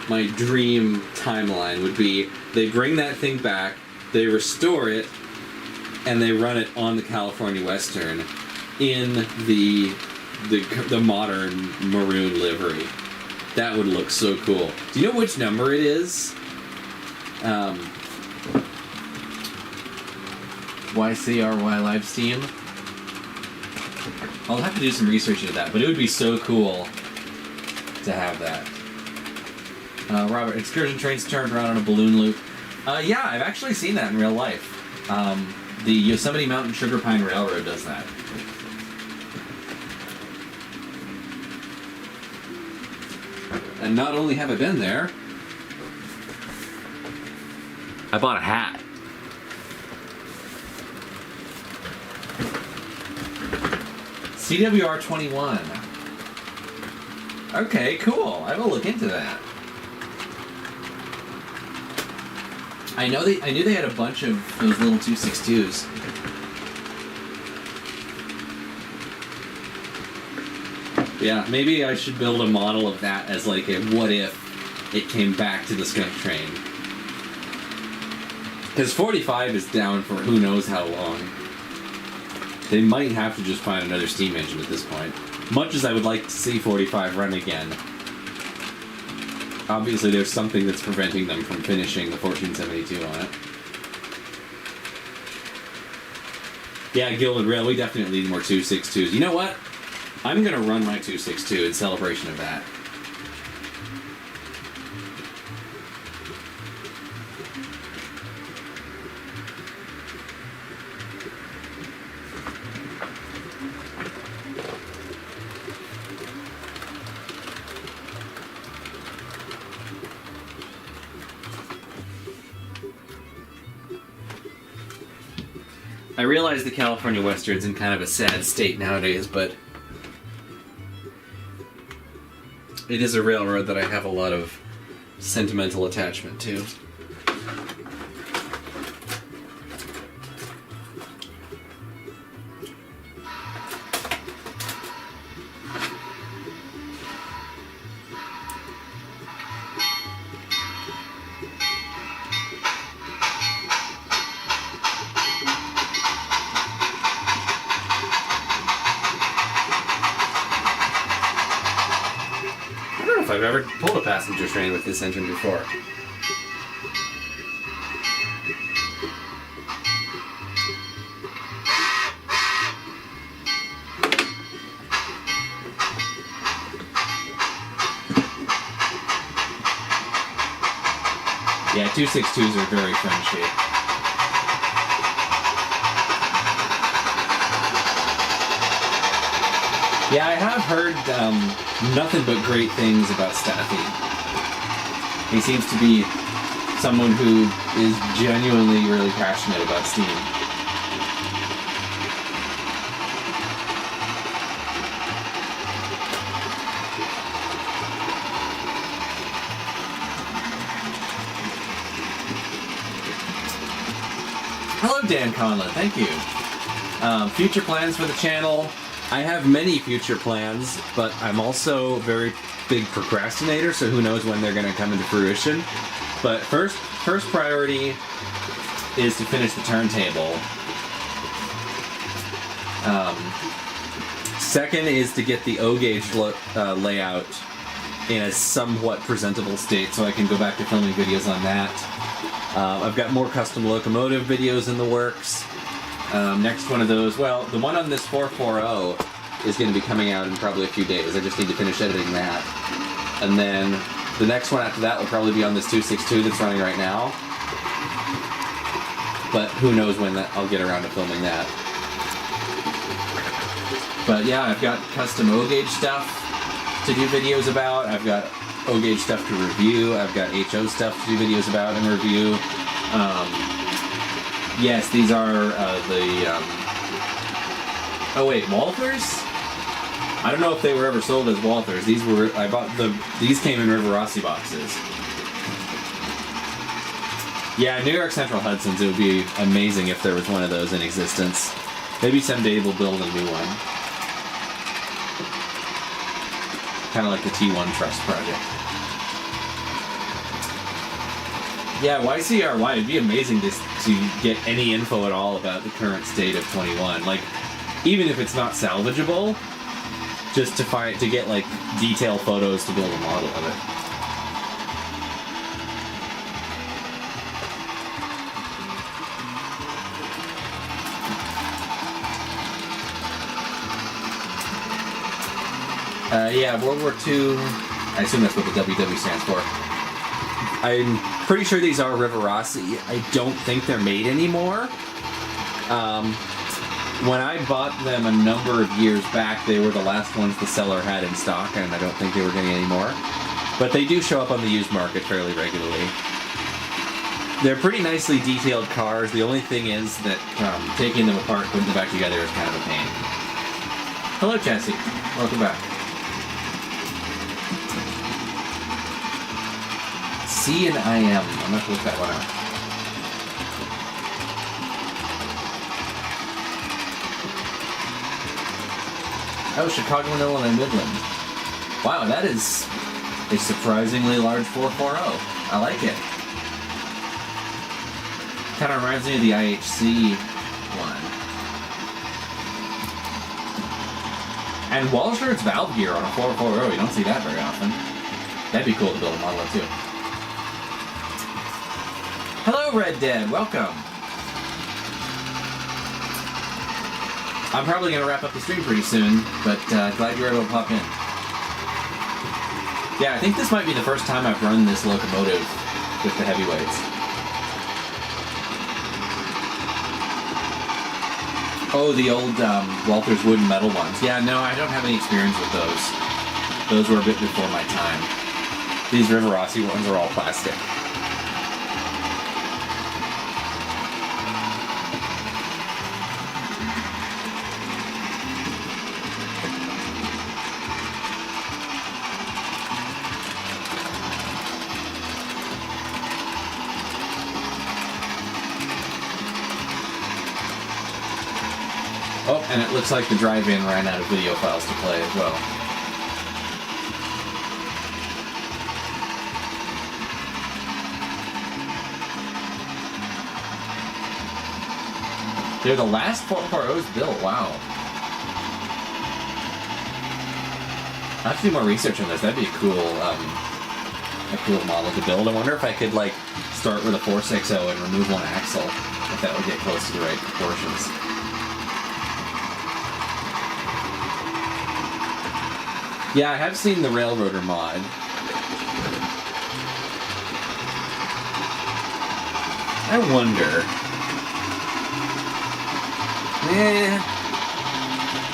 my dream timeline would be they bring that thing back, they restore it, and they run it on the California Western in the modern maroon livery. That would look so cool. Do you know which number it is? YCRY Livestream. I'll have to do some research into that, but it would be so cool to have that. Robert, excursion trains turned around on a balloon loop. Yeah, I've actually seen that in real life. The Yosemite Mountain Sugar Pine Railroad does that. And not only have I been there, I bought a hat. CWR 21. Okay, cool. I will look into that. I knew they had a bunch of those little 262s. Yeah, maybe I should build a model of that as like a what if it came back to the skunk train. Because 45 is down for who knows how long. They might have to just find another steam engine at this point. Much as I would like to see 45 run again. Obviously there's something that's preventing them from finishing the 1472 on it. Yeah, Gilded Rail, we definitely need more 262s. You know what? I'm gonna run my 262 in celebration of that. I realize the California Western's in kind of a sad state nowadays, but it is a railroad that I have a lot of sentimental attachment to. I've ever pulled a passenger train with this engine before. Yeah, 262s are very Frenchy. Yeah, I have heard nothing but great things about Staffy. He seems to be someone who is genuinely really passionate about steam. Hello, Dan Conlon. Thank you. Future plans for the channel. I have many future plans, but I'm also a very big procrastinator, so who knows when they're going to come into fruition. But first priority is to finish the turntable. Second is to get the O-gauge layout in a somewhat presentable state so I can go back to filming videos on that. I've got more custom locomotive videos in the works. Next one of those, well, the one on this 440 is going to be coming out in probably a few days. I just need to finish editing that. And then the next one after that will probably be on this 262 that's running right now. But who knows when I'll get around to filming that. But yeah, I've got custom O-gauge stuff to do videos about. I've got O-gauge stuff to review. I've got HO stuff to do videos about and review. Yes, these are oh wait, Walthers? I don't know if they were ever sold as Walthers. These came in River Rossi boxes. Yeah, New York Central Hudson's, it would be amazing if there was one of those in existence. Maybe someday we'll build a new one. kind of like the T1 Trust project. Yeah, YCRY, it'd be amazing to get any info at all about the current state of 21. Like, even if it's not salvageable, just to get like detailed photos to build a model of it. Yeah, World War II, I assume that's what the WW stands for. I'm pretty sure these are Rivarossi. I don't think they're made anymore. When I bought them a number of years back, they were the last ones the seller had in stock, and I don't think they were getting any more. But they do show up on the used market fairly regularly. They're pretty nicely detailed cars. The only thing is that taking them apart, putting them back together is kind of a pain. Hello, Chassis. Welcome back. C and I M. I'm going to have to look that one up. Oh, Chicago, Illinois, Midland. Wow, that is a surprisingly large 440. I like it. Kind of reminds me of the IHC one. And Walshard's valve gear on a 440. You don't see that very often. That'd be cool to build a model of too. Hello, Red Dead. Welcome. I'm probably going to wrap up the stream pretty soon, but glad you were able to pop in. Yeah, I think this might be the first time I've run this locomotive with the heavyweights. Oh, the old Walther's wood and metal ones. Yeah, no, I don't have any experience with those. Those were a bit before my time. These Rivarossi ones are all plastic. Oh, and it looks like the drive-in ran out of video files to play as well. They're the last 440s built, wow. I have to do more research on this. That'd be a cool model to build. I wonder if I could, like, start with a 460 and remove one axle, if that would get close to the right proportions. Yeah, I have seen the Railroader mod. I wonder.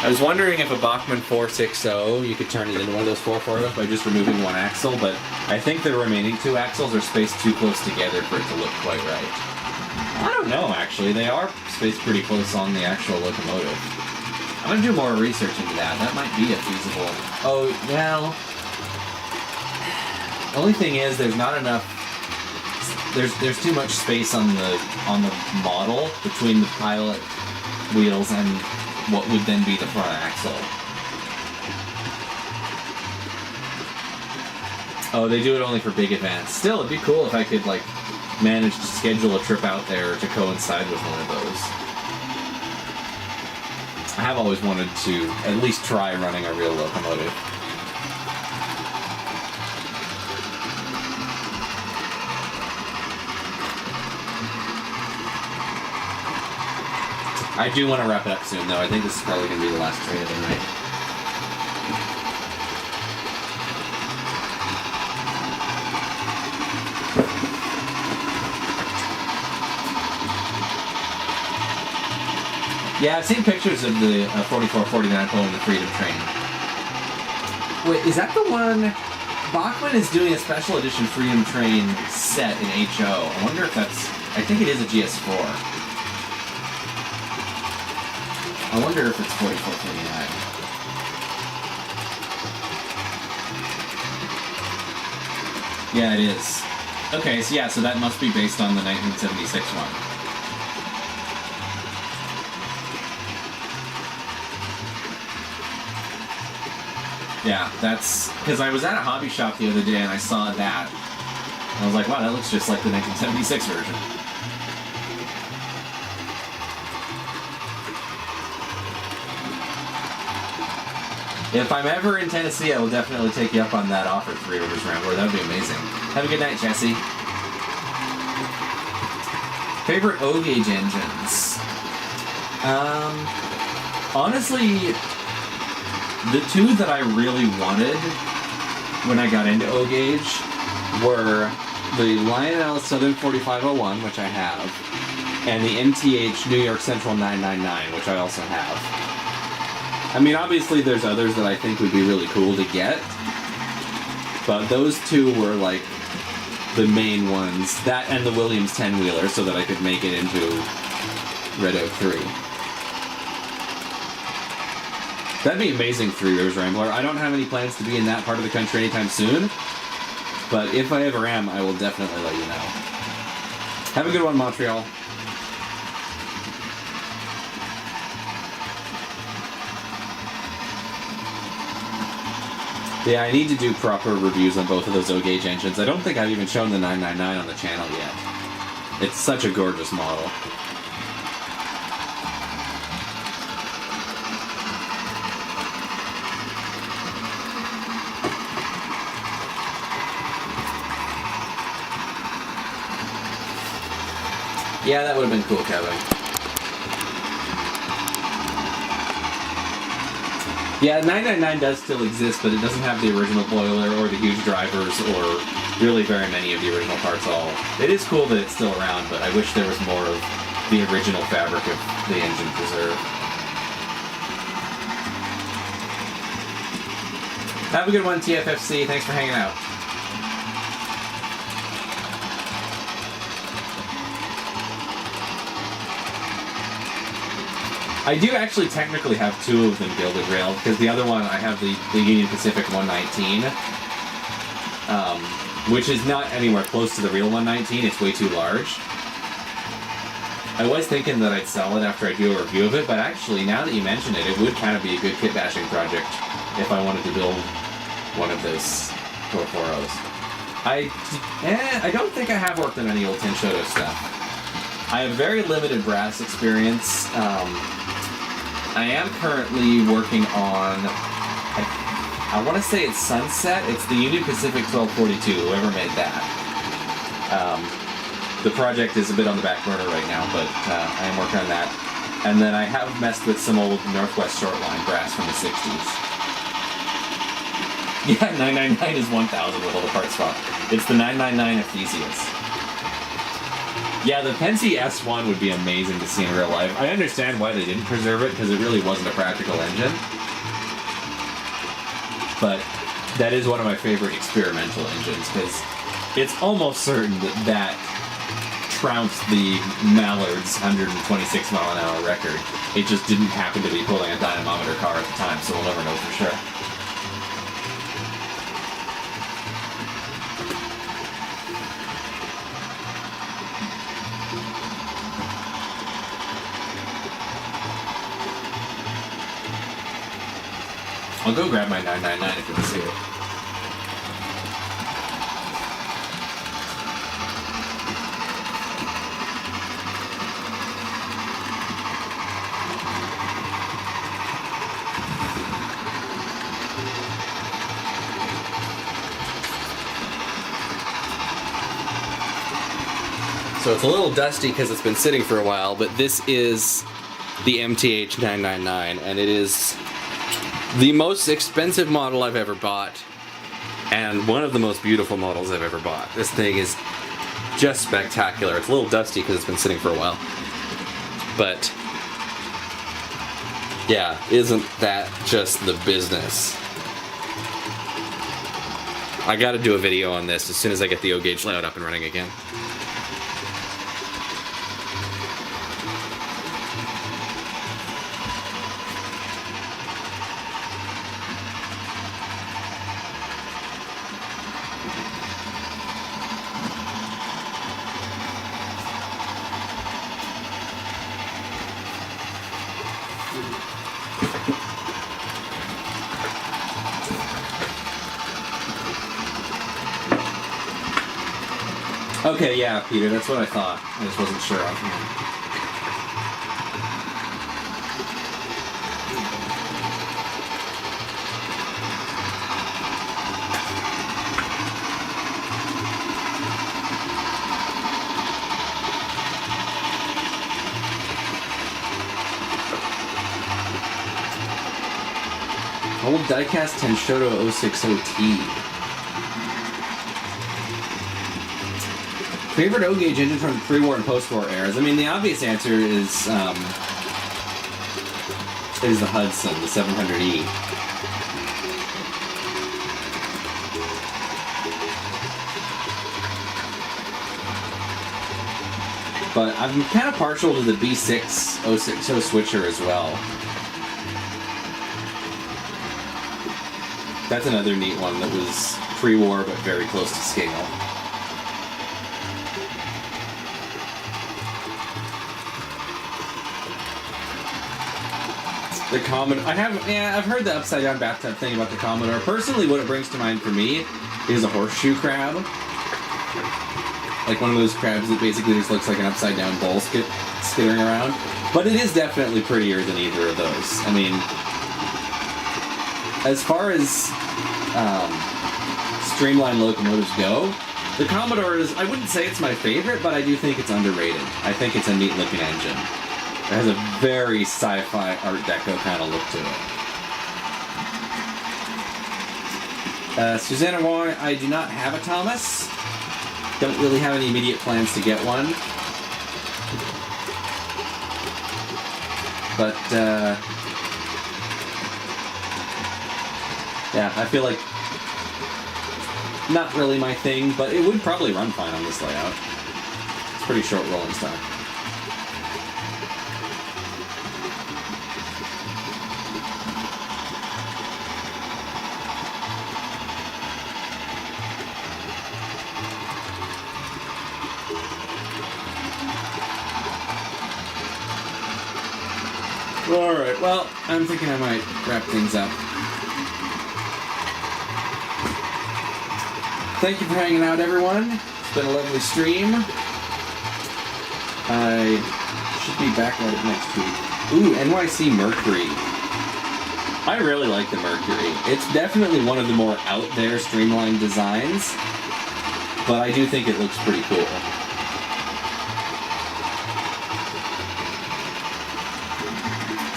I was wondering if a Bachmann 460, you could turn it into one of those 440s by just removing one axle, but I think the remaining two axles are spaced too close together for it to look quite right. I don't know, actually. They are spaced pretty close on the actual locomotive. I'm going to do more research into that. That might be a feasible... Oh, well... The only thing is, there's not enough... There's too much space on the model between the pilot wheels and what would then be the front axle. Oh, they do it only for big events. Still, it'd be cool if I could, like, manage to schedule a trip out there to coincide with one of those. I have always wanted to at least try running a real locomotive. I do want to wrap it up soon, though. I think this is probably going to be the last trade of the night. Yeah, I've seen pictures of the 4449 pulling the Freedom Train. Wait, is that the one... Bachmann is doing a special edition Freedom Train set in HO. I wonder if that's... I think it is a GS4. I wonder if it's 4449. Yeah, it is. Okay, so yeah, so that must be based on the 1976 one. Yeah, that's because I was at a hobby shop the other day and I saw that. And I was like, wow, that looks just like the 1976 version. If I'm ever in Tennessee, I will definitely take you up on that offer, Three Rivers Rambler. That would be amazing. Have a good night, Jesse. Favorite O-Gauge engines? Honestly, the two that I really wanted when I got into O-Gauge were the Lionel Southern 4501, which I have, and the MTH New York Central 999, which I also have. I mean, obviously there's others that I think would be really cool to get, but those two were like the main ones. That and the Williams 10-wheeler, so that I could make it into Red Oak 3. That'd be amazing, Three Rivers Rambler. I don't have any plans to be in that part of the country anytime soon, but if I ever am, I will definitely let you know. Have a good one, Montreal. Yeah, I need to do proper reviews on both of those O-Gauge engines. I don't think I've even shown the 999 on the channel yet. It's such a gorgeous model. Yeah, that would have been cool, Kevin. Yeah, 999 does still exist, but it doesn't have the original boiler or the huge drivers or really very many of the original parts at all. It is cool that it's still around, but I wish there was more of the original fabric of the engine preserved. Have a good one, TFFC. Thanks for hanging out. I do actually technically have two of them gilded railed, because the other one, I have the Union Pacific 119, which is not anywhere close to the real 119, it's way too large. I was thinking that I'd sell it after I do a review of it, but actually, now that you mention it, it would kind of be a good kit bashing project if I wanted to build one of those 440s. I don't think I have worked on any old Tenshoto stuff. I have very limited brass experience. I am currently working on, I want to say it's Sunset. It's the Union Pacific 1242, whoever made that. The project is a bit on the back burner right now, but I am working on that. And then I have messed with some old Northwest Shortline brass from the 60s. Yeah, 999 is 1000 with all the parts swap. It's the 999 Ephesius. Yeah, the Penske S1 would be amazing to see in real life. I understand why they didn't preserve it, because it really wasn't a practical engine. But that is one of my favorite experimental engines, because it's almost certain that that trounced the Mallard's 126 mile an hour record. It just didn't happen to be pulling a dynamometer car at the time, so we'll never know for sure. I'll go grab my 999 if you want to see it. So it's a little dusty because it's been sitting for a while, but this is the MTH 999, and it is the most expensive model I've ever bought, and one of the most beautiful models I've ever bought. This thing is just spectacular. It's a little dusty because it's been sitting for a while, but yeah, isn't that just the business? I gotta do a video on this as soon as I get the O-Gauge layout up and running again. Okay, yeah, Peter, that's what I thought. I just wasn't sure offhand. Old diecast Tenshoto 060T. Favorite O-gauge engine from the pre-war and post-war eras? I mean, the obvious answer is the Hudson, the 700E. But I'm kind of partial to the B6 060 switcher as well. That's another neat one that was pre-war but very close to scale. The Commodore. I've heard the upside down bathtub thing about the Commodore. Personally, what it brings to mind for me is a horseshoe crab. Like one of those crabs that basically just looks like an upside down bowl skittering around. But it is definitely prettier than either of those. I mean, as far as streamlined locomotives go, the Commodore is, I wouldn't say it's my favorite, but I do think it's underrated. I think it's a neat looking engine. It has a very sci-fi Art Deco kind of look to it. Susanna Wong, I do not have a Thomas. Don't really have any immediate plans to get one. But, yeah, I feel like not really my thing, but it would probably run fine on this layout. It's pretty short rolling stock. Alright, well, I'm thinking I might wrap things up. Thank you for hanging out, everyone. It's been a lovely stream. I should be back at it next week. Ooh, NYC Mercury. I really like the Mercury. It's definitely one of the more out there streamlined designs, but I do think it looks pretty cool.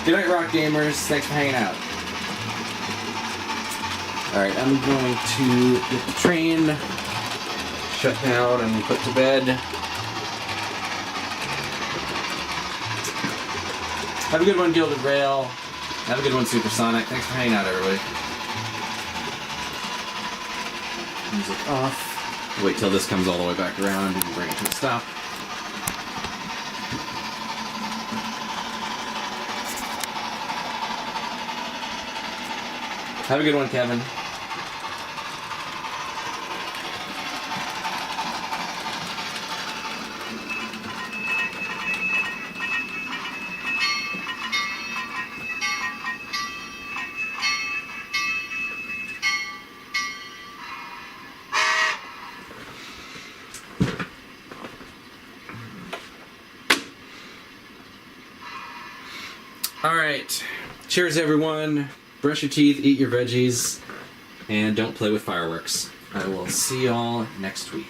Good night, Rock Gamers. Thanks for hanging out. Alright, I'm going to get the train shut down and put to bed. Have a good one, Gilded Rail. Have a good one, Supersonic. Thanks for hanging out, everybody. Music off. Wait till this comes all the way back around and bring it to a stop. Have a good one, Kevin. All right. Cheers, everyone. Brush your teeth, eat your veggies, and don't play with fireworks. I will see y'all next week.